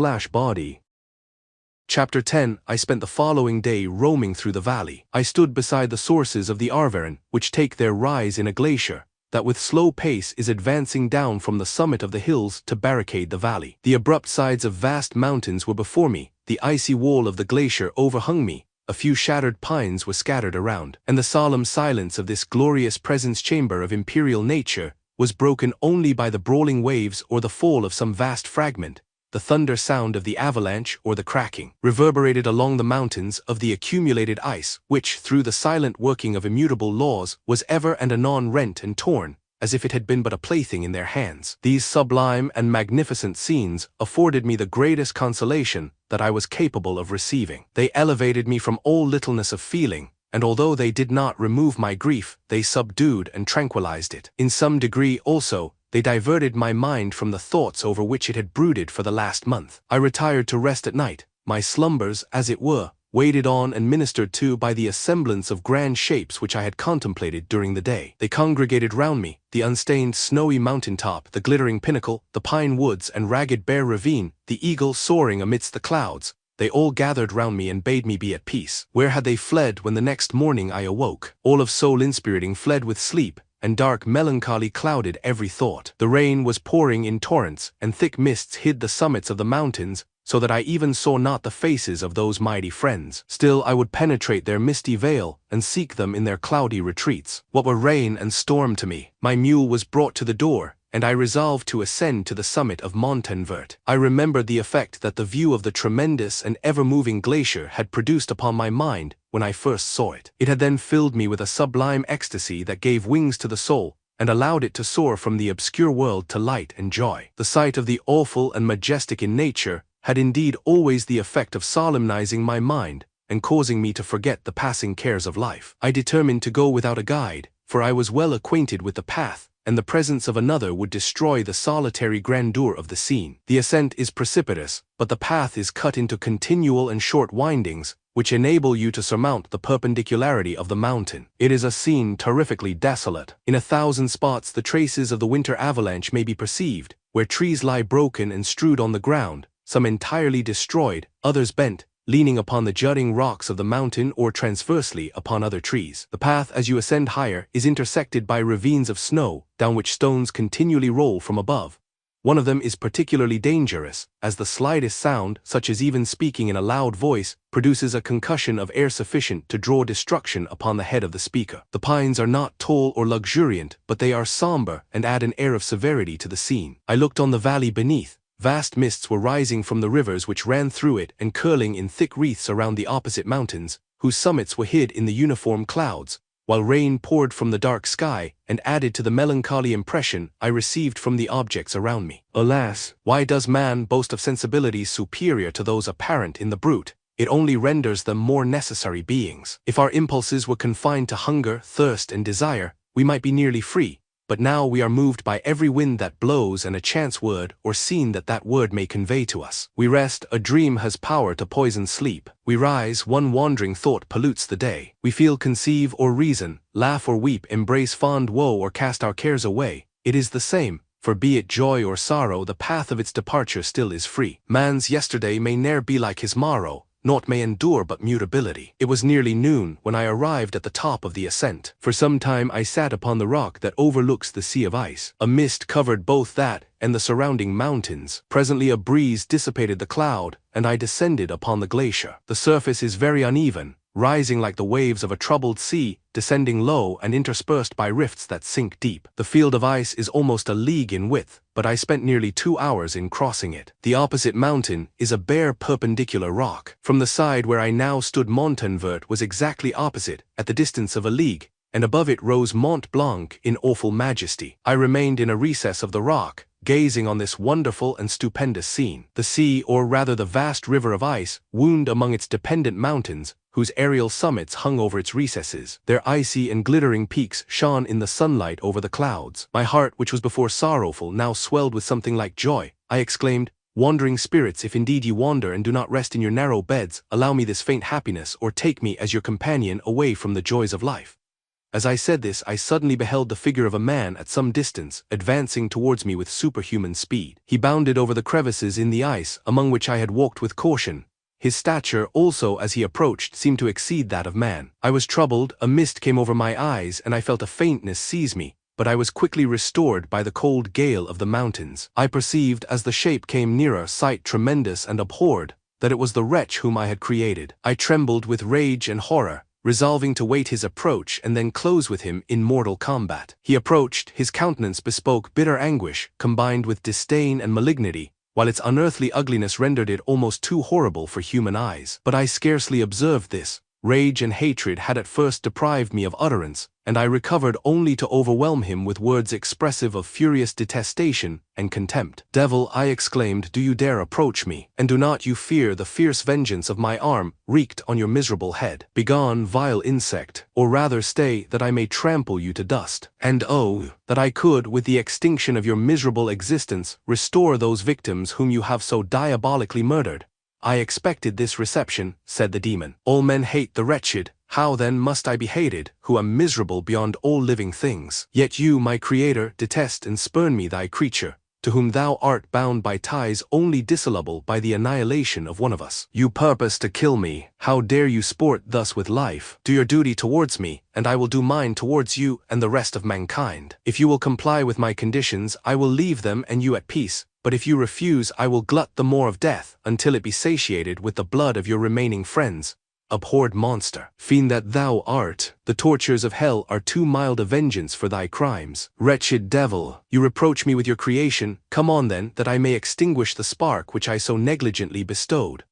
Chapter 10. I spent the following day roaming through the valley. I stood beside the sources of the Arveren, which take their rise in a glacier that with slow pace is advancing down from the summit of the hills to barricade the valley. The abrupt sides of vast mountains were before me, the icy wall of the glacier overhung me, a few shattered pines were scattered around, and the solemn silence of this glorious presence chamber of imperial nature was broken only by the brawling waves or the fall of some vast fragment. The thunder sound of the avalanche or the cracking reverberated along the mountains of the accumulated ice, which, through the silent working of immutable laws, was ever and anon rent and torn, as if it had been but a plaything in their hands. These sublime and magnificent scenes afforded me the greatest consolation that I was capable of receiving. They elevated me from all littleness of feeling, and although they did not remove my grief, they subdued and tranquilized it. In some degree, also, they diverted my mind from the thoughts over which it had brooded for the last month. I retired to rest at night, my slumbers, as it were, waited on and ministered to by the assemblance of grand shapes which I had contemplated during the day. They congregated round me, the unstained snowy mountain-top, the glittering pinnacle, the pine woods and ragged bare ravine, the eagle soaring amidst the clouds. They all gathered round me and bade me be at peace. Where had they fled when the next morning I awoke? All of soul inspiriting fled with sleep, and dark melancholy clouded every thought. The rain was pouring in torrents, and thick mists hid the summits of the mountains, so that I even saw not the faces of those mighty friends. Still I would penetrate their misty veil, and seek them in their cloudy retreats. What were rain and storm to me? My mule was brought to the door, and I resolved to ascend to the summit of Montenvert. I remembered the effect that the view of the tremendous and ever-moving glacier had produced upon my mind when I first saw it. It had then filled me with a sublime ecstasy that gave wings to the soul, and allowed it to soar from the obscure world to light and joy. The sight of the awful and majestic in nature had indeed always the effect of solemnizing my mind, and causing me to forget the passing cares of life. I determined to go without a guide, for I was well acquainted with the path, and the presence of another would destroy the solitary grandeur of the scene. The ascent is precipitous, but the path is cut into continual and short windings, which enable you to surmount the perpendicularity of the mountain. It is a scene terrifically desolate. In 1,000 spots the traces of the winter avalanche may be perceived, where trees lie broken and strewed on the ground, some entirely destroyed, others bent, leaning upon the jutting rocks of the mountain or transversely upon other trees. The path as you ascend higher is intersected by ravines of snow, down which stones continually roll from above. One of them is particularly dangerous, as the slightest sound, such as even speaking in a loud voice, produces a concussion of air sufficient to draw destruction upon the head of the speaker. The pines are not tall or luxuriant, but they are somber and add an air of severity to the scene. I looked on the valley beneath. Vast mists were rising from the rivers which ran through it and curling in thick wreaths around the opposite mountains, whose summits were hid in the uniform clouds, while rain poured from the dark sky and added to the melancholy impression I received from the objects around me. Alas, why does man boast of sensibilities superior to those apparent in the brute? It only renders them more necessary beings. If our impulses were confined to hunger, thirst, and desire, we might be nearly free. But now we are moved by every wind that blows and a chance word or scene that word may convey to us. We rest, a dream has power to poison sleep. We rise, one wandering thought pollutes the day. We feel, conceive, or reason, laugh or weep, embrace fond woe or cast our cares away. It is the same, for be it joy or sorrow, the path of its departure still is free. Man's yesterday may ne'er be like his morrow, naught may endure but mutability. It was nearly noon when I arrived at the top of the ascent. For some time I sat upon the rock that overlooks the sea of ice. A mist covered both that and the surrounding mountains. Presently a breeze dissipated the cloud, and I descended upon the glacier. The surface is very uneven, rising like the waves of a troubled sea, descending low and interspersed by rifts that sink deep. The field of ice is almost a league in width, but I spent nearly 2 hours in crossing it. The opposite mountain is a bare perpendicular rock. From the side where I now stood Montenvert was exactly opposite, at the distance of a league, and above it rose Mont Blanc in awful majesty. I remained in a recess of the rock, gazing on this wonderful and stupendous scene. The sea, or rather the vast river of ice, wound among its dependent mountains, whose aerial summits hung over its recesses. Their icy and glittering peaks shone in the sunlight over the clouds. My heart, which was before sorrowful, now swelled with something like joy. I exclaimed, "Wandering spirits, if indeed ye wander and do not rest in your narrow beds, allow me this faint happiness, or take me as your companion away from the joys of life." As I said this, I suddenly beheld the figure of a man at some distance, advancing towards me with superhuman speed. He bounded over the crevices in the ice, among which I had walked with caution. His stature also as he approached seemed to exceed that of man. I was troubled, a mist came over my eyes, and I felt a faintness seize me, but I was quickly restored by the cold gale of the mountains. I perceived, as the shape came nearer, sight tremendous and abhorred, that it was the wretch whom I had created. I trembled with rage and horror, resolving to wait his approach and then close with him in mortal combat. He approached, his countenance bespoke bitter anguish, combined with disdain and malignity, while its unearthly ugliness rendered it almost too horrible for human eyes. But I scarcely observed this. Rage and hatred had at first deprived me of utterance, and I recovered only to overwhelm him with words expressive of furious detestation and contempt. "Devil," I exclaimed, "do you dare approach me? And do not you fear the fierce vengeance of my arm wreaked on your miserable head? Begone, vile insect, or rather stay, that I may trample you to dust. And oh, that I could, with the extinction of your miserable existence, restore those victims whom you have so diabolically murdered." "I expected this reception," said the demon. "All men hate the wretched. How then must I be hated, who am miserable beyond all living things? Yet you, my Creator, detest and spurn me, thy creature, to whom thou art bound by ties only dissoluble by the annihilation of one of us. You purpose to kill me. How dare you sport thus with life? Do your duty towards me, and I will do mine towards you and the rest of mankind. If you will comply with my conditions, I will leave them and you at peace. But if you refuse, I will glut the maw of death, until it be satiated with the blood of your remaining friends. Abhorred monster, fiend that thou art, the tortures of hell are too mild a vengeance for thy crimes. Wretched devil, you reproach me with your creation. Come on then, that I may extinguish the spark which I so negligently bestowed."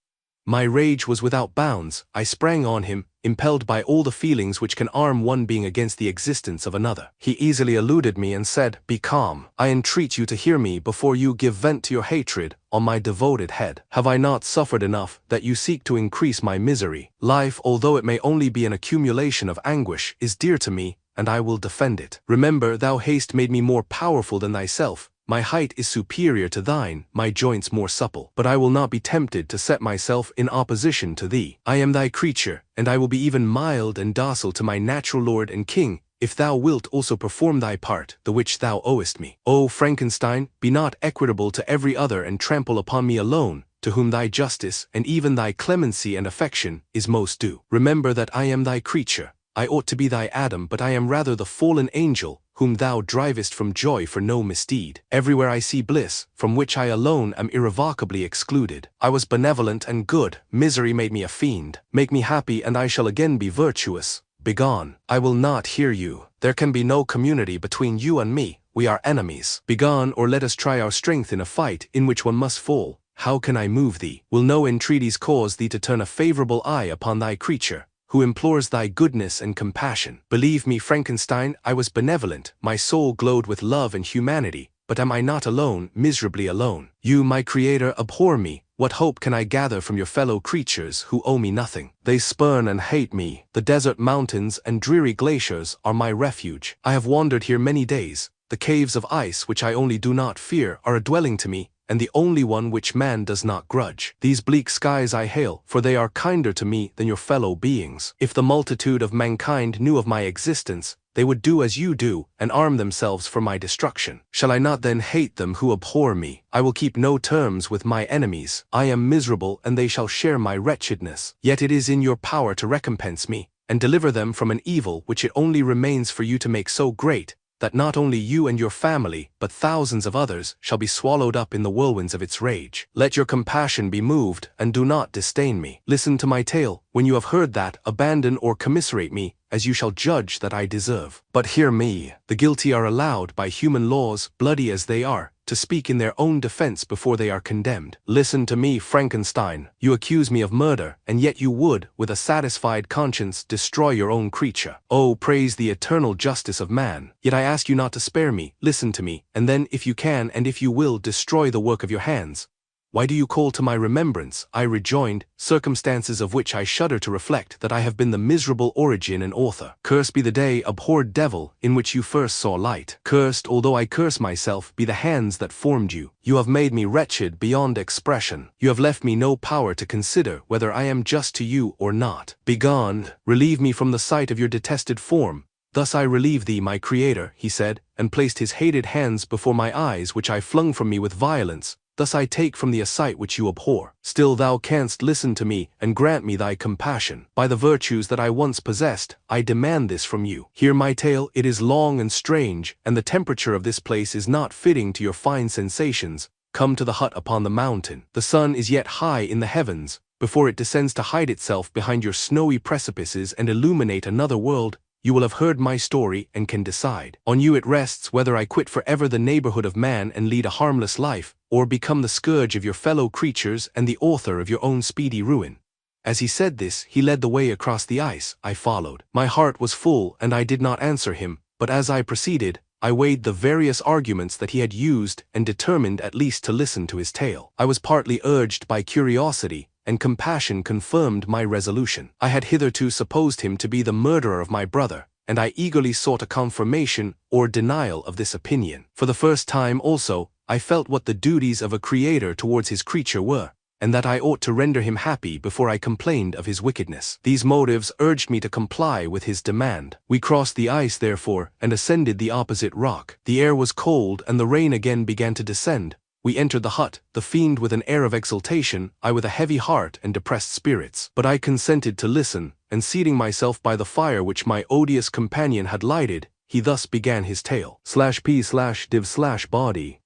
My rage was without bounds. I sprang on him, impelled by all the feelings which can arm one being against the existence of another. He easily eluded me and said, "Be calm. I entreat you to hear me before you give vent to your hatred on my devoted head. Have I not suffered enough, that you seek to increase my misery? Life, although it may only be an accumulation of anguish, is dear to me, and I will defend it. Remember, thou hast made me more powerful than thyself. My height is superior to thine, my joints more supple. But I will not be tempted to set myself in opposition to thee. I am thy creature, and I will be even mild and docile to my natural lord and king, if thou wilt also perform thy part, the which thou owest me. O Frankenstein, be not equitable to every other and trample upon me alone, to whom thy justice, and even thy clemency and affection, is most due. Remember that I am thy creature. I ought to be thy Adam, but I am rather the fallen angel, whom thou drivest from joy for no misdeed. Everywhere I see bliss, from which I alone am irrevocably excluded. I was benevolent and good, misery made me a fiend. Make me happy and I shall again be virtuous. Begone. I will not hear you. There can be no community between you and me. We are enemies. Begone, or let us try our strength in a fight in which one must fall. How can I move thee? Will no entreaties cause thee to turn a favorable eye upon thy creature, who implores thy goodness and compassion? Believe me, Frankenstein, I was benevolent, my soul glowed with love and humanity, but am I not alone, miserably alone? You, my Creator, abhor me. What hope can I gather from your fellow creatures who owe me nothing? They spurn and hate me. The desert mountains and dreary glaciers are my refuge. I have wandered here many days. The caves of ice, which I only do not fear, are a dwelling to me, and the only one which man does not grudge. These bleak skies I hail, for they are kinder to me than your fellow beings. If the multitude of mankind knew of my existence, they would do as you do, and arm themselves for my destruction. Shall I not then hate them who abhor me? I will keep no terms with my enemies. I am miserable, and they shall share my wretchedness. Yet it is in your power to recompense me, and deliver them from an evil which it only remains for you to make so great, that not only you and your family, but thousands of others, shall be swallowed up in the whirlwinds of its rage. Let your compassion be moved, and do not disdain me. Listen to my tale. When you have heard that, abandon or commiserate me, as you shall judge that I deserve. But hear me. The guilty are allowed, by human laws, bloody as they are, to speak in their own defense before they are condemned. Listen to me, Frankenstein. You accuse me of murder, and yet you would, with a satisfied conscience, destroy your own creature. Oh, praise the eternal justice of man. Yet I ask you not to spare me. Listen to me, and then, if you can and if you will, destroy the work of your hands. Why do you call to my remembrance, I rejoined, circumstances of which I shudder to reflect, that I have been the miserable origin and author? Cursed be the day, abhorred devil, in which you first saw light. Cursed, although I curse myself, be the hands that formed you. You have made me wretched beyond expression. You have left me no power to consider whether I am just to you or not. Begone, relieve me from the sight of your detested form. Thus I relieve thee, my creator, he said, and placed his hated hands before my eyes, which I flung from me with violence. Thus I take from thee a sight which you abhor. Still thou canst listen to me, and grant me thy compassion. By the virtues that I once possessed, I demand this from you. Hear my tale, it is long and strange, and the temperature of this place is not fitting to your fine sensations. Come to the hut upon the mountain. The sun is yet high in the heavens, before it descends to hide itself behind your snowy precipices and illuminate another world. You will have heard my story and can decide. On you it rests whether I quit forever the neighborhood of man and lead a harmless life, or become the scourge of your fellow creatures and the author of your own speedy ruin. As he said this, he led the way across the ice. I followed. My heart was full, and I did not answer him, but as I proceeded, I weighed the various arguments that he had used and determined at least to listen to his tale. I was partly urged by curiosity, and compassion confirmed my resolution. I had hitherto supposed him to be the murderer of my brother, and I eagerly sought a confirmation or denial of this opinion. For the first time also, I felt what the duties of a creator towards his creature were, and that I ought to render him happy before I complained of his wickedness. These motives urged me to comply with his demand. We crossed the ice, therefore, and ascended the opposite rock. The air was cold, and the rain again began to descend. We entered the hut, the fiend with an air of exultation, I with a heavy heart and depressed spirits. But I consented to listen, and seating myself by the fire which my odious companion had lighted, he thus began his tale. /p/div/body.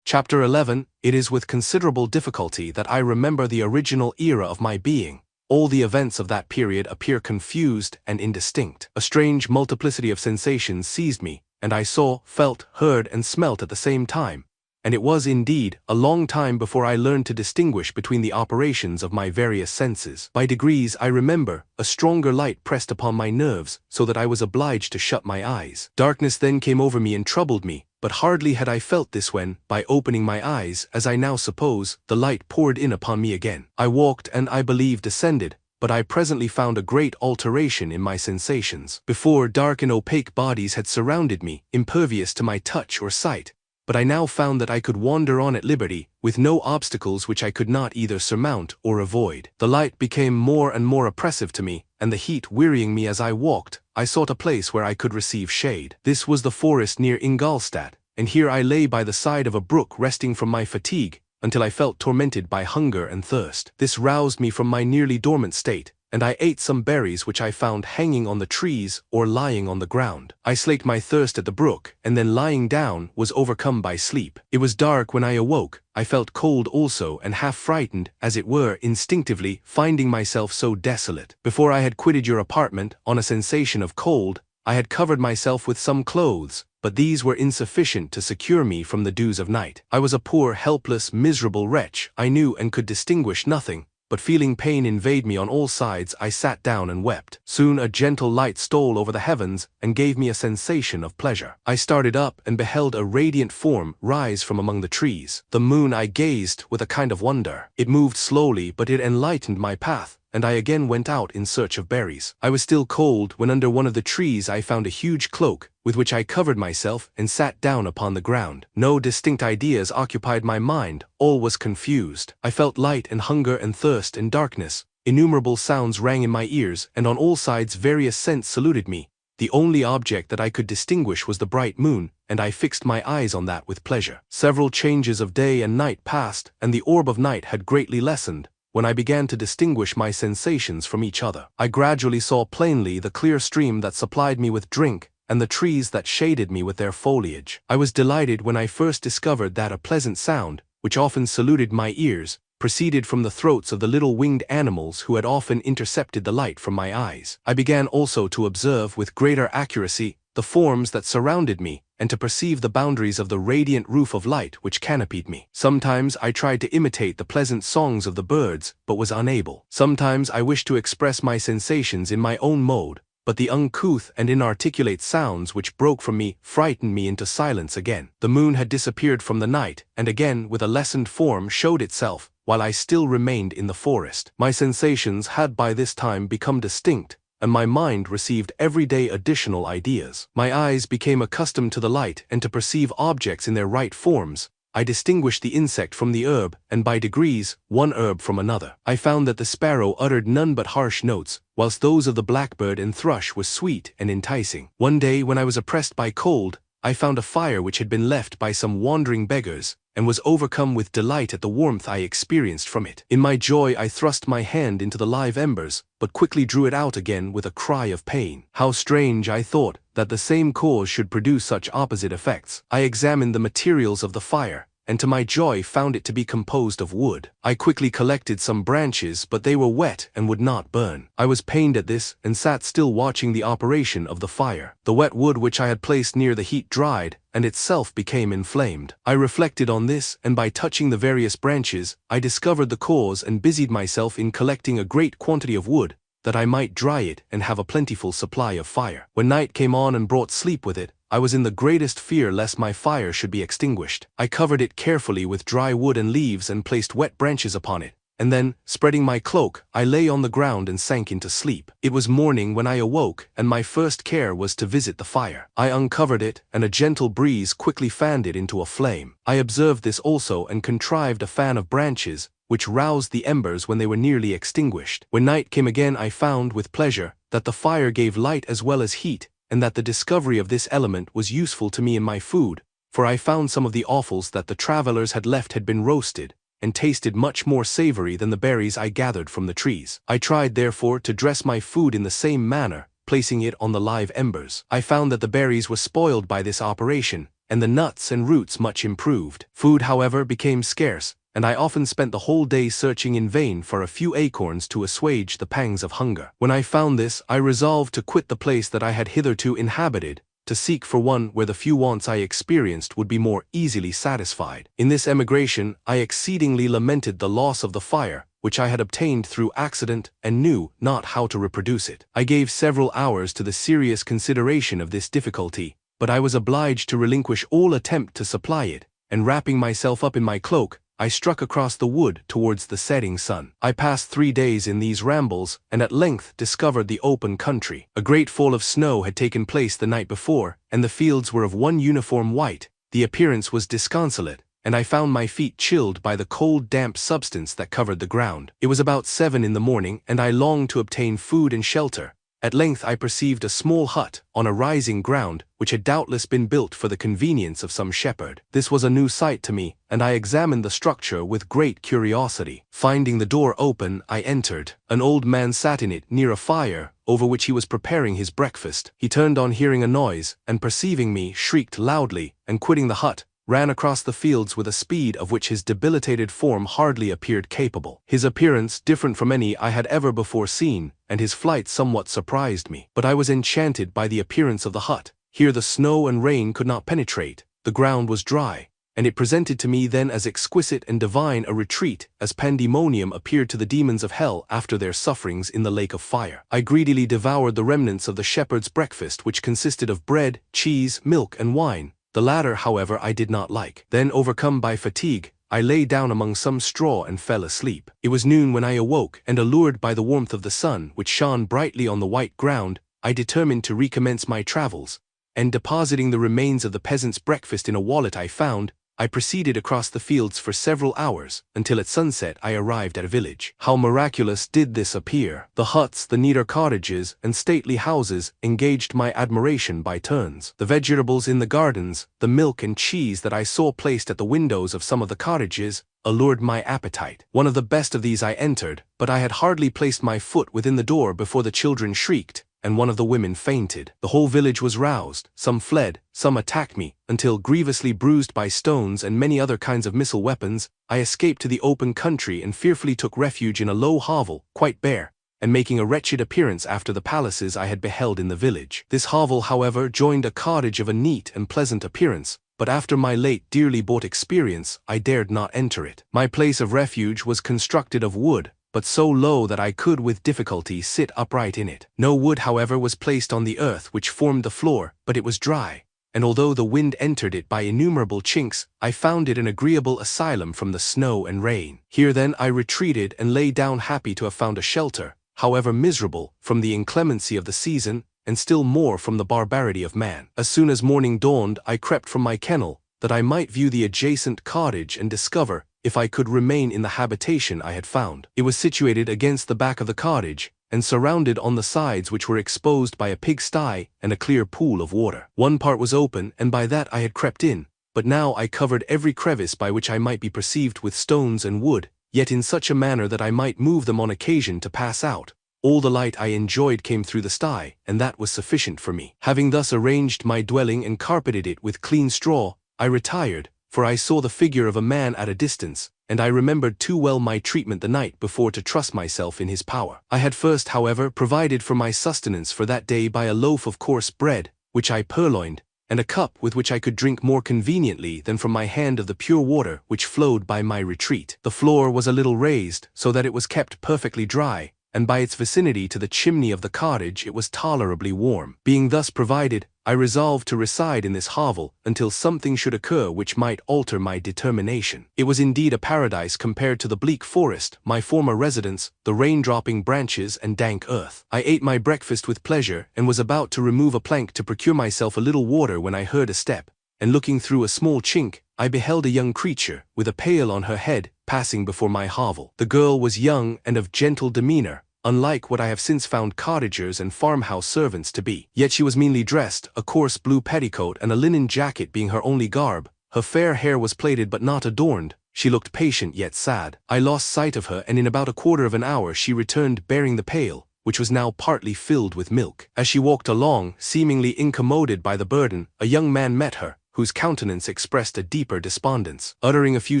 Chapter 11. It is with considerable difficulty that I remember the original era of my being. All the events of that period appear confused and indistinct. A strange multiplicity of sensations seized me, and I saw, felt, heard, and smelt at the same time. And it was, indeed, a long time before I learned to distinguish between the operations of my various senses. By degrees, I remember, a stronger light pressed upon my nerves, so that I was obliged to shut my eyes. Darkness then came over me and troubled me, but hardly had I felt this when, by opening my eyes, as I now suppose, the light poured in upon me again. I walked and, I believe, descended, but I presently found a great alteration in my sensations. Before, dark and opaque bodies had surrounded me, impervious to my touch or sight. But I now found that I could wander on at liberty, with no obstacles which I could not either surmount or avoid. The light became more and more oppressive to me, and the heat wearying me as I walked, I sought a place where I could receive shade. This was the forest near Ingolstadt, and here I lay by the side of a brook resting from my fatigue, until I felt tormented by hunger and thirst. This roused me from my nearly dormant state, and I ate some berries which I found hanging on the trees or lying on the ground. I slaked my thirst at the brook, and then lying down, was overcome by sleep. It was dark when I awoke. I felt cold also, and half frightened, as it were, instinctively, finding myself so desolate. Before I had quitted your apartment, on a sensation of cold, I had covered myself with some clothes, but these were insufficient to secure me from the dews of night. I was a poor, helpless, miserable wretch. I knew and could distinguish nothing, but feeling pain invade me on all sides, I sat down and wept. Soon a gentle light stole over the heavens and gave me a sensation of pleasure. I started up and beheld a radiant form rise from among the trees. The moon I gazed with a kind of wonder. It moved slowly, but it enlightened my path, and I again went out in search of berries. I was still cold when under one of the trees I found a huge cloak, with which I covered myself and sat down upon the ground. No distinct ideas occupied my mind, all was confused. I felt light and hunger and thirst and darkness. Innumerable sounds rang in my ears, and on all sides various scents saluted me. The only object that I could distinguish was the bright moon, and I fixed my eyes on that with pleasure. Several changes of day and night passed, and the orb of night had greatly lessened, when I began to distinguish my sensations from each other. I gradually saw plainly the clear stream that supplied me with drink, and the trees that shaded me with their foliage. I was delighted when I first discovered that a pleasant sound, which often saluted my ears, proceeded from the throats of the little winged animals who had often intercepted the light from my eyes. I began also to observe with greater accuracy the forms that surrounded me, and to perceive the boundaries of the radiant roof of light which canopied me. Sometimes I tried to imitate the pleasant songs of the birds, but was unable. Sometimes I wished to express my sensations in my own mode, but the uncouth and inarticulate sounds which broke from me frightened me into silence again. The moon had disappeared from the night, and again with a lessened form showed itself, while I still remained in the forest. My sensations had by this time become distinct, and my mind received every day additional ideas. My eyes became accustomed to the light and to perceive objects in their right forms. I distinguished the insect from the herb, and by degrees, one herb from another. I found that the sparrow uttered none but harsh notes, whilst those of the blackbird and thrush were sweet and enticing. One day, when I was oppressed by cold, I found a fire which had been left by some wandering beggars, and was overcome with delight at the warmth I experienced from it. In my joy I thrust my hand into the live embers, but quickly drew it out again with a cry of pain. How strange, I thought, that the same cause should produce such opposite effects. I examined the materials of the fire, and to my joy found it to be composed of wood. I quickly collected some branches, but they were wet and would not burn. I was pained at this, and sat still watching the operation of the fire. The wet wood which I had placed near the heat dried, and itself became inflamed. I reflected on this, and by touching the various branches, I discovered the cause and busied myself in collecting a great quantity of wood, that I might dry it and have a plentiful supply of fire. When night came on and brought sleep with it, I was in the greatest fear lest my fire should be extinguished. I covered it carefully with dry wood and leaves and placed wet branches upon it, and then, spreading my cloak, I lay on the ground and sank into sleep. It was morning when I awoke, and my first care was to visit the fire. I uncovered it, and a gentle breeze quickly fanned it into a flame. I observed this also and contrived a fan of branches, which roused the embers when they were nearly extinguished. When night came again I found, with pleasure, that the fire gave light as well as heat, and that the discovery of this element was useful to me in my food, for I found some of the offals that the travelers had left had been roasted, and tasted much more savory than the berries I gathered from the trees. I tried therefore to dress my food in the same manner, placing it on the live embers. I found that the berries were spoiled by this operation, and the nuts and roots much improved. Food, however, became scarce, and I often spent the whole day searching in vain for a few acorns to assuage the pangs of hunger. When I found this, I resolved to quit the place that I had hitherto inhabited, to seek for one where the few wants I experienced would be more easily satisfied. In this emigration, I exceedingly lamented the loss of the fire, which I had obtained through accident, and knew not how to reproduce it. I gave several hours to the serious consideration of this difficulty, but I was obliged to relinquish all attempt to supply it, and wrapping myself up in my cloak, I struck across the wood towards the setting sun. I passed 3 days in these rambles, and at length discovered the open country. A great fall of snow had taken place the night before, and the fields were of one uniform white. The appearance was disconsolate, and I found my feet chilled by the cold damp substance that covered the ground. It was about 7 in the morning, and I longed to obtain food and shelter. At length I perceived a small hut, on a rising ground, which had doubtless been built for the convenience of some shepherd. This was a new sight to me, and I examined the structure with great curiosity. Finding the door open, I entered. An old man sat in it near a fire, over which he was preparing his breakfast. He turned on hearing a noise, and perceiving me, shrieked loudly, and quitting the hut, ran across the fields with a speed of which his debilitated form hardly appeared capable. His appearance different from any I had ever before seen, and his flight somewhat surprised me. But I was enchanted by the appearance of the hut. Here the snow and rain could not penetrate, the ground was dry, and it presented to me then as exquisite and divine a retreat as pandemonium appeared to the demons of hell after their sufferings in the lake of fire. I greedily devoured the remnants of the shepherd's breakfast, which consisted of bread, cheese, milk, and wine. The latter, however, I did not like. Then, overcome by fatigue, I lay down among some straw and fell asleep. It was noon when I awoke, and allured by the warmth of the sun, which shone brightly on the white ground, I determined to recommence my travels, and depositing the remains of the peasant's breakfast in a wallet I found, I proceeded across the fields for several hours, until at sunset I arrived at a village. How miraculous did this appear! The huts, the neater cottages, and stately houses engaged my admiration by turns. The vegetables in the gardens, the milk and cheese that I saw placed at the windows of some of the cottages, allured my appetite. One of the best of these I entered, but I had hardly placed my foot within the door before the children shrieked, and one of the women fainted. The whole village was roused, some fled, some attacked me, until, grievously bruised by stones and many other kinds of missile weapons, I escaped to the open country and fearfully took refuge in a low hovel, quite bare, and making a wretched appearance after the palaces I had beheld in the village. This hovel, however, joined a cottage of a neat and pleasant appearance, but after my late dearly bought experience, I dared not enter it. My place of refuge was constructed of wood, but so low that I could with difficulty sit upright in it. No wood, however, was placed on the earth which formed the floor, but it was dry, and although the wind entered it by innumerable chinks, I found it an agreeable asylum from the snow and rain. Here then I retreated and lay down happy to have found a shelter, however miserable, from the inclemency of the season, and still more from the barbarity of man. As soon as morning dawned, I crept from my kennel, that I might view the adjacent cottage and discover if I could remain in the habitation I had found. It was situated against the back of the cottage, and surrounded on the sides which were exposed by a pigsty and a clear pool of water. One part was open, and by that I had crept in, but now I covered every crevice by which I might be perceived with stones and wood, yet in such a manner that I might move them on occasion to pass out. All the light I enjoyed came through the sty, and that was sufficient for me. Having thus arranged my dwelling and carpeted it with clean straw, I retired, for I saw the figure of a man at a distance, and I remembered too well my treatment the night before to trust myself in his power. I had first, however, provided for my sustenance for that day by a loaf of coarse bread, which I purloined, and a cup with which I could drink more conveniently than from my hand of the pure water which flowed by my retreat. The floor was a little raised, so that it was kept perfectly dry, and by its vicinity to the chimney of the cottage it was tolerably warm. Being thus provided, I resolved to reside in this hovel until something should occur which might alter my determination. It was indeed a paradise compared to the bleak forest, my former residence, the rain-dropping branches and dank earth. I ate my breakfast with pleasure, and was about to remove a plank to procure myself a little water when I heard a step, and looking through a small chink, I beheld a young creature, with a pail on her head, passing before my hovel. The girl was young and of gentle demeanor, unlike what I have since found cottagers and farmhouse servants to be. Yet she was meanly dressed, a coarse blue petticoat and a linen jacket being her only garb. Her fair hair was plaited but not adorned. She looked patient yet sad. I lost sight of her, and in about a quarter of an hour she returned bearing the pail, which was now partly filled with milk. As she walked along, seemingly incommoded by the burden, a young man met her, whose countenance expressed a deeper despondence. Uttering a few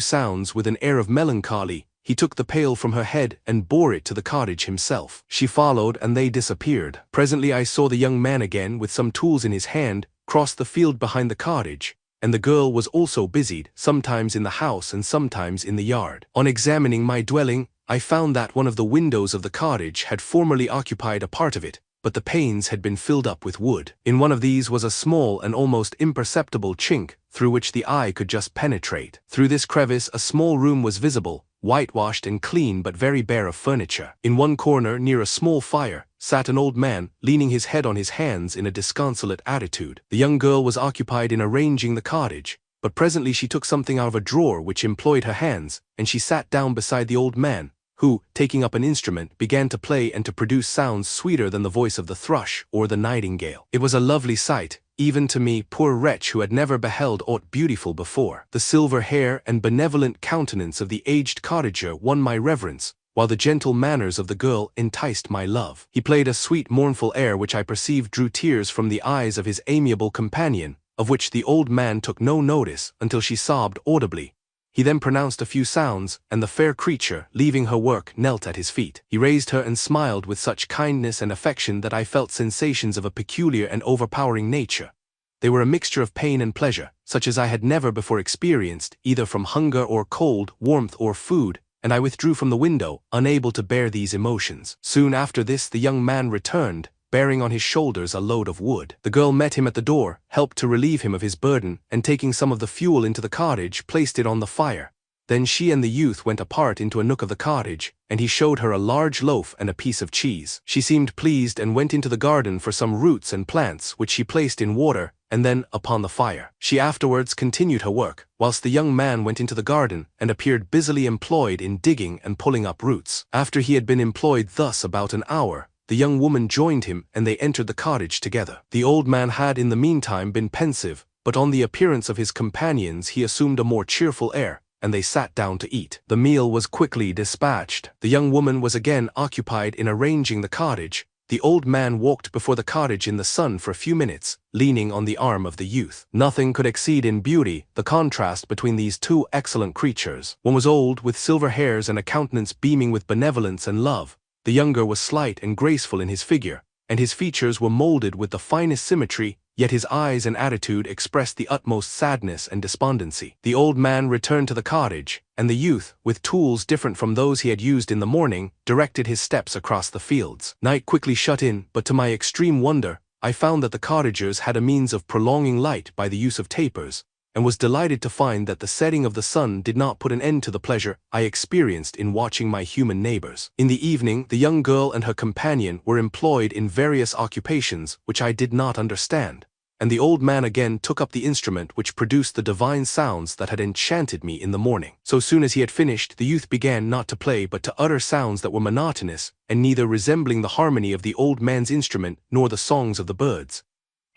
sounds with an air of melancholy, he took the pail from her head and bore it to the cottage himself. She followed, and they disappeared. Presently I saw the young man again, with some tools in his hand, cross the field behind the cottage, and the girl was also busied, sometimes in the house and sometimes in the yard. On examining my dwelling, I found that one of the windows of the cottage had formerly occupied a part of it, but the panes had been filled up with wood. In one of these was a small and almost imperceptible chink, through which the eye could just penetrate. Through this crevice a small room was visible, whitewashed and clean but very bare of furniture. In one corner, near a small fire, sat an old man, leaning his head on his hands in a disconsolate attitude. The young girl was occupied in arranging the cottage, but presently she took something out of a drawer which employed her hands, and she sat down beside the old man, who, taking up an instrument, began to play and to produce sounds sweeter than the voice of the thrush or the nightingale. It was a lovely sight, even to me, poor wretch who had never beheld aught beautiful before. The silver hair and benevolent countenance of the aged cottager won my reverence, while the gentle manners of the girl enticed my love. He played a sweet mournful air which I perceived drew tears from the eyes of his amiable companion, of which the old man took no notice until she sobbed audibly. He then pronounced a few sounds, and the fair creature, leaving her work, knelt at his feet. He raised her and smiled with such kindness and affection that I felt sensations of a peculiar and overpowering nature. They were a mixture of pain and pleasure, such as I had never before experienced, either from hunger or cold, warmth or food, and I withdrew from the window, unable to bear these emotions. Soon after this the young man returned, bearing on his shoulders a load of wood. The girl met him at the door, helped to relieve him of his burden, and taking some of the fuel into the cottage, placed it on the fire. Then she and the youth went apart into a nook of the cottage, and he showed her a large loaf and a piece of cheese. She seemed pleased and went into the garden for some roots and plants, which she placed in water, and then upon the fire. She afterwards continued her work, whilst the young man went into the garden, and appeared busily employed in digging and pulling up roots. After he had been employed thus about an hour, the young woman joined him, and they entered the cottage together. The old man had in the meantime been pensive, but on the appearance of his companions he assumed a more cheerful air, and they sat down to eat. The meal was quickly dispatched. The young woman was again occupied in arranging the cottage. The old man walked before the cottage in the sun for a few minutes, leaning on the arm of the youth. Nothing could exceed in beauty the contrast between these two excellent creatures. One was old, with silver hairs and a countenance beaming with benevolence and love. The younger was slight and graceful in his figure, and his features were molded with the finest symmetry, yet his eyes and attitude expressed the utmost sadness and despondency. The old man returned to the cottage, and the youth, with tools different from those he had used in the morning, directed his steps across the fields. Night quickly shut in, but to my extreme wonder, I found that the cottagers had a means of prolonging light by the use of tapers, and was delighted to find that the setting of the sun did not put an end to the pleasure I experienced in watching my human neighbors. In the evening, the young girl and her companion were employed in various occupations which I did not understand, and the old man again took up the instrument which produced the divine sounds that had enchanted me in the morning. So soon as he had finished, the youth began not to play but to utter sounds that were monotonous, and neither resembling the harmony of the old man's instrument nor the songs of the birds.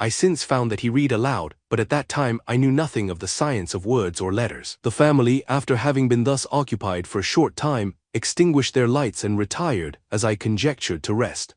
I since found that he read aloud, but at that time I knew nothing of the science of words or letters. The family, after having been thus occupied for a short time, extinguished their lights and retired, as I conjectured, to rest.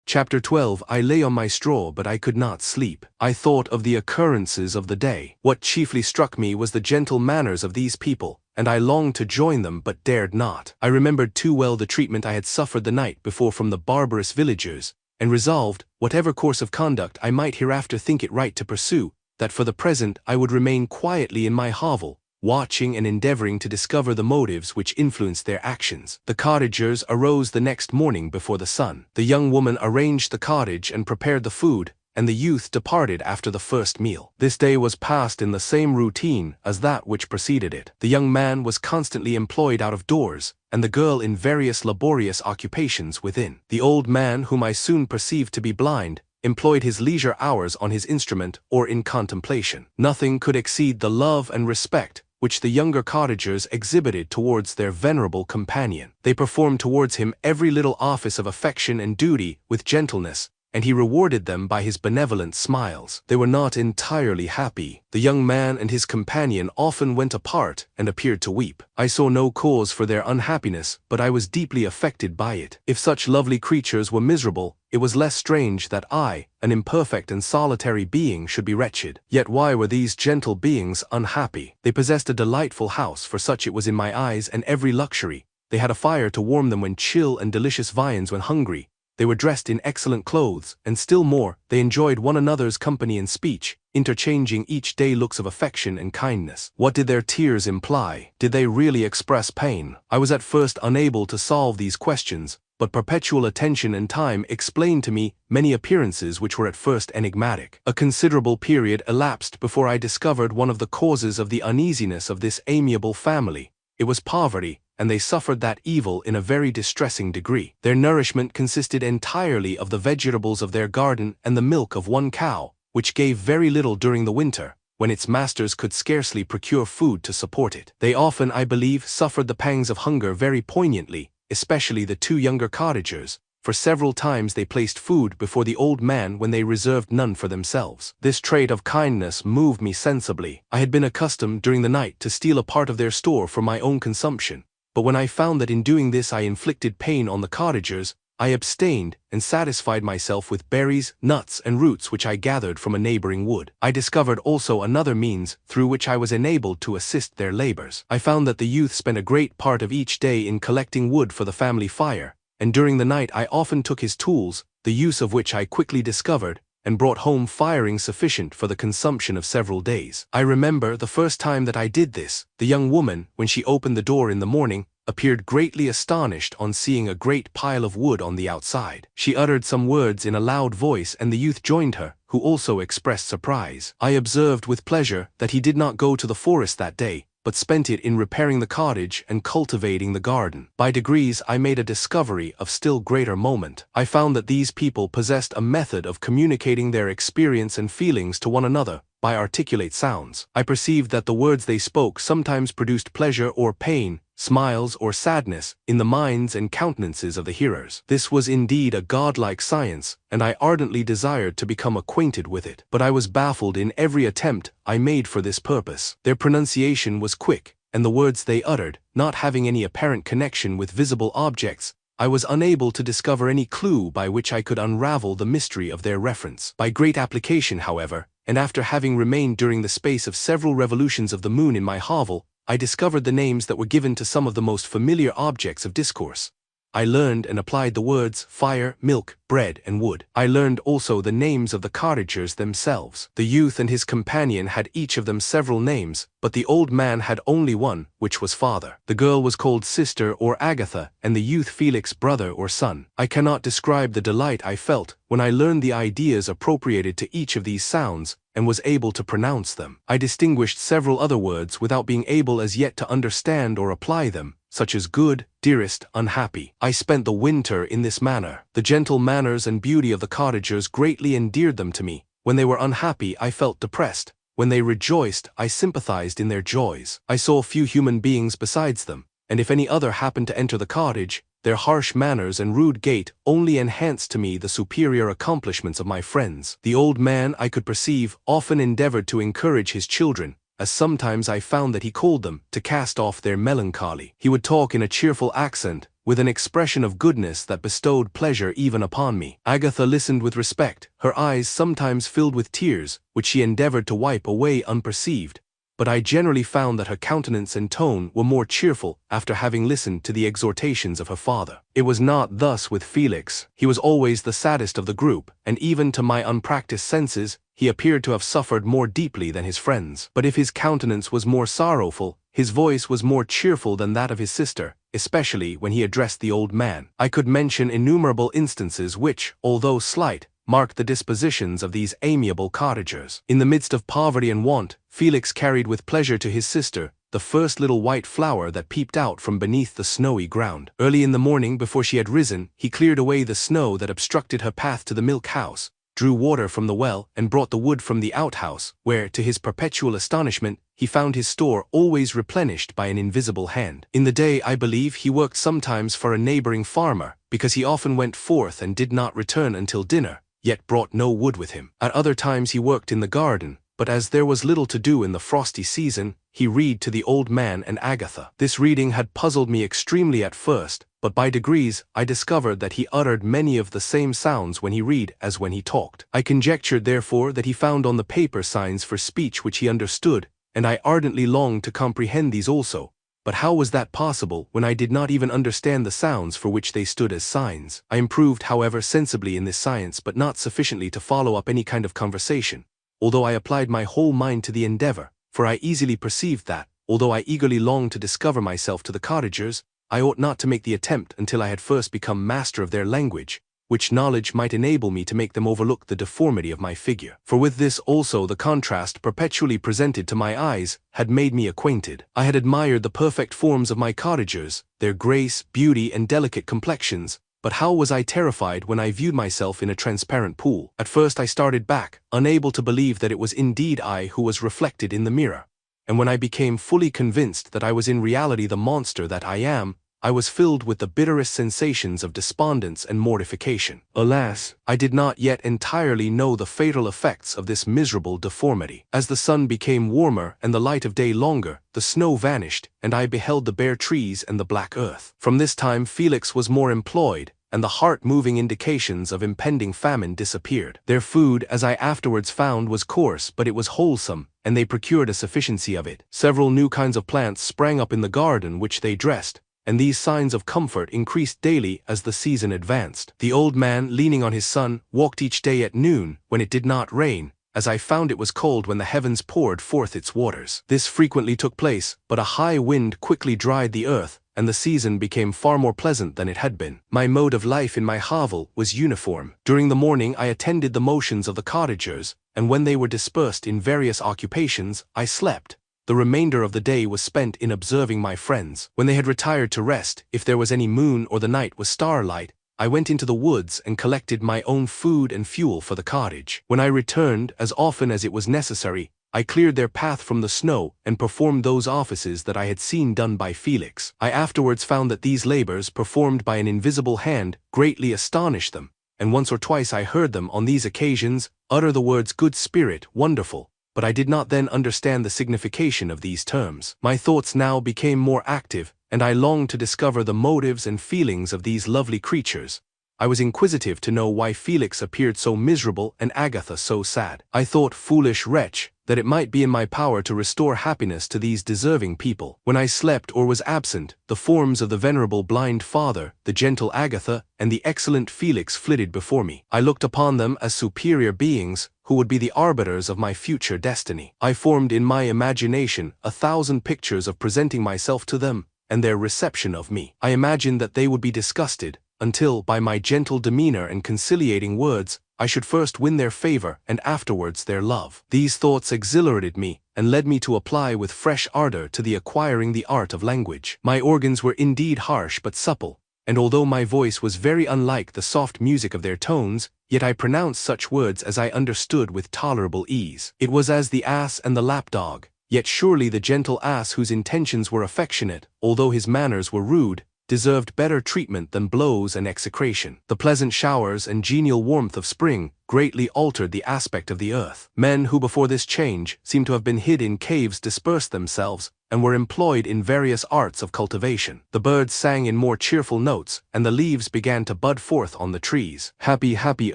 Chapter 12. I lay on my straw, but I could not sleep. I thought of the occurrences of the day. What chiefly struck me was the gentle manners of these people, and I longed to join them but dared not. I remembered too well the treatment I had suffered the night before from the barbarous villagers, and resolved, whatever course of conduct I might hereafter think it right to pursue, that for the present I would remain quietly in my hovel, watching and endeavoring to discover the motives which influenced their actions. The cottagers arose the next morning before the sun. The young woman arranged the cottage and prepared the food, and the youth departed after the first meal. This day was passed in the same routine as that which preceded it. The young man was constantly employed out of doors, and the girl in various laborious occupations within. The old man, whom I soon perceived to be blind, employed his leisure hours on his instrument or in contemplation. Nothing could exceed the love and respect which the younger cottagers exhibited towards their venerable companion. They performed towards him every little office of affection and duty with gentleness, and he rewarded them by his benevolent smiles. They were not entirely happy. The young man and his companion often went apart and appeared to weep. I saw no cause for their unhappiness, but I was deeply affected by it. If such lovely creatures were miserable, it was less strange that I, an imperfect and solitary being, should be wretched. Yet why were these gentle beings unhappy? They possessed a delightful house, for such it was in my eyes, and every luxury. They had a fire to warm them when chill and delicious viands when hungry. They were dressed in excellent clothes, and still more, they enjoyed one another's company and speech, interchanging each day looks of affection and kindness. What did their tears imply? Did they really express pain? I was at first unable to solve these questions, but perpetual attention and time explained to me many appearances which were at first enigmatic. A considerable period elapsed before I discovered one of the causes of the uneasiness of this amiable family. It was poverty, and they suffered that evil in a very distressing degree. Their nourishment consisted entirely of the vegetables of their garden and the milk of one cow, which gave very little during the winter, when its masters could scarcely procure food to support it. They often, I believe, suffered the pangs of hunger very poignantly, especially the two younger cottagers, for several times they placed food before the old man when they reserved none for themselves. This trait of kindness moved me sensibly. I had been accustomed during the night to steal a part of their store for my own consumption, but when I found that in doing this I inflicted pain on the cottagers, I abstained and satisfied myself with berries, nuts, and roots which I gathered from a neighboring wood. I discovered also another means through which I was enabled to assist their labors. I found that the youth spent a great part of each day in collecting wood for the family fire, and during the night I often took his tools, the use of which I quickly discovered, and brought home firing sufficient for the consumption of several days. I remember the first time that I did this, the young woman, when she opened the door in the morning, appeared greatly astonished on seeing a great pile of wood on the outside. She uttered some words in a loud voice, and the youth joined her, who also expressed surprise. I observed with pleasure that he did not go to the forest that day, but spent it in repairing the cottage and cultivating the garden. By degrees I made a discovery of still greater moment. I found that these people possessed a method of communicating their experience and feelings to one another by articulate sounds. I perceived that the words they spoke sometimes produced pleasure or pain, smiles or sadness, in the minds and countenances of the hearers. This was indeed a godlike science, and I ardently desired to become acquainted with it. But I was baffled in every attempt I made for this purpose. Their pronunciation was quick, and the words they uttered, not having any apparent connection with visible objects, I was unable to discover any clue by which I could unravel the mystery of their reference. By great application, however, and after having remained during the space of several revolutions of the moon in my hovel, I discovered the names that were given to some of the most familiar objects of discourse. I learned and applied the words fire, milk, bread, and wood. I learned also the names of the cottagers themselves. The youth and his companion had each of them several names, but the old man had only one, which was father. The girl was called sister or Agatha, and the youth Felix brother or son. I cannot describe the delight I felt when I learned the ideas appropriated to each of these sounds, and was able to pronounce them. I distinguished several other words without being able as yet to understand or apply them, such as good, dearest, unhappy. I spent the winter in this manner. The gentle manners and beauty of the cottagers greatly endeared them to me. When they were unhappy, I felt depressed. When they rejoiced, I sympathized in their joys. I saw few human beings besides them, and if any other happened to enter the cottage, their harsh manners and rude gait only enhanced to me the superior accomplishments of my friends. The old man, I could perceive, often endeavored to encourage his children, as sometimes I found that he called them to cast off their melancholy. He would talk in a cheerful accent, with an expression of goodness that bestowed pleasure even upon me. Agatha listened with respect, her eyes sometimes filled with tears, which she endeavored to wipe away unperceived, but I generally found that her countenance and tone were more cheerful after having listened to the exhortations of her father. It was not thus with Felix. He was always the saddest of the group, and even to my unpracticed senses, he appeared to have suffered more deeply than his friends. But if his countenance was more sorrowful, his voice was more cheerful than that of his sister, especially when he addressed the old man. I could mention innumerable instances which, although slight, marked the dispositions of these amiable cottagers. In the midst of poverty and want, Felix carried with pleasure to his sister the first little white flower that peeped out from beneath the snowy ground. Early in the morning, before she had risen, he cleared away the snow that obstructed her path to the milk house, drew water from the well, and brought the wood from the outhouse, where, to his perpetual astonishment, he found his store always replenished by an invisible hand. In the day, I believe, he worked sometimes for a neighboring farmer, because he often went forth and did not return until dinner, yet brought no wood with him. At other times he worked in the garden, but as there was little to do in the frosty season, he read to the old man and Agatha. This reading had puzzled me extremely at first, but by degrees I discovered that he uttered many of the same sounds when he read as when he talked. I conjectured therefore that he found on the paper signs for speech which he understood, and I ardently longed to comprehend these also. But how was that possible when I did not even understand the sounds for which they stood as signs? I improved, however, sensibly in this science, but not sufficiently to follow up any kind of conversation, although I applied my whole mind to the endeavor, for I easily perceived that, although I eagerly longed to discover myself to the cottagers, I ought not to make the attempt until I had first become master of their language, which knowledge might enable me to make them overlook the deformity of my figure. For with this also the contrast perpetually presented to my eyes had made me acquainted. I had admired the perfect forms of my cottagers, their grace, beauty, and delicate complexions, but how was I terrified when I viewed myself in a transparent pool. At first I started back, unable to believe that it was indeed I who was reflected in the mirror, and when I became fully convinced that I was in reality the monster that I am, I was filled with the bitterest sensations of despondence and mortification. Alas, I did not yet entirely know the fatal effects of this miserable deformity. As the sun became warmer and the light of day longer, the snow vanished, and I beheld the bare trees and the black earth. From this time Felix was more employed, and the heart-moving indications of impending famine disappeared. Their food, as I afterwards found, was coarse, but it was wholesome, and they procured a sufficiency of it. Several new kinds of plants sprang up in the garden which they dressed, and these signs of comfort increased daily as the season advanced. The old man, leaning on his son, walked each day at noon, when it did not rain, as I found it was cold when the heavens poured forth its waters. This frequently took place, but a high wind quickly dried the earth, and the season became far more pleasant than it had been. My mode of life in my hovel was uniform. During the morning I attended the motions of the cottagers, and when they were dispersed in various occupations, I slept. The remainder of the day was spent in observing my friends. When they had retired to rest, if there was any moon or the night was starlight, I went into the woods and collected my own food and fuel for the cottage. When I returned, as often as it was necessary, I cleared their path from the snow and performed those offices that I had seen done by Felix. I afterwards found that these labors, performed by an invisible hand, greatly astonished them, and once or twice I heard them, on these occasions, utter the words "good spirit," "wonderful," but I did not then understand the signification of these terms. My thoughts now became more active, and I longed to discover the motives and feelings of these lovely creatures. I was inquisitive to know why Felix appeared so miserable and Agatha so sad. I thought, foolish wretch, that it might be in my power to restore happiness to these deserving people. When I slept or was absent, the forms of the venerable blind father, the gentle Agatha, and the excellent Felix flitted before me. I looked upon them as superior beings, who would be the arbiters of my future destiny. I formed in my imagination 1,000 pictures of presenting myself to them, and their reception of me. I imagined that they would be disgusted, until, by my gentle demeanor and conciliating words, I should first win their favor and afterwards their love. These thoughts exhilarated me, and led me to apply with fresh ardor to the acquiring the art of language. My organs were indeed harsh but supple, and although my voice was very unlike the soft music of their tones, yet I pronounced such words as I understood with tolerable ease. It was as the ass and the lapdog, yet surely the gentle ass, whose intentions were affectionate, although his manners were rude, deserved better treatment than blows and execration. The pleasant showers and genial warmth of spring greatly altered the aspect of the earth. Men who before this change seemed to have been hid in caves dispersed themselves, and were employed in various arts of cultivation. The birds sang in more cheerful notes, and the leaves began to bud forth on the trees. Happy, happy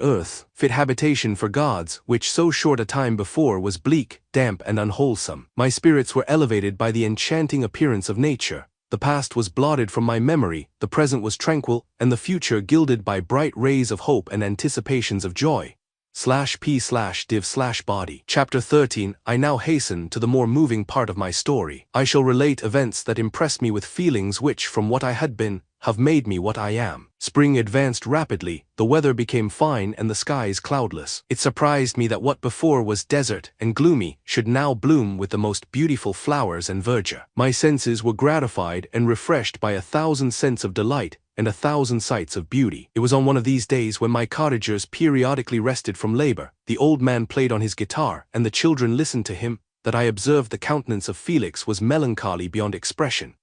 earth, fit habitation for gods, which so short a time before was bleak, damp, and unwholesome. My spirits were elevated by the enchanting appearance of nature. The past was blotted from my memory, the present was tranquil, and the future gilded by bright rays of hope and anticipations of joy. /p/div/body. Chapter 13. I now hasten to the more moving part of my story. I shall relate events that impressed me with feelings which, from what I had been, have made me what I am. Spring advanced rapidly, the weather became fine and the skies cloudless. It surprised me that what before was desert and gloomy should now bloom with the most beautiful flowers and verdure. My senses were gratified and refreshed by 1,000 scents of delight and 1,000 sights of beauty. It was on one of these days when my cottagers periodically rested from labor, the old man played on his guitar, and the children listened to him, that I observed the countenance of Felix was melancholy beyond expression.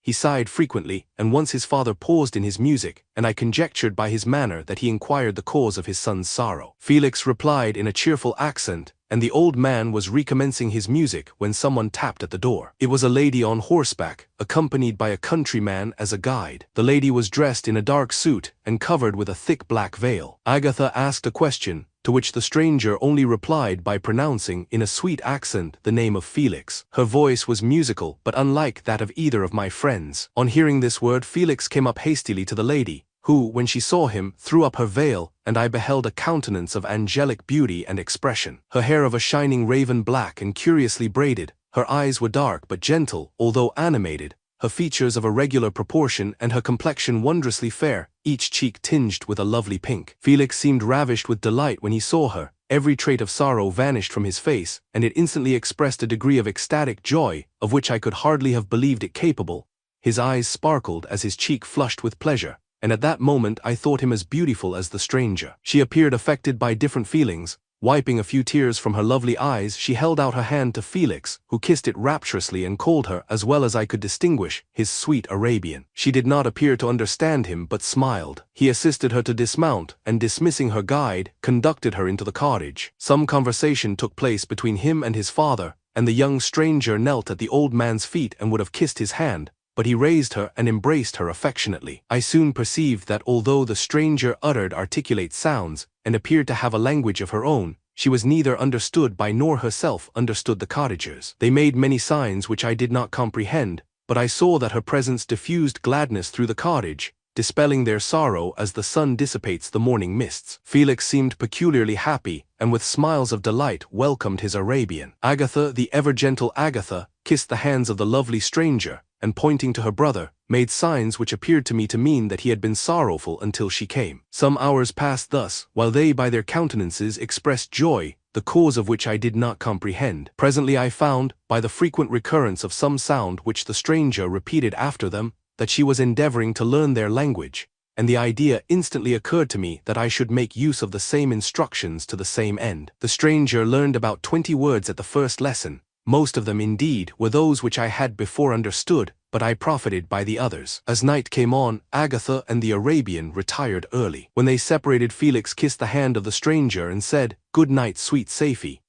He sighed frequently, and once his father paused in his music, and I conjectured by his manner that he inquired the cause of his son's sorrow. Felix replied in a cheerful accent, and the old man was recommencing his music when someone tapped at the door. It was a lady on horseback, accompanied by a countryman as a guide. The lady was dressed in a dark suit and covered with a thick black veil. Agatha asked a question, to which the stranger only replied by pronouncing in a sweet accent the name of Felix. Her voice was musical but unlike that of either of my friends. On hearing this word, Felix came up hastily to the lady, who, when she saw him, threw up her veil, and I beheld a countenance of angelic beauty and expression. Her hair of a shining raven black and curiously braided, her eyes were dark but gentle, although animated, her features of a regular proportion, and her complexion wondrously fair, each cheek tinged with a lovely pink. Felix seemed ravished with delight when he saw her. Every trait of sorrow vanished from his face, and it instantly expressed a degree of ecstatic joy, of which I could hardly have believed it capable. His eyes sparkled as his cheek flushed with pleasure, and at that moment I thought him as beautiful as the stranger. She appeared affected by different feelings. Wiping a few tears from her lovely eyes, she held out her hand to Felix, who kissed it rapturously and called her, as well as I could distinguish, his sweet Arabian. She did not appear to understand him but smiled. He assisted her to dismount, and dismissing her guide, conducted her into the cottage. Some conversation took place between him and his father, and the young stranger knelt at the old man's feet and would have kissed his hand, but he raised her and embraced her affectionately. I soon perceived that although the stranger uttered articulate sounds, and appeared to have a language of her own, she was neither understood by nor herself understood the cottagers. They made many signs which I did not comprehend, but I saw that her presence diffused gladness through the cottage, dispelling their sorrow as the sun dissipates the morning mists. Felix seemed peculiarly happy, and with smiles of delight welcomed his Arabian. Agatha, the ever-gentle Agatha, kissed the hands of the lovely stranger, and pointing to her brother, made signs which appeared to me to mean that he had been sorrowful until she came. Some hours passed thus, while they by their countenances expressed joy, the cause of which I did not comprehend. Presently I found, by the frequent recurrence of some sound which the stranger repeated after them, that she was endeavoring to learn their language, and the idea instantly occurred to me that I should make use of the same instructions to the same end. The stranger learned about 20 words at the first lesson. Most of them, indeed, were those which I had before understood, but I profited by the others. As night came on, Agatha and the Arabian retired early. When they separated, Felix kissed the hand of the stranger and said, "Good night, sweet Safie."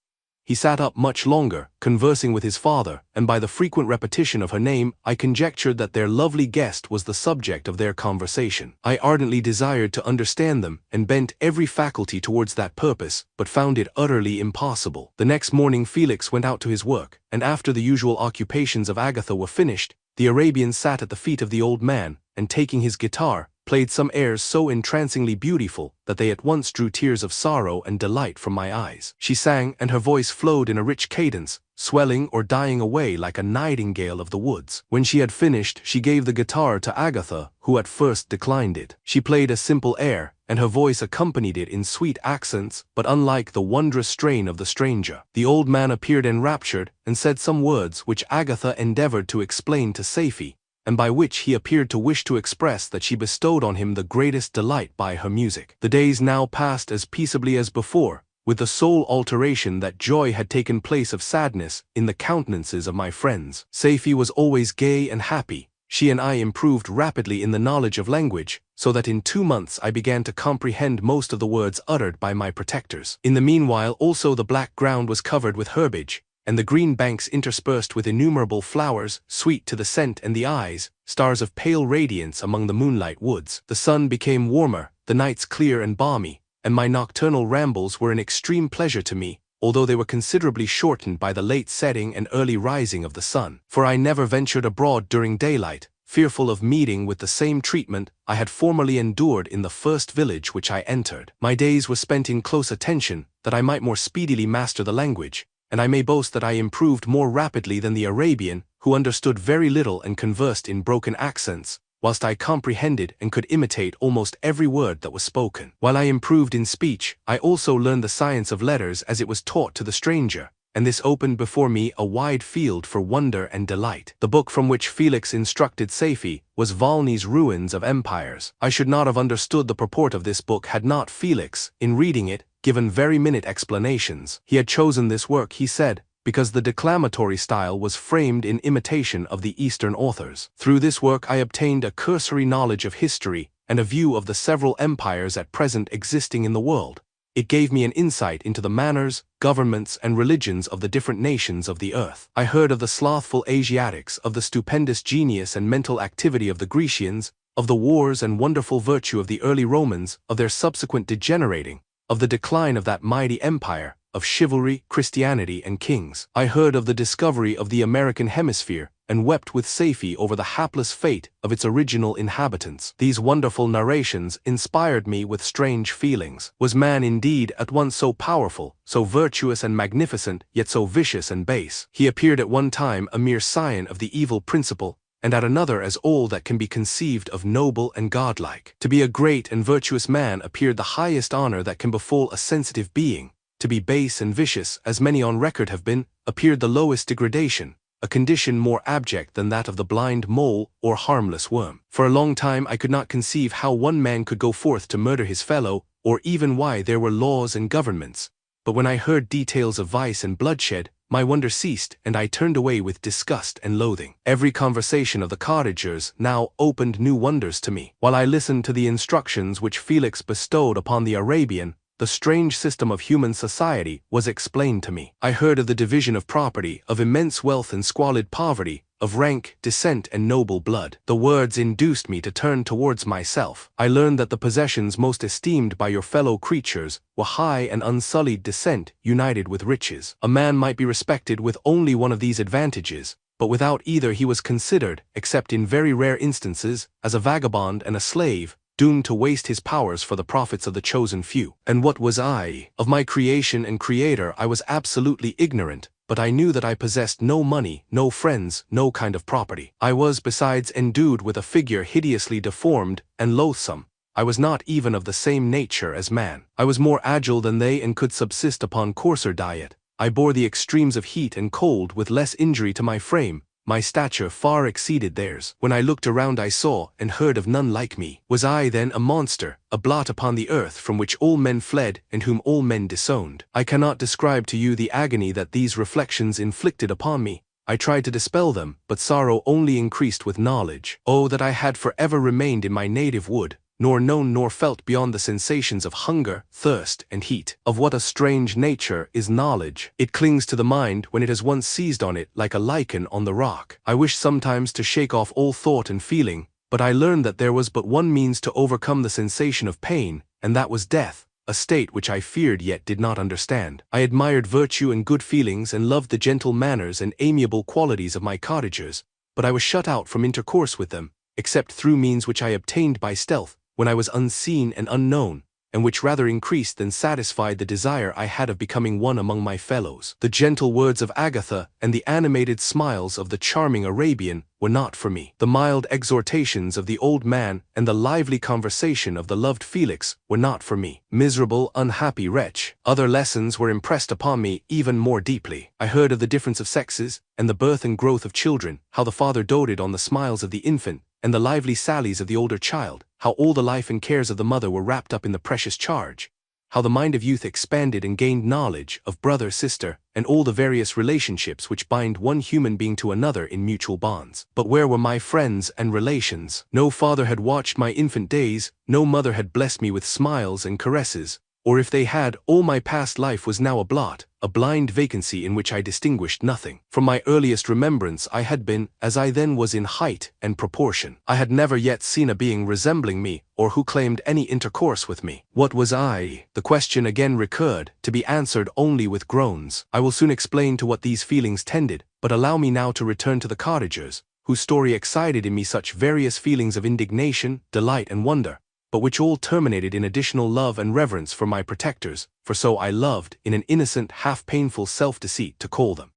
He sat up much longer, conversing with his father, and by the frequent repetition of her name, I conjectured that their lovely guest was the subject of their conversation. I ardently desired to understand them, and bent every faculty towards that purpose, but found it utterly impossible. The next morning Felix went out to his work, and after the usual occupations of Agatha were finished, the Arabian sat at the feet of the old man, and taking his guitar, played some airs so entrancingly beautiful that they at once drew tears of sorrow and delight from my eyes. She sang, and her voice flowed in a rich cadence, swelling or dying away like a nightingale of the woods. When she had finished, she gave the guitar to Agatha, who at first declined it. She played a simple air, and her voice accompanied it in sweet accents, but unlike the wondrous strain of the stranger. The old man appeared enraptured, and said some words which Agatha endeavored to explain to Safie, and by which he appeared to wish to express that she bestowed on him the greatest delight by her music. The days now passed as peaceably as before, with the sole alteration that joy had taken place of sadness in the countenances of my friends. Safie was always gay and happy. She and I improved rapidly in the knowledge of language, so that in 2 months I began to comprehend most of the words uttered by my protectors. In the meanwhile also the black ground was covered with herbage, and the green banks interspersed with innumerable flowers, sweet to the scent and the eyes, stars of pale radiance among the moonlight woods. The sun became warmer, the nights clear and balmy, and my nocturnal rambles were an extreme pleasure to me, although they were considerably shortened by the late setting and early rising of the sun. For I never ventured abroad during daylight, fearful of meeting with the same treatment I had formerly endured in the first village which I entered. My days were spent in close attention, that I might more speedily master the language, and I may boast that I improved more rapidly than the Arabian, who understood very little and conversed in broken accents, whilst I comprehended and could imitate almost every word that was spoken. While I improved in speech, I also learned the science of letters as it was taught to the stranger, and this opened before me a wide field for wonder and delight. The book from which Felix instructed Safie was Volney's Ruins of Empires. I should not have understood the purport of this book had not Felix, in reading it, given very minute explanations. He had chosen this work, he said, because the declamatory style was framed in imitation of the Eastern authors. Through this work I obtained a cursory knowledge of history and a view of the several empires at present existing in the world. It gave me an insight into the manners, governments, and religions of the different nations of the earth. I heard of the slothful Asiatics, of the stupendous genius and mental activity of the Grecians, of the wars and wonderful virtue of the early Romans, of their subsequent degenerating, of the decline of that mighty empire, of chivalry, Christianity, and kings. I heard of the discovery of the American hemisphere, and wept with Safie over the hapless fate of its original inhabitants. These wonderful narrations inspired me with strange feelings. Was man indeed at once so powerful, so virtuous and magnificent, yet so vicious and base? He appeared at one time a mere scion of the evil principle, and at another as all that can be conceived of noble and godlike. To be a great and virtuous man appeared the highest honor that can befall a sensitive being. To be base and vicious, as many on record have been, appeared the lowest degradation, a condition more abject than that of the blind mole or harmless worm. For a long time I could not conceive how one man could go forth to murder his fellow, or even why there were laws and governments. But when I heard details of vice and bloodshed, my wonder ceased, and I turned away with disgust and loathing. Every conversation of the Cottagers now opened new wonders to me. While I listened to the instructions which Felix bestowed upon the Arabian, the strange system of human society was explained to me. I heard of the division of property, of immense wealth and squalid poverty, of rank, descent, and noble blood. The words induced me to turn towards myself. I learned that the possessions most esteemed by your fellow creatures were high and unsullied descent united with riches. A man might be respected with only one of these advantages, but without either he was considered, except in very rare instances, as a vagabond and a slave, doomed to waste his powers for the profits of the chosen few. And what was I? Of my creation and creator I was absolutely ignorant, but I knew that I possessed no money, no friends, no kind of property. I was besides endued with a figure hideously deformed and loathsome. I was not even of the same nature as man. I was more agile than they and could subsist upon coarser diet. I bore the extremes of heat and cold with less injury to my frame. My stature far exceeded theirs. When I looked around I saw and heard of none like me. Was I then a monster, a blot upon the earth from which all men fled and whom all men disowned? I cannot describe to you the agony that these reflections inflicted upon me. I tried to dispel them, but sorrow only increased with knowledge. Oh, that I had forever remained in my native wood, nor known nor felt beyond the sensations of hunger, thirst, and heat. Of what a strange nature is knowledge. It clings to the mind when it has once seized on it like a lichen on the rock. I wish sometimes to shake off all thought and feeling, but I learned that there was but one means to overcome the sensation of pain, and that was death, a state which I feared yet did not understand. I admired virtue and good feelings and loved the gentle manners and amiable qualities of my cottagers, but I was shut out from intercourse with them, except through means which I obtained by stealth, when I was unseen and unknown, and which rather increased than satisfied the desire I had of becoming one among my fellows. The gentle words of Agatha and the animated smiles of the charming Arabian were not for me. The mild exhortations of the old man and the lively conversation of the loved Felix were not for me. Miserable, unhappy wretch. Other lessons were impressed upon me even more deeply. I heard of the difference of sexes, and the birth and growth of children, how the father doted on the smiles of the infant, and the lively sallies of the older child, how all the life and cares of the mother were wrapped up in the precious charge, how the mind of youth expanded and gained knowledge of brother, sister, and all the various relationships which bind one human being to another in mutual bonds. But where were my friends and relations? No father had watched my infant days, no mother had blessed me with smiles and caresses, or if they had, all my past life was now a blot, a blind vacancy in which I distinguished nothing. From my earliest remembrance I had been, as I then was in height and proportion. I had never yet seen a being resembling me, or who claimed any intercourse with me. What was I? The question again recurred, to be answered only with groans. I will soon explain to what these feelings tended, but allow me now to return to the cottagers, whose story excited in me such various feelings of indignation, delight, and wonder, but which all terminated in additional love and reverence for my protectors, for so I loved, in an innocent, half-painful self-deceit, to call them.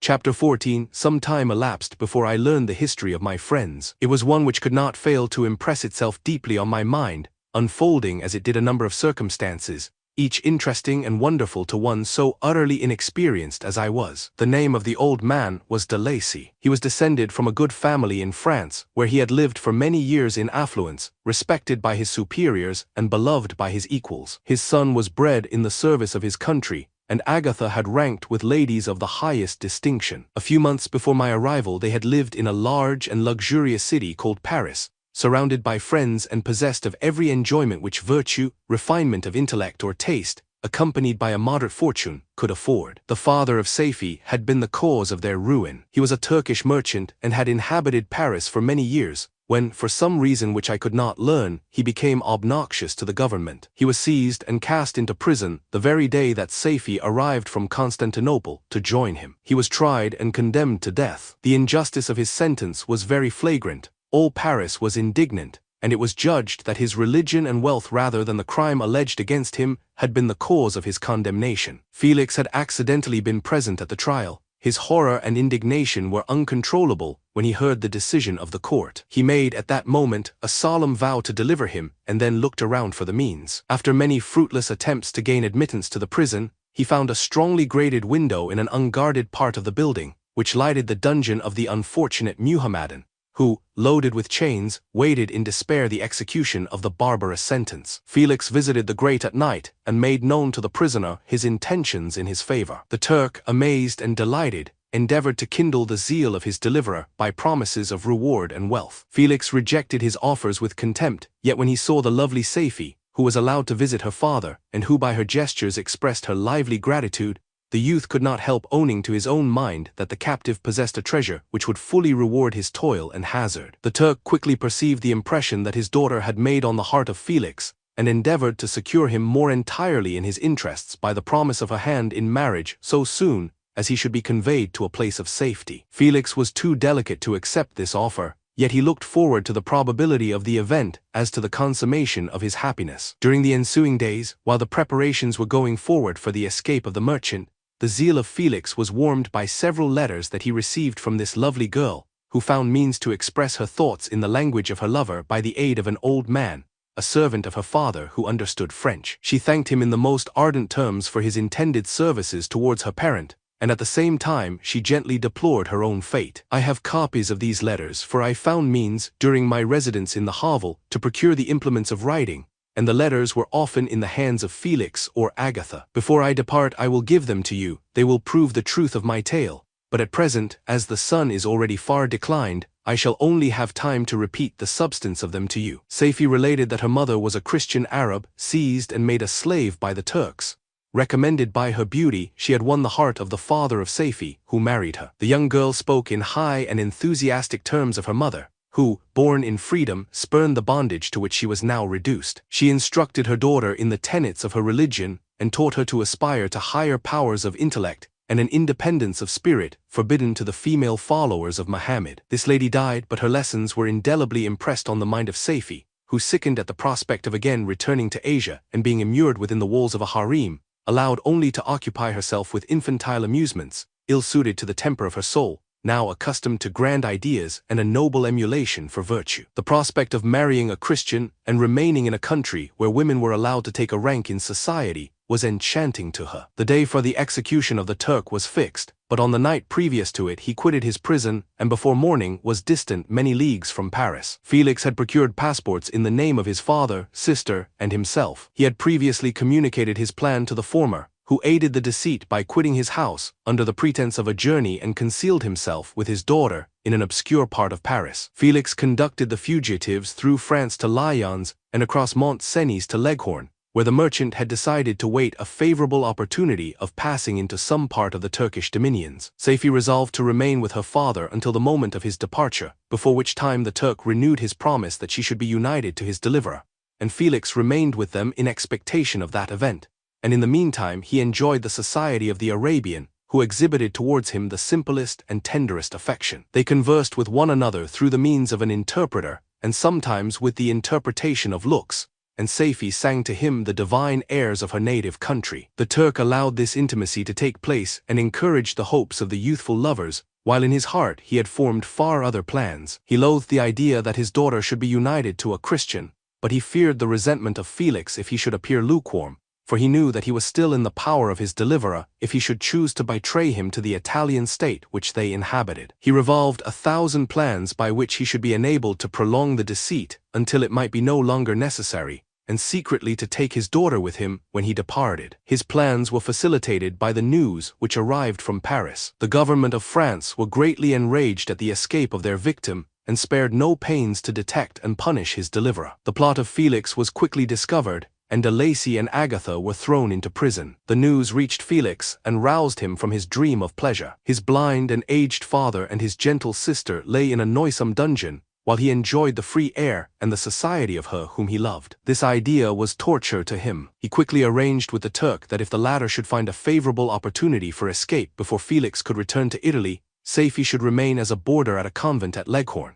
Chapter 14. Some time elapsed before I learned the history of my friends. It was one which could not fail to impress itself deeply on my mind, unfolding as it did a number of circumstances, each interesting and wonderful to one so utterly inexperienced as I was. The name of the old man was de Lacey. He was descended from a good family in France, where he had lived for many years in affluence, respected by his superiors and beloved by his equals. His son was bred in the service of his country, and Agatha had ranked with ladies of the highest distinction. A few months before my arrival they had lived in a large and luxurious city called Paris, surrounded by friends and possessed of every enjoyment which virtue, refinement of intellect or taste, accompanied by a moderate fortune, could afford. The father of Safie had been the cause of their ruin. He was a Turkish merchant and had inhabited Paris for many years, when, for some reason which I could not learn, he became obnoxious to the government. He was seized and cast into prison the very day that Safie arrived from Constantinople to join him. He was tried and condemned to death. The injustice of his sentence was very flagrant. All Paris was indignant, and it was judged that his religion and wealth rather than the crime alleged against him had been the cause of his condemnation. Felix had accidentally been present at the trial. His horror and indignation were uncontrollable when he heard the decision of the court. He made at that moment a solemn vow to deliver him, and then looked around for the means. After many fruitless attempts to gain admittance to the prison, he found a strongly grated window in an unguarded part of the building, which lighted the dungeon of the unfortunate Muhammadan, who, loaded with chains, waited in despair the execution of the barbarous sentence. Felix visited the grate at night, and made known to the prisoner his intentions in his favor. The Turk, amazed and delighted, endeavored to kindle the zeal of his deliverer by promises of reward and wealth. Felix rejected his offers with contempt, yet when he saw the lovely Safie, who was allowed to visit her father, and who by her gestures expressed her lively gratitude, the youth could not help owning to his own mind that the captive possessed a treasure which would fully reward his toil and hazard. The Turk quickly perceived the impression that his daughter had made on the heart of Felix, and endeavored to secure him more entirely in his interests by the promise of a hand in marriage so soon as he should be conveyed to a place of safety. Felix was too delicate to accept this offer, yet he looked forward to the probability of the event as to the consummation of his happiness. During the ensuing days, while the preparations were going forward for the escape of the merchant, the zeal of Felix was warmed by several letters that he received from this lovely girl, who found means to express her thoughts in the language of her lover by the aid of an old man, a servant of her father who understood French. She thanked him in the most ardent terms for his intended services towards her parent, and at the same time she gently deplored her own fate. I have copies of these letters, for I found means, during my residence in the hovel, to procure the implements of writing, and the letters were often in the hands of Felix or Agatha. Before I depart I will give them to you. They will prove the truth of my tale, but at present, as the sun is already far declined, I shall only have time to repeat the substance of them to you. Safie related that her mother was a Christian Arab, seized and made a slave by the Turks. Recommended by her beauty, she had won the heart of the father of Safie, who married her. The young girl spoke in high and enthusiastic terms of her mother, who, born in freedom, spurned the bondage to which she was now reduced. She instructed her daughter in the tenets of her religion, and taught her to aspire to higher powers of intellect, and an independence of spirit forbidden to the female followers of Muhammad. This lady died, but her lessons were indelibly impressed on the mind of Safie, who sickened at the prospect of again returning to Asia and being immured within the walls of a harem, allowed only to occupy herself with infantile amusements, ill-suited to the temper of her soul, now accustomed to grand ideas and a noble emulation for virtue. The prospect of marrying a Christian and remaining in a country where women were allowed to take a rank in society was enchanting to her. The day for the execution of the Turk was fixed, but on the night previous to it he quitted his prison and before morning was distant many leagues from Paris. Felix had procured passports in the name of his father, sister, and himself. He had previously communicated his plan to the former, who aided the deceit by quitting his house under the pretense of a journey and concealed himself with his daughter in an obscure part of Paris. Felix conducted the fugitives through France to Lyons and across Mont-Cenis to Leghorn, where the merchant had decided to wait a favorable opportunity of passing into some part of the Turkish dominions. Safie resolved to remain with her father until the moment of his departure, before which time the Turk renewed his promise that she should be united to his deliverer, and Felix remained with them in expectation of that event. And in the meantime he enjoyed the society of the Arabian, who exhibited towards him the simplest and tenderest affection. They conversed with one another through the means of an interpreter, and sometimes with the interpretation of looks, and Safie sang to him the divine airs of her native country. The Turk allowed this intimacy to take place and encouraged the hopes of the youthful lovers, while in his heart he had formed far other plans. He loathed the idea that his daughter should be united to a Christian, but he feared the resentment of Felix if he should appear lukewarm, for he knew that he was still in the power of his deliverer if he should choose to betray him to the Italian state which they inhabited. He revolved 1,000 plans by which he should be enabled to prolong the deceit until it might be no longer necessary, and secretly to take his daughter with him when he departed. His plans were facilitated by the news which arrived from Paris. The government of France were greatly enraged at the escape of their victim, and spared no pains to detect and punish his deliverer. The plot of Felix was quickly discovered, and Lacey and Agatha were thrown into prison. The news reached Felix and roused him from his dream of pleasure. His blind and aged father and his gentle sister lay in a noisome dungeon, while he enjoyed the free air and the society of her whom he loved. This idea was torture to him. He quickly arranged with the Turk that if the latter should find a favorable opportunity for escape before Felix could return to Italy, Safie should remain as a boarder at a convent at Leghorn.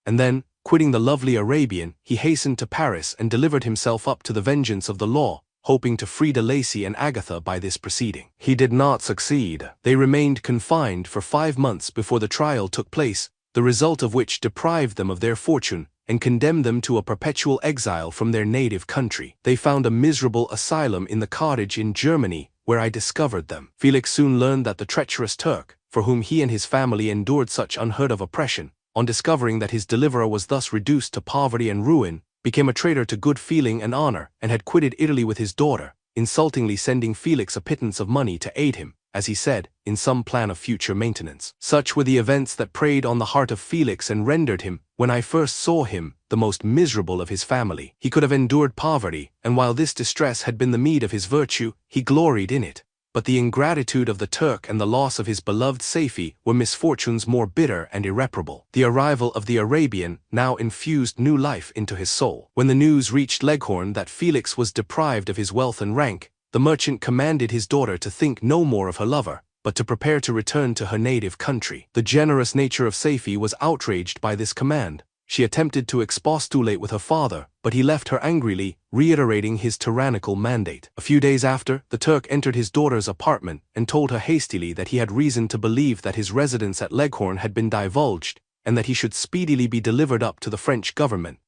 And then, quitting the lovely Arabian, he hastened to Paris and delivered himself up to the vengeance of the law, hoping to free Lacey and Agatha by this proceeding. He did not succeed. They remained confined for 5 months before the trial took place, the result of which deprived them of their fortune and condemned them to a perpetual exile from their native country. They found a miserable asylum in the cottage in Germany, where I discovered them. Felix soon learned that the treacherous Turk, for whom he and his family endured such unheard-of oppression, on discovering that his deliverer was thus reduced to poverty and ruin, became a traitor to good feeling and honor, and had quitted Italy with his daughter, insultingly sending Felix a pittance of money to aid him, as he said, in some plan of future maintenance. Such were the events that preyed on the heart of Felix and rendered him, when I first saw him, the most miserable of his family. He could have endured poverty, and while this distress had been the meed of his virtue, he gloried in it. But the ingratitude of the Turk and the loss of his beloved Safie were misfortunes more bitter and irreparable. The arrival of the Arabian now infused new life into his soul. When the news reached Leghorn that Felix was deprived of his wealth and rank, the merchant commanded his daughter to think no more of her lover, but to prepare to return to her native country. The generous nature of Safie was outraged by this command. She attempted to expostulate with her father, but he left her angrily, reiterating his tyrannical mandate. A few days after, the Turk entered his daughter's apartment and told her hastily that he had reason to believe that his residence at Leghorn had been divulged, and that he should speedily be delivered up to the French government.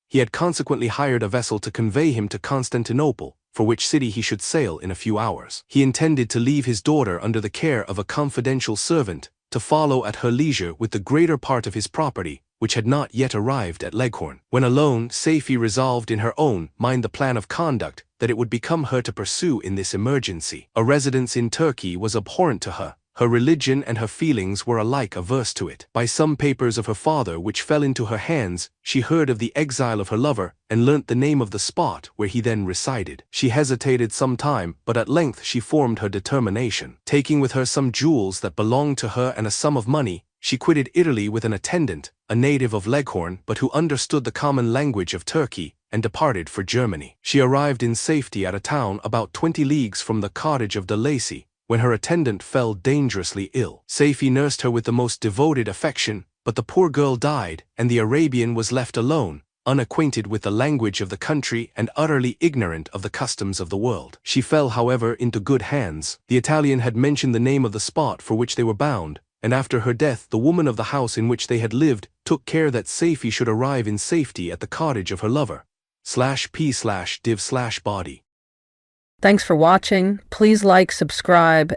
He had consequently hired a vessel to convey him to Constantinople, for which city he should sail in a few hours. He intended to leave his daughter under the care of a confidential servant, to follow at her leisure with the greater part of his property, which had not yet arrived at Leghorn. When alone, Safie resolved in her own mind the plan of conduct that it would become her to pursue in this emergency. A residence in Turkey was abhorrent to her. Her religion and her feelings were alike averse to it. By some papers of her father which fell into her hands, she heard of the exile of her lover, and learnt the name of the spot where he then resided. She hesitated some time, but at length she formed her determination. Taking with her some jewels that belonged to her and a sum of money, she quitted Italy with an attendant, a native of Leghorn, but who understood the common language of Turkey, and departed for Germany. She arrived in safety at a town about 20 leagues from the cottage of Lacey, when her attendant fell dangerously ill. Safie nursed her with the most devoted affection, but the poor girl died, and the Arabian was left alone, unacquainted with the language of the country and utterly ignorant of the customs of the world. She fell, however, into good hands. The Italian had mentioned the name of the spot for which they were bound, and after her death the woman of the house in which they had lived took care that Safie should arrive in safety at the cottage of her lover. /p/div/body. Thanks for watching. Please like, subscribe,